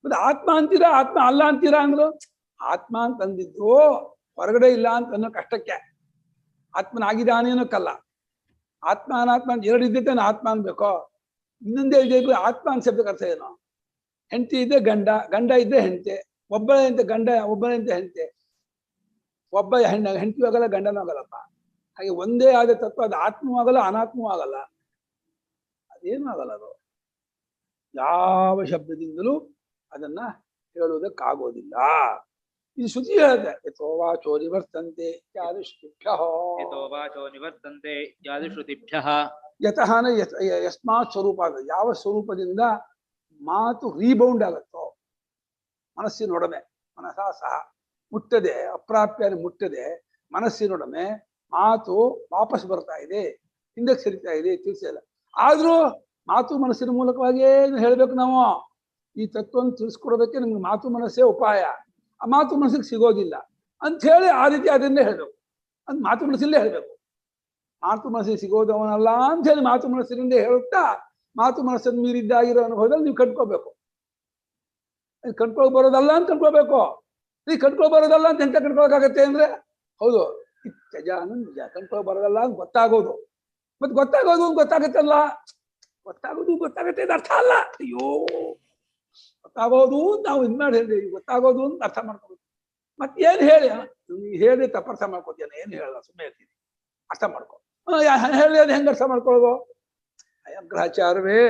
ಮತ್ತೆ ಆತ್ಮ ಅಂತೀರಾ, ಆತ್ಮ ಅಲ್ಲ ಅಂತೀರಾ ಅಂದ್ರು. ಆತ್ಮ ಅಂತಂದಿದ್ದು ಹೊರಗಡೆ ಇಲ್ಲ ಅಂತ ಅನ್ನೋ ಕಷ್ಟಕ್ಕೆ. ಆತ್ಮನಾಗಿದ್ದಾನೆ ಅನ್ನೋಕ್ಕಲ್ಲ. ಆತ್ಮ ಅನಾತ್ಮ ಅಂತ ಎರಡು ಇದ್ದಿದ್ದೆ ಆತ್ಮ ಅನ್ಬೇಕೋ? ಇನ್ನೊಂದೇ ಇದೆ ಆತ್ಮ ಅಂತ ಶಬ್ದಕ್ಕೆ ಅರ್ಥ ಏನು? ಹೆಂಡತಿ ಇದ್ದೆ ಗಂಡ, ಗಂಡ ಇದ್ದೆ ಹೆಂಡತಿ, ಒಬ್ಬಳೇ ಅಂತ ಗಂಡ, ಒಬ್ಬಳೇ ಅಂತ ಹೆಂಡತಿ. ಒಬ್ಬ ಹೆಂಡತಿಯೂ ಆಗಲ್ಲ, ಗಂಡನೂ ಆಗಲ್ಲಪ್ಪ. ಹಾಗೆ ಒಂದೇ ಆದ ತತ್ವ, ಅದು ಆತ್ಮವೂ ಆಗಲ್ಲ, ಅನಾತ್ಮವೂ ಆಗಲ್ಲ. ಅದೇನು ಆಗಲ್ಲ. ಅದು ಯಾವ ಶಬ್ದದಿಂದಲೂ ಅದನ್ನ ಹೇಳುವುದಕ್ಕಾಗೋದಿಲ್ಲ. ಇದು ಶ್ರುತಿ ಹೇಳುತ್ತೆ. ಯಥೋ ವಾಚೋ ನಿವರ್ತಂತೆ ಇತ್ಯಾದಿ ಶ್ರುತಿಭ್ಯಃ. ಯಥೋ ವಾಚೋ ನಿವರ್ತಂತೆ ಇತ್ಯಾದಿ ಶ್ರುತಿಭ್ಯಃ. ಯತಃ ಯಸ್ಮಾತ್ ಸ್ವರೂಪ, ಯಾವ ಸ್ವರೂಪದಿಂದ ಮಾತು ರೀಬೌಂಡ್ ಆಗುತ್ತೋ, ಮನಸ್ಸಿನೊಡನೆ, ಮನಸಾ ಸಹ ಮುಟ್ಟದೆ, ಅಪ್ರಾಪ್ಯ ಮುಟ್ಟದೆ ಮನಸ್ಸಿನೊಡನೆ ಮಾತು ವಾಪಸ್ ಬರ್ತಾ ಇದೆ, ಹಿಂದಕ್ಕೆ ಸರಿತಾ ಇದೆ, ತಿಳಿಸಿಲ್ಲ. ಆದ್ರೂ ಮಾತು ಮನಸ್ಸಿನ ಮೂಲಕವಾಗಿಯೇ ಹೇಳ್ಬೇಕು ನಾವು. ಈ ತತ್ವವನ್ನು ತಿಳಿಸ್ಕೊಡೋದಕ್ಕೆ ನಿಮ್ಗೆ ಮಾತು ಮನಸ್ಸೇ ಉಪಾಯ. ಆ ಮಾತು ಮನಸ್ಸಿಗೆ ಸಿಗೋದಿಲ್ಲ ಅಂತ ಹೇಳಿ ಆ ರೀತಿ ಅದನ್ನೇ ಹೇಳ್ಬೇಕು. ಅದು ಮಾತು ಮನಸ್ಸಲ್ಲೇ ಹೇಳ್ಬೇಕು. ಮಾತು ಮನಸ್ಸಿಗೆ ಸಿಗೋದವನಲ್ಲ ಅಂತ ಹೇಳಿ ಮಾತು ಮನಸ್ಸಿನಿಂದ ಹೇಳುತ್ತಾ ಮಾತು ಮನಸ್ಸನ್ನು ಮೀರಿದ್ದಾಗಿರೋ ಅನುಭವದಲ್ಲಿ ನೀವು ಕಟ್ಕೋಬೇಕು. ಕಟ್ಕೊಳಕ್ ಬರೋದಲ್ಲ ಅಂತ ಕಟ್ಕೋಬೇಕು. ಈ ಕಟ್ಕೊಳ್ ಬರೋದಲ್ಲ ಅಂತ ಎಂತ ಕಟ್ಕೊಳಕಾಗತ್ತೆ ಅಂದ್ರೆ, ಹೌದು ನಿಜ ಕಟ್ಕೊಳ್ ಬರೋದಲ್ಲ ಅಂತ ಗೊತ್ತಾಗೋದು. ಮತ್ತೆ ಗೊತ್ತಾಗೋದು ಅಂತ ಗೊತ್ತಾಗತ್ತಲ್ಲ, ಗೊತ್ತಾಗತ್ತೆ ಅಂತ ಅರ್ಥ ಅಲ್ಲ. ಅಯ್ಯೋ, ಗೊತ್ತಾಗೋದು ನಾವು ಇದ್ ಮಾಡಿ ಹೇಳಿದ್ವಿ, ಗೊತ್ತಾಗೋದು ಅಂತ ಅರ್ಥ ಮಾಡ್ಕೋಬೇಕು. ಮತ್ತೇನ್ ಹೇಳಿ ಹೇಳಿ ತಪ್ಪರ್ಥ ಮಾಡ್ಕೋತೀನ? ಏನ್ ಹೇಳಲ್ಲ, ಸುಮ್ಮನೆ ಹೇಳ್ತೀನಿ, ಅರ್ಥ ಮಾಡ್ಕೊ. ಹೇಳಿದ ಹೆಂಗ ಅರ್ಥ ಮಾಡ್ಕೊಳ್ಳೋದು? ಗ್ರಹಚಾರವೇ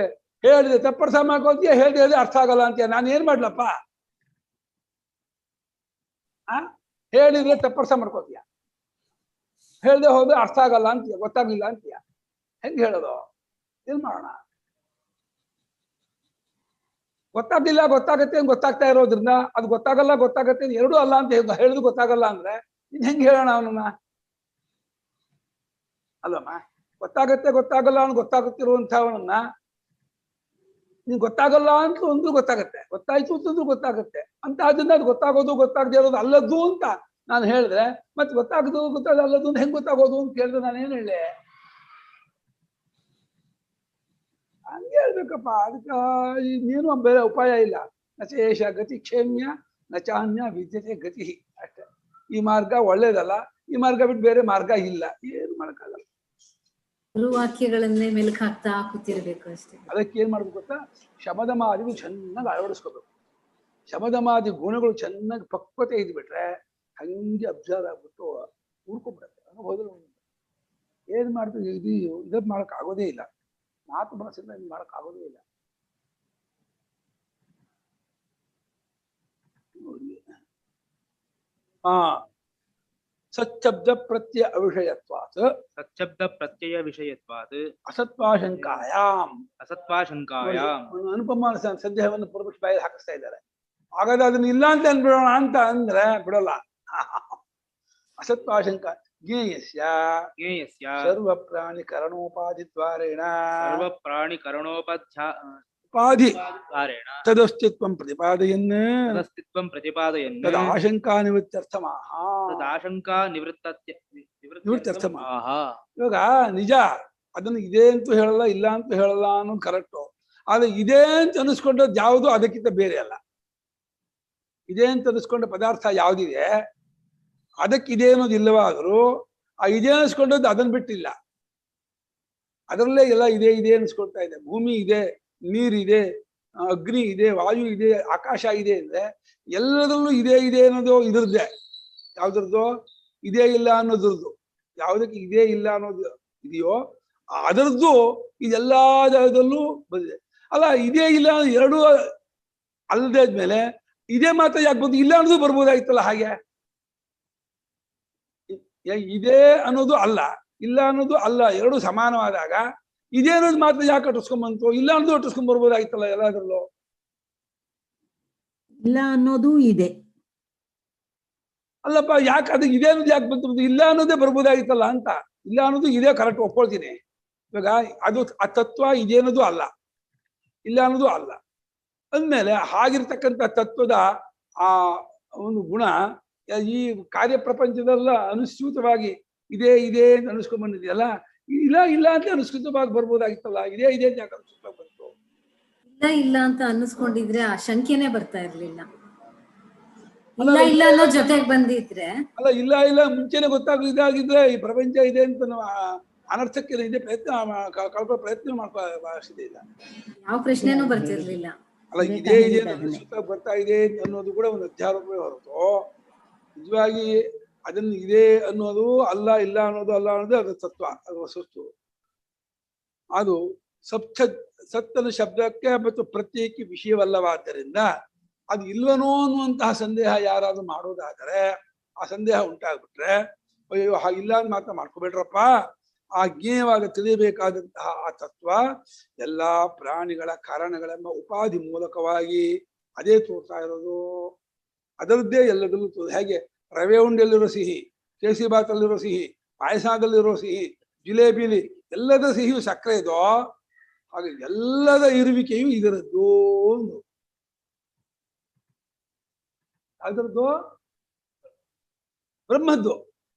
ಹೇಳಿದೆ ತಪ್ಪರ್ಥ ಮಾಡ್ಕೋತೀಯ, ಹೇಳಿದ್ರೆ ಅರ್ಥ ಆಗಲ್ಲ ಅಂತೀಯ. ನಾನು ಏನ್ ಮಾಡ್ಲಪ್ಪ? ಹೇಳಿದ್ರೆ ತಪ್ಪರ್ಥ ಮಾಡ್ಕೋತೀಯ, ಹೇಳ್ದೆ ಹೋದ್ರೆ ಅರ್ಥ ಆಗಲ್ಲ ಅಂತೀಯ, ಗೊತ್ತಾಗ್ಲಿಲ್ಲ ಅಂತೀಯ. ಹೆಂಗ್ ಹೇಳೋದು? ಏನ್ ಮಾಡೋಣ? ಗೊತ್ತಾಗ್ಲಿಲ್ಲ, ಗೊತ್ತಾಗತ್ತೆ ಅಂತ ಗೊತ್ತಾಗ್ತಾ ಇರೋದ್ರಿಂದ ಅದು ಗೊತ್ತಾಗತ್ತೆ ಎರಡೂ ಅಲ್ಲ ಅಂತ ಹೇಳಿದ್ರು ಗೊತ್ತಾಗಲ್ಲ ಅಂದ್ರೆ ಇನ್ ಹೆಂಗ್ ಹೇಳೋಣ ಅವನನ್ನ? ಅಲ್ಲಮ್ಮ, ಗೊತ್ತಾಗತ್ತೆ ಗೊತ್ತಾಗಲ್ಲ ಅಂತ ಗೊತ್ತಾಗುತ್ತಿರುವಂತಹವನನ್ನ ನೀನ್ ಗೊತ್ತಾಗಲ್ಲ ಅಂತ ಒಂದು ಗೊತ್ತಾಗತ್ತೆ, ಗೊತ್ತಾಯ್ತು ಅಂತಂದ್ರೂ ಗೊತ್ತಾಗತ್ತೆ ಅಂತ, ಅದನ್ನ ಅದು ಗೊತ್ತಾಗೋದು ಗೊತ್ತಾಗದೆ ಇರೋದು ಅಲ್ಲದ್ದು ಅಂತ ನಾನು ಹೇಳಿದ್ರೆ, ಮತ್ತೆ ಗೊತ್ತಾಗದು ಗೊತ್ತಾಗಲ್ಲ ಅಲ್ಲದ್ದು ಅಂತ ಹೆಂಗ್ ಗೊತ್ತಾಗೋದು ಅಂತ ಕೇಳಿದ್ರೆ ನಾನು ಏನ್ ಹೇಳಿ? ಹಂಗೆ ಹೇಳ್ಬೇಕಪ್ಪ. ಅದಕ್ಕ ನೀನು ಬೇರೆ ಉಪಾಯ ಇಲ್ಲ. ನಚೇಶ ಗತಿ ಕ್ಷೇಮ್ಯ ನಚಾನ್ಯ ವಿದ್ಯತೆ ಗತಿ, ಅಷ್ಟೇ. ಈ ಮಾರ್ಗ ಒಳ್ಳೇದಲ್ಲ, ಈ ಮಾರ್ಗ ಬಿಟ್ಟು ಬೇರೆ ಮಾರ್ಗ ಇಲ್ಲ, ಏನು ಮಾಡಕ್ಕಾಗಲ್ಲ. ವಾಕ್ಯಗಳನ್ನೇ ಮೆಲುಕು ಹಾಕ್ತಾ ಕೂತಿರ್ಬೇಕು ಅಷ್ಟೇ. ಅದಕ್ಕೆ ಏನ್ ಮಾಡ್ಬೇಕು ಗೊತ್ತಾ? ಶಮದಮಾದಿಗಳು ಚೆನ್ನಾಗಿ ಅಳವಡಿಸ್ಕೋಬೇಕು. ಶಮದಮಾದಿ ಗುಣಗಳು ಚೆನ್ನಾಗಿ ಪಕ್ವತೆ ಇದ್ಬಿಟ್ರೆ ಹಂಗೆ ಅಬ್ಸರ್ವ್ ಆಗ್ಬಿಟ್ಟು ಉಳ್ಕೊಂಡ್ಬಿಡತ್ತೆ. ಅನುಭವದಲ್ಲಿ ಏನ್ ಮಾಡ್ತೀವಿ, ಇದು ಮಾಡಕ್ ಆಗೋದೇ ಇಲ್ಲ. ಮಾತು ಮನಸ್ಸಿಂದ ಇದು ಮಾಡಕ್ ಆಗೋದೇ ಇಲ್ಲ. ಸಚ್ಛಬ್ದ ಪ್ರತ್ಯಯ ಅವಿಷಯತ್ವಾತ್ ಸಚ್ಛಬ್ದ ಪ್ರತ್ಯಯ ವಿಷಯತ್ವಾತ್ ಅಸತ್ವಾಶಂಕಾಯಾಮ್ ಅಸತ್ವಾಶಂಕಾಯಾಮ್. ಅನುಪಮ ಸಂದೇಹವನ್ನು ಪೂರ್ವಪಕ್ಷ ಬಾಯಲ್ಲಿ ಹಾಕಿಸ್ತಾ ಇದ್ದಾರೆ. ಹಾಗಾದ್ರೆ ಅದನ್ನ ಇಲ್ಲ ಅಂತ ಅನ್ಬಿಡೋಣ ಅಂತ ಅಂದ್ರೆ ಬಿಡಲ್ಲ. ಅಸತ್ವಾಶಂಕ ಜ್ಞೇಯಸ್ಯ ಜ್ಞೇಯಸ್ಯ ಸರ್ವ ಪ್ರಾಣಿ ಕರಣೋಪಾಧಿ ದ್ವಾರೇಣ ಸರ್ವ ಪ್ರಾಣಿ ಉಪಾಧಿ ದ್ವಾರೇಣ ತದಸ್ತಿತ್ವಂ ಪ್ರತಿಪಾದಯನ್ ತದಸ್ತಿತ್ವಂ ಪ್ರತಿಪಾದಯನ್ ತದಾಶಂಕಾ ನಿವೃತ್ಯರ್ಥಮಾಹ. ತದಾಶಂಕಾ ನಿವೃತ್ಯರ್ಥಮಾಹ. ಇವಾಗ ನಿಜ ಅದನ್ನ ಇದೆ ಅಂತೂ ಹೇಳಲ್ಲ, ಇಲ್ಲ ಅಂತೂ ಹೇಳಲ್ಲ ಅನ್ನೋದು ಕರೆಕ್ಟು. ಆದ್ರೆ ಇದೆ ಅಂತ ಅನಿಸ್ಕೊಂಡದ್ದು ಯಾವುದು ಅದಕ್ಕಿಂತ ಬೇರೆ ಅಲ್ಲ. ಇದೆ ಅಂತ ಅನಿಸ್ಕೊಂಡ ಪದಾರ್ಥ ಯಾವ್ದಿದೆ ಅದಕ್ಕಿದೆ ಅನ್ನೋದು ಇಲ್ಲವಾದರೂ ಆ ಇದೆ ಅನಿಸ್ಕೊಂಡದ್ದು ಅದನ್ನ ಬಿಟ್ಟಿಲ್ಲ. ಅದರಲ್ಲೇ ಎಲ್ಲ ಇದೆ ಇದೆ ಅನಿಸ್ಕೊಳ್ತಾ ಇದೆ. ಭೂಮಿ ಇದೆ, ನೀರಿದೆ, ಅಗ್ನಿ ಇದೆ, ವಾಯು ಇದೆ, ಆಕಾಶ ಇದೆ ಅಂದ್ರೆ ಎಲ್ಲದರಲ್ಲೂ ಇದೆ ಇದೆ ಅನ್ನೋದು ಇದ್ರದ್ದೇ. ಯಾವ್ದ್ರದ್ದು ಇದೇ ಇಲ್ಲ ಅನ್ನೋದ್ರದ್ದು. ಯಾವುದಕ್ಕೆ ಇದೇ ಇಲ್ಲ ಅನ್ನೋದು ಇದೆಯೋ ಅದರದ್ದು ಇದೆಲ್ಲಾ ಜಾಗದಲ್ಲೂ ಬಂದಿದೆ. ಅಲ್ಲ ಇದೇ ಇಲ್ಲ ಎರಡೂ ಅಲ್ಲದೆ ಆದ್ಮೇಲೆ ಇದೇ ಮಾತ್ರ ಯಾಕೆ ಬಂದು ಇಲ್ಲ ಅನ್ನೋದು ಬರ್ಬೋದಾಯ್ತಲ್ಲ. ಹಾಗೆ ಇದೇ ಅನ್ನೋದು ಅಲ್ಲ, ಇಲ್ಲ ಅನ್ನೋದು ಅಲ್ಲ, ಎರಡು ಸಮಾನವಾದಾಗ ಇದೇ ಅನ್ನೋದು ಮಾತ್ರ ಯಾಕೆ ಅಟ್ಟಿಸ್ಕೊಂಡ್ಬಂತು, ಇಲ್ಲ ಅನ್ನೋದು ಅಟ್ಟಿಸ್ಕೊಂಡ್ ಬರ್ಬೋದಾಯ್ತಲ್ಲ ಎಲ್ಲಾದ್ರಲ್ಲೂ. ಇಲ್ಲ ಅನ್ನೋದು ಇದೆ. ಅಲ್ಲಪ್ಪ ಯಾಕೆ ಅದಕ್ಕೆ ಇದೆ ಅನ್ನೋದು ಯಾಕೆ ಬಂತು? ಇಲ್ಲ ಅನ್ನೋದೇ ಬರ್ಬೋದಾಗಿತ್ತಲ್ಲ ಅಂತ. ಇಲ್ಲ ಅನ್ನೋದು ಇದೇ ಕರೆಕ್ಟ್ ಒಪ್ಕೊಳ್ತೀನಿ. ಇವಾಗ ಅದು ಆ ತತ್ವ ಇದೆ ಅನ್ನೋದು ಅಲ್ಲ, ಇಲ್ಲ ಅನ್ನೋದು ಅಲ್ಲ ಅಂದ್ಮೇಲೆ ಹಾಗಿರ್ತಕ್ಕಂಥ ತತ್ವದ ಆ ಒಂದು ಗುಣ ಈ ಕಾರ್ಯಪ್ರಪಂಚದಲ್ಲ ಅನುಸ್ಯೂತವಾಗಿ ಇದೆ ಇದೆ ಅಂತ ಅನಿಸ್ಕೊಂಡ್ ಬಂದಿದೆಯಲ್ಲ, ಇಲ್ಲ ಇಲ್ಲ ಅಂತ ಅನುಸ್ಕೃತವಾಗಿ ಬರ್ಬೋದಾಗಿತ್ತಲ್ಲ. ಇದೇ ಇದೆ ಅಂತ ಯಾಕೆ ಅನುಸ್ಕೃತ ಬಂತು? ಇಲ್ಲ ಇಲ್ಲ ಅಂತ ಅನ್ನಿಸ್ಕೊಂಡಿದ್ರೆ ಆ ಶಂಕೆನೆ ಬರ್ತಾ ಇರ್ಲಿಲ್ಲ. ಇಲ್ಲ ಇಲ್ಲ ಅನ್ನೋ ಜೊತೆಗೆ ಬಂದಿದ್ರೆ ಅಲ್ಲ ಇಲ್ಲ ಇಲ್ಲ ಮುಂಚೆನೆ ಇದಾಗಿದ್ರೆ ಈ ಪ್ರಪಂಚ ಇದೆ ಅಂತ ನಾವು ಅನರ್ಥಕ್ಕೆ ಇದೆ ಪ್ರಯತ್ನ ಕಳ್ಕೊಳ್ಳೋ ಪ್ರಯತ್ನ ಮಾಡ್ಕೊಳ್ಳೋದೇ ಇಲ್ಲ. ಯಾವ ಪ್ರಶ್ನೆನೂ ಬರ್ತಿರ್ಲಿಲ್ಲ. ಅಲ್ಲ ಇದೇ ಇದೆ ಅನುಸ್ಕೃತ ಬರ್ತಾ ಇದೆ ಅನ್ನೋದು ಕೂಡ ಒಂದು ಅಧ್ಯಾರೋಪವೇ ಹೊರತು ನಿಜವಾಗಿ ಅದನ್ನು ಇದೆ ಅನ್ನೋದು ಅಲ್ಲ, ಇಲ್ಲ ಅನ್ನೋದು ಅಲ್ಲ ಅನ್ನೋದು ಅದು ತತ್ವ, ಅದು ವಸ್ತು. ಅದು ಸತ್ತನ ಶಬ್ದಕ್ಕೆ ಮತ್ತು ಪ್ರತ್ಯೇಕಿ ವಿಷಯವಲ್ಲವಾದ್ದರಿಂದ ಅದು ಇಲ್ವನೋ ಅನ್ನುವಂತಹ ಸಂದೇಹ ಯಾರಾದ್ರೂ ಮಾಡೋದಾದರೆ, ಆ ಸಂದೇಹ ಉಂಟಾಗ್ಬಿಟ್ರೆ ಅಯ್ಯೋ ಹಾಗಿಲ್ಲ ಅಂತ ಮಾತ್ರ ಮಾಡ್ಕೋಬೇಡ್ರಪ್ಪ. ಆ ಜ್ಞೇಯವಾಗಿ ತಿಳಿಯಬೇಕಾದಂತಹ ಆ ತತ್ವ ಎಲ್ಲಾ ಪ್ರಾಣಿಗಳ ಕಾರಣಗಳೆಂಬ ಉಪಾಧಿ ಮೂಲಕವಾಗಿ ಅದೇ ತೋರ್ತಾ ಇರೋದು. ಅದರದ್ದೇ ಎಲ್ಲದಲ್ಲೂ ಹೇಗೆ ರವೆ ಉಂಡೆಯಲ್ಲಿರೋ ಸಿಹಿ, ಕೇಸರಿಬಾತಲ್ಲಿರೋ ಸಿಹಿ, ಪಾಯಸದಲ್ಲಿರೋ ಸಿಹಿ, ಜಿಲೇಬಿಲಿ ಎಲ್ಲದ ಸಿಹಿಯು ಸಕ್ಕರೆ ಇದೋ ಹಾಗೆ ಎಲ್ಲದ ಇರುವಿಕೆಯು ಇದರದ್ದು. ಅದರದ್ದು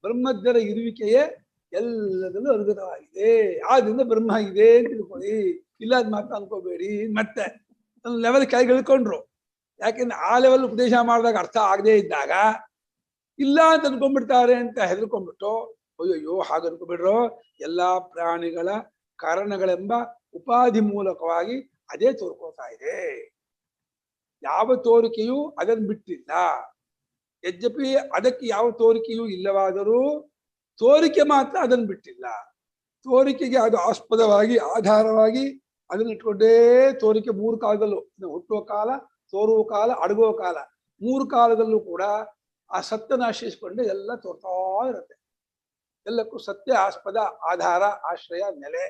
ಬ್ರಹ್ಮದ್ದರ ಇರುವಿಕೆಯೇ ಎಲ್ಲದಲ್ಲೂ ಅನುಗತವಾಗಿದೆ. ಆದ್ರಿಂದ ಬ್ರಹ್ಮ ಇದೆ ಅಂತ ತಿಳ್ಕೊಳ್ಳಿ, ಇಲ್ಲ ಅದ್ ಮಾತ್ರ ಅನ್ಕೋಬೇಡಿ. ಮತ್ತೆ ಲೆವೆಲ್ ಕೆಳಗೆ ಇಳ್ಕೊಂಡ್ರು. ಯಾಕೆಂದ್ರೆ ಆ ಲೆವೆಲ್ ಉಪದೇಶ ಮಾಡಿದಾಗ ಅರ್ಥ ಆಗದೆ ಇದ್ದಾಗ ಇಲ್ಲ ಅಂತ ಅನ್ಕೊಂಡ್ಬಿಡ್ತಾರೆ ಅಂತ ಹೆದರ್ಕೊಂಡ್ಬಿಟ್ಟು ಅಯ್ಯೋ ಹಾಗೆ ಅನ್ಕೊಂಡ್ಬಿಟ್ರು. ಎಲ್ಲಾ ಪ್ರಾಣಿಗಳ ಕಾರಣಗಳೆಂಬ ಉಪಾಧಿ ಮೂಲಕವಾಗಿ ಅದೇ ತೋರ್ಕೋತಾ ಇದೆ. ಯಾವ ತೋರಿಕೆಯೂ ಅದನ್ನು ಬಿಟ್ಟಿಲ್ಲ. ಯದ್ಯಪಿ ಅದಕ್ಕೆ ಯಾವ ತೋರಿಕೆಯೂ ಇಲ್ಲವಾದರೂ ತೋರಿಕೆ ಮಾತ್ರ ಅದನ್ನು ಬಿಟ್ಟಿಲ್ಲ. ತೋರಿಕೆಗೆ ಅದು ಆಸ್ಪದವಾಗಿ ಆಧಾರವಾಗಿ ಅದನ್ನ ಇಟ್ಕೊಂಡೇ ತೋರಿಕೆ ಮೂರು ಕಾಲದಲ್ಲೂ, ಹುಟ್ಟುವ ಕಾಲ, ತೋರುವ ಕಾಲ, ಅಡಗುವ ಕಾಲ, ಮೂರು ಕಾಲದಲ್ಲೂ ಕೂಡ ಆ ಸತ್ಯನ ಆಶ್ರಯಿಸಿಕೊಂಡೆ ಎಲ್ಲ ತೋರ್ತಾ ಇರುತ್ತೆ. ಎಲ್ಲಕ್ಕೂ ಸತ್ಯ ಆಸ್ಪದ, ಆಧಾರ, ಆಶ್ರಯ, ನೆಲೆ,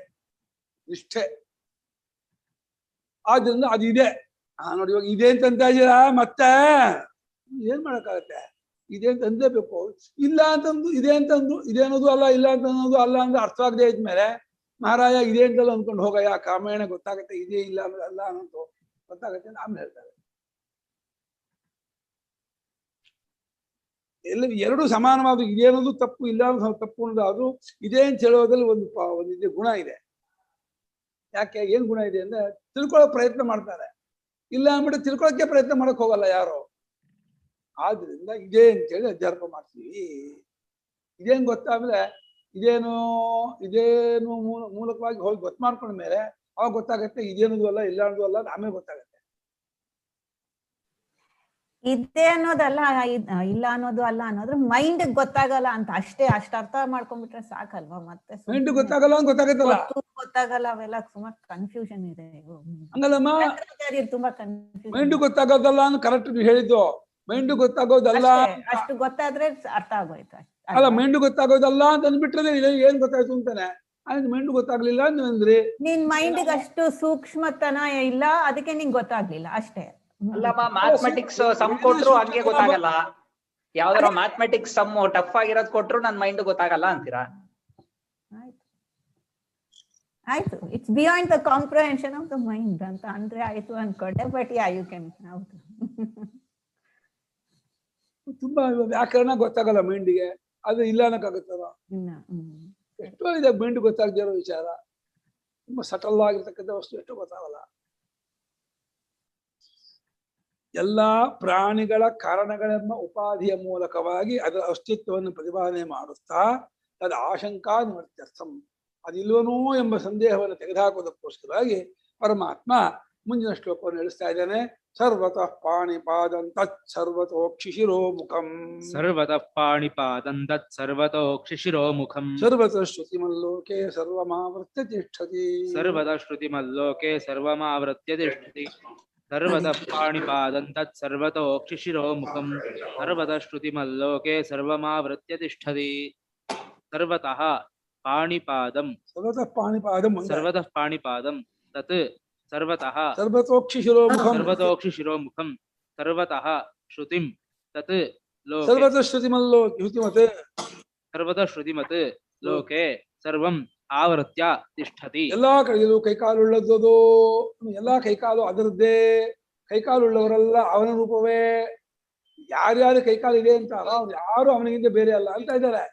ನಿಷ್ಠೆ. ಆದ್ರಿಂದ ಅದಿದೆ. ನೋಡಿ ಇವಾಗ ಇದೆ ಅಂತ ಇದ್ದೀರಾ, ಮತ್ತೆ ಏನ್ ಮಾಡಕ್ಕಾಗತ್ತೆ? ಇದೆ ಅಂತ ಅಂದೇಬೇಕು. ಇಲ್ಲ ಅಂತಂದು ಇದೆ ಅಂತಂದು ಇದೆ ಅನ್ನೋದು ಅಲ್ಲ, ಇಲ್ಲ ಅಂತ ಅನ್ನೋದು ಅಲ್ಲ ಅಂದ್ರೆ ಅರ್ಥ ಆಗದೆ ಇದ್ಮೇಲೆ ಮಹಾರಾಯ ಇದೆ ಅಂತಲ್ಲ ಅಂದ್ಕೊಂಡು ಹೋಗಯ್ಯ, ಕ್ರಮೇಣ ಗೊತ್ತಾಗತ್ತೆ ಇದೇ ಇಲ್ಲ ಅನ್ನೋದಲ್ಲ ಅನ್ನೋದು ಗೊತ್ತಾಗತ್ತೆ ಅಂತ ಆಮೇಲೆ ಹೇಳ್ತಾರೆ. ಎಲ್ಲ ಎರಡು ಸಮಾನವಾದ ಇದೆ ಅನ್ನೋದು ತಪ್ಪು, ಇಲ್ಲ ಅನ್ನೋದು ತಪ್ಪು ಅನ್ನೋದು. ಅದು ಇದೆ ಅಂತ ಹೇಳೋದ್ರಲ್ಲಿ ಒಂದು ಗುಣ ಇದೆ. ಯಾಕೆ ಏನ್ ಗುಣ ಇದೆ ಅಂದ್ರೆ ತಿಳ್ಕೊಳ್ಳೋ ಪ್ರಯತ್ನ ಮಾಡ್ತಾರೆ, ಇಲ್ಲ ಅಂದ್ಬಿಟ್ಟು ತಿಳ್ಕೊಳಕ್ಕೆ ಪ್ರಯತ್ನ ಮಾಡಕ್ ಹೋಗಲ್ಲ ಯಾರು. ಆದ್ರಿಂದ ಇದೇ ಅಂತೇಳಿ ಅಧ್ಯಾರೋಪ ಮಾಡ್ತೀವಿ. ಇದೇನು ಗೊತ್ತಾದ್ರೆ ಇದೇನು ಮೂಲಕವಾಗಿ ಹೋಗಿ ಗೊತ್ತು ಮಾಡ್ಕೊಂಡ ಮೇಲೆ ಅವಾಗ ಗೊತ್ತಾಗತ್ತೆ ಇದೇನದು ಅಲ್ಲ ಇಲ್ಲ ಅನ್ನೋದು ಅಲ್ಲ, ಆಮೇಲೆ ಗೊತ್ತಾಗತ್ತೆ. ಇದೆ ಅನ್ನೋದಲ್ಲ, ಇಲ್ಲ ಅನ್ನೋದು ಅಲ್ಲ ಅನ್ನೋದ್ರ ಮೈಂಡ್ ಗೊತ್ತಾಗಲ್ಲ ಅಂತ ಅಷ್ಟೇ. ಅಷ್ಟ ಅರ್ಥ ಮಾಡ್ಕೊಂಡ್ಬಿಟ್ರೆ ಸಾಕಲ್ವಾ? ಮತ್ತೆ ಮೈಂಡ್ ಗೊತ್ತಾಗಲ್ಲ ಅಂತ ಗೊತ್ತಾಗತ್ತಲ್ಲ, ಗೊತ್ತಾಗಲ್ಲ. ಅವೆಲ್ಲ ಸುಮಾರು ಕನ್ಫ್ಯೂಷನ್ ಇದೆ. ಹಂಗಲ್ಲಮ್ಮ, ತುಂಬಾ ಕನ್ಫ್ಯೂಷನ್. ಮೈಂಡ್ ಗೊತ್ತಾಗೋದಲ್ಲ ಅಂತ ಕರೆಕ್ಟ್ ನೀವು ಹೇಳಿದ್ದು. ಮೈಂಡ್ ಗೊತ್ತಾಗೋದಲ್ಲ, ಅಷ್ಟು ಗೊತ್ತಾದ್ರೆ ಅರ್ಥ ಆಗೋಯ್ತು. ಅಲ್ಲ, ಮೈಂಡ್ ಗೊತ್ತಾಗೋದಲ್ಲ ಅಂತ ಅಂದ್ಬಿಟ್ರೆ ಏನ್ ಗೊತ್ತಾಯ್ತು ಅಂತಾನೆ. ಆಯ್ತು, ಮೈಂಡ್ ಗೊತ್ತಾಗ್ಲಿಲ್ಲ ಅಂದ್ರಿ. ನಿನ್ ಮೈಂಡ್ ಅಷ್ಟು ಸೂಕ್ಷ್ಮತನ ಇಲ್ಲ, ಅದಕ್ಕೆ ನಿಂಗೆ ಗೊತ್ತಾಗ್ಲಿಲ್ಲ ಅಷ್ಟೇ. ಅಲ್ಲಮ್ಮ, ಮ್ಯಾಥಮೆಟಿಕ್ಸ್ ಸಮ್ ಕೊಟ್ರು ಹಂಗೆ ಗೊತ್ತಾಗಲ್ಲ. ಯಾವ್ದಾರ ಮ್ಯಾಥಮೆಟಿಕ್ಸ್ ಸಮ್ ಟಫ್ ಆಗಿರೋದ್ ಕೊಟ್ರು ನನ್ ಮೈಂಡ್ ಗೊತ್ತಾಗಲ್ಲ ಅಂತೀರಾ? ಆಯ್ತು, it's beyond the comprehension of the mind ಅಂತ ಅಂದ್ರೆ ಆಯ್ತು ಅನ್ಕೊಂಡೆ. But yeah you can. ಹೌದು, ತುಂಬಾ ವ್ಯಾಕರಣ ಗೊತ್ತಾಗಲ್ಲ ಮೈಂಡಿಗೆ, ಅದು ಇಲ್ಲ ಅನ್ನಕ್ಕಾಗುತ್ತಲ್ಲ. ಎಷ್ಟೋ ಇದೆ ಮೈಂಡ್ ಗೊತ್ತಾಗದಿರೋ ವಿಚಾರ. ತುಂಬಾ ಸಟಲ್ ಆಗಿರ್ತಕ್ಕಂಥ ವಸ್ತು ಎಷ್ಟೋ ಗೊತ್ತಾಗಲ್ಲ. ಎಲ್ಲಾ ಪ್ರಾಣಿಗಳ ಕಾರಣಗಳೆಂಬ ಉಪಾಧಿಯ ಮೂಲಕವಾಗಿ ಅದರ ಅಸ್ತಿತ್ವವನ್ನು ಪ್ರತಿಪಾದನೆ ಮಾಡುತ್ತಾ ಅದು ಆಶಂಕಾ ನಿವೃತ್ಯರ್ಥಂ, ಅದಿಲ್ವನೋ ಎಂಬ ಸಂದೇಹವನ್ನು ತೆಗೆದುಹಾಕುವುದಕ್ಕೋಸ್ಕರವಾಗಿ ಪರಮಾತ್ಮ ಮುಂದಿನ ಶ್ಲೋಕವನ್ನು ನಡೆಸ್ತಾ ಇದ್ದಾನೆ. ಸರ್ವತಃ ಪಾಣಿಪಾದಂ ತತ್ ಸರ್ವತೋಕ್ಷಿಶಿರೋ ಮುಖಂ. ಸರ್ವತಃ ಪಾಣಿಪಾದಂ ತತ್ ಸರ್ವತೋಕ್ಷಿಶಿರೋ ಮುಖಂ. ಸರ್ವತಃ ಶ್ರುತಿಮಲ್ಲೋಕೆ ಸರ್ವಮಾವೃತ್ಯ ತಿಷ್ಠತಿ. ಸರ್ವತಃ ಶ್ರುತಿಮಲ್ಲೋಕೆ ಸರ್ವಮಾವೃತ್ಯ ತಿಷ್ಠತಿ. ಸರ್ವತಃ ಪಾಣಿಪಾದಂ ತತ್ ಸರ್ವತೋಕ್ಷಿಶಿರೋ ಮುಖಂ. ಸರ್ವತಃ ಶ್ರುತಿಮಲ್ಲೋಕೆ ಸರ್ವಮಾವೃತ್ಯ ತಿಷ್ಠತಿ. ಸರ್ವತಃ ಪಾಣಿಪಾದಂ. ಸರ್ವತಃ ಪಾಣಿಪಾದಂ. ಸರ್ವತಃ ಪಾಣಿಪಾದಂ ತತ್ ಸರ್ವತಃ ಸರ್ವತೋಕ್ಷಿಶಿರೋ ಮುಖಂ. ಸರ್ವತೋಕ್ಷಿಶಿರೋ ಮುಖಂ. ಸರ್ವತಃ ಶ್ರುತಿಂ ತತ್ ಲೋಕೆ. ಸರ್ವತಃ ಶ್ರುತಿಮಲ್ಲೋಕೆ ಶ್ರುತಿಮತ್. ಸರ್ವತಃ ಶ್ರುತಿಮತ್ ಲೋಕೆ ಸರ್ವಂ ಆವೃತ್ಯ ತಿಷ್ಠತಿ. ಎಲ್ಲಾ ಕಡೆಯಲ್ಲೂ ಕೈಕಾಲುಳ್ಳದ್ದು, ಎಲ್ಲಾ ಕೈಕಾಲು ಅದರದ್ದೇ. ಕೈಕಾಲುಳ್ಳವರೆಲ್ಲ ಅವನ ರೂಪವೇ. ಯಾರ್ಯಾರು ಕೈಕಾಲು ಇದೆ ಅಂತ ಅವ್ರು ಯಾರು ಅವನಿಗಿಂತ ಬೇರೆ ಅಲ್ಲ ಅಂತ ಇದ್ದಾರೆ.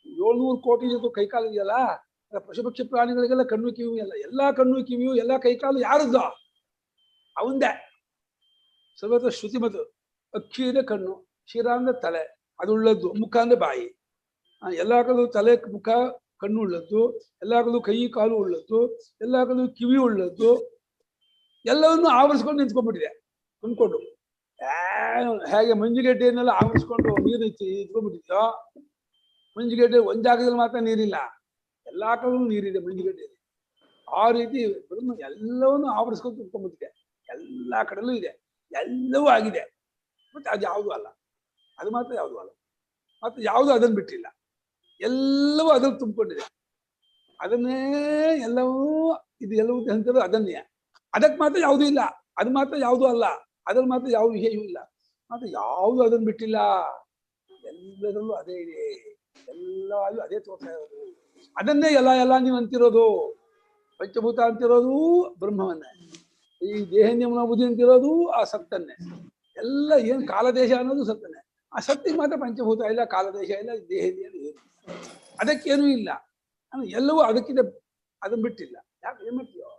700 ಕೋಟಿ ಜೊತೆ ಕೈಕಾಲು ಇದೆಯಲ್ಲ, ಪಶುಪಕ್ಷಿ ಪ್ರಾಣಿಗಳಿಗೆಲ್ಲ ಕಣ್ಣು ಕಿವಿಯೂ ಎಲ್ಲ, ಎಲ್ಲಾ ಕಣ್ಣು ಕಿವಿಯೂ ಎಲ್ಲ ಕೈಕಾಲು ಯಾರದ್ದು? ಅವಂದೇ. ಸರ್ವತ ಶ್ರುತಿಮತ್. ಅಕ್ಕಿ ಇದೆ ಕಣ್ಣು, ಶಿರ ಅಂದ್ರೆ ತಲೆ, ಅದು ಉಳ್ಳದ್ದು. ಮುಖ ಅಂದ್ರೆ ಬಾಯಿ. ಎಲ್ಲಾ ಕಡೆ ತಲೆ, ಮುಖ, ಕಣ್ಣು ಉಳ್ಳದ್ದು. ಎಲ್ಲಾ ಕಡೆ ಕೈ ಕಾಲು ಉಳ್ಳದ್ದು. ಎಲ್ಲಾ ಕಡೆ ಕಿವಿ ಉಳ್ಳದ್ದು. ಎಲ್ಲವನ್ನು ಆವರಿಸ್ಕೊಂಡು ನಿಂತ್ಕೊಂಡ್ಬಿಟ್ಟಿದೆ ಅಂದ್ಕೊಂಡು. ಹೇಗೆ ಮಂಜುಗೆಡ್ಡೆಯನ್ನೆಲ್ಲ ಆವರಿಸ್ಕೊಂಡು ನೀರು ಇಟ್ಕೊಂಡ್ಬಿಟ್ಟಿದ್ಯೋ, ಮಂಜುಗೆಡ್ಡೆ ಒಂದ್ ಜಾಗದಲ್ಲಿ ಮಾತ್ರ ನೀರಿಲ್ಲ, ಎಲ್ಲಾ ಕಡೆಗೂ ನೀರಿದೆ ಮಂಜುಗೆಡ್ಡೆಯಲ್ಲಿ. ಆ ರೀತಿ ಬ್ರಹ್ಮ ಎಲ್ಲವನ್ನೂ ಆವರಿಸ್ಕೊಂಡು ತಿಳ್ಕೊಂಡ್ಬಿಟ್ಟಿದೆ. ಎಲ್ಲಾ ಕಡೆಯಲ್ಲೂ ಇದೆ, ಎಲ್ಲವೂ ಆಗಿದೆ. ಮತ್ತೆ ಅದು ಯಾವುದೂ ಅಲ್ಲ, ಅದು ಮಾತ್ರ ಯಾವುದೂ ಅಲ್ಲ. ಮತ್ತೆ ಯಾವುದು ಅದನ್ನು ಬಿಟ್ಟಿಲ್ಲ, ಎಲ್ಲವೂ ಅದನ್ನು ತುಂಬಿಕೊಂಡಿದೆ. ಅದನ್ನೇ ಎಲ್ಲವೂ ಇದು ಎಲ್ಲವೂ ಅಂತಂದ್ರೆ ಅದನ್ನೇ. ಅದಕ್ಕೆ ಮಾತ್ರ ಯಾವುದೂ ಇಲ್ಲ, ಅದು ಮಾತ್ರ ಯಾವುದೂ ಅಲ್ಲ, ಅದ್ರಲ್ಲಿ ಮಾತ್ರ ಯಾವ ವಿಷಯವೂ ಇಲ್ಲ. ಮತ್ತೆ ಯಾವುದು ಅದನ್ನು ಬಿಟ್ಟಿಲ್ಲ, ಎಲ್ಲದರಲ್ಲೂ ಅದೇ ಇದೆ. ಎಲ್ಲವೂ ಅದೇ ತೋರ್ತಾ ಇರೋದು. ಅದನ್ನೇ ಎಲ್ಲ ನೀವು ಅಂತಿರೋದು. ಪಂಚಭೂತ ಅಂತಿರೋದು ಬ್ರಹ್ಮವನ್ನೇ, ಈ ದೇಹನ್ಯಮನ ಬುದ್ಧಿ ಅಂತಿರೋದು ಆ ಸತ್ತನ್ನೇ. ಎಲ್ಲ ಏನು ಕಾಲದೇಶ ಅನ್ನೋದು ಸತ್ತನ್ನೇ. ಆ ಸತ್ತಿಗೆ ಮಾತ್ರ ಪಂಚಭೂತ ಇಲ್ಲ, ಕಾಲದೇಶ ಇಲ್ಲ, ದೇಹನ್ಯ ಏನು, ಅದಕ್ಕೇನೂ ಇಲ್ಲ. ಎಲ್ಲವೂ ಅದಕ್ಕಿದೆ, ಅದನ್ನ ಬಿಟ್ಟಿಲ್ಲ. ಯಾಕೆ ಏನ್ ಮಾಡ್ತೀಯೋ?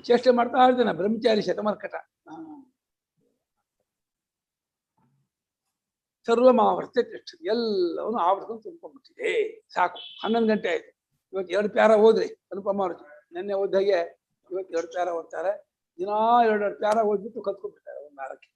ಚೇಷ್ಟೆ ಮಾಡ್ತಾ ಇರ್ತೇನೆ ಬ್ರಹ್ಮಚಾರಿ ಶತಮರ್ಕಟ. ಸರ್ವಮಾವೃತ್ಯ ತಿಷ್ಠತಿ. ಎಲ್ಲವನ್ನು ಆವರಿಸ್ಕೊಂಡು ತುಂಬ್ಕೊಂಡ್ಬಿಟ್ಟಿದೆ. ಸಾಕು, 11 ಗಂಟೆ ಆಯ್ತು. ಇವತ್ತು 2 ಪ್ಯಾರ ಓದ್ರಿ ಅನುಪಮಾರ್ಜಿ. ನೆನ್ನೆ ಓದ್ದಾಗೆ ಇವತ್ತು 2 ಪ್ಯಾರ ಓದ್ತಾರೆ. ದಿನಾ 2 ಪ್ಯಾರ ಓದ್ಬಿಟ್ಟು ಕಲ್ತ್ಕೊಂಡ್ಬಿಡ್ತಾರೆ 1 ವಾರಕ್ಕೆ.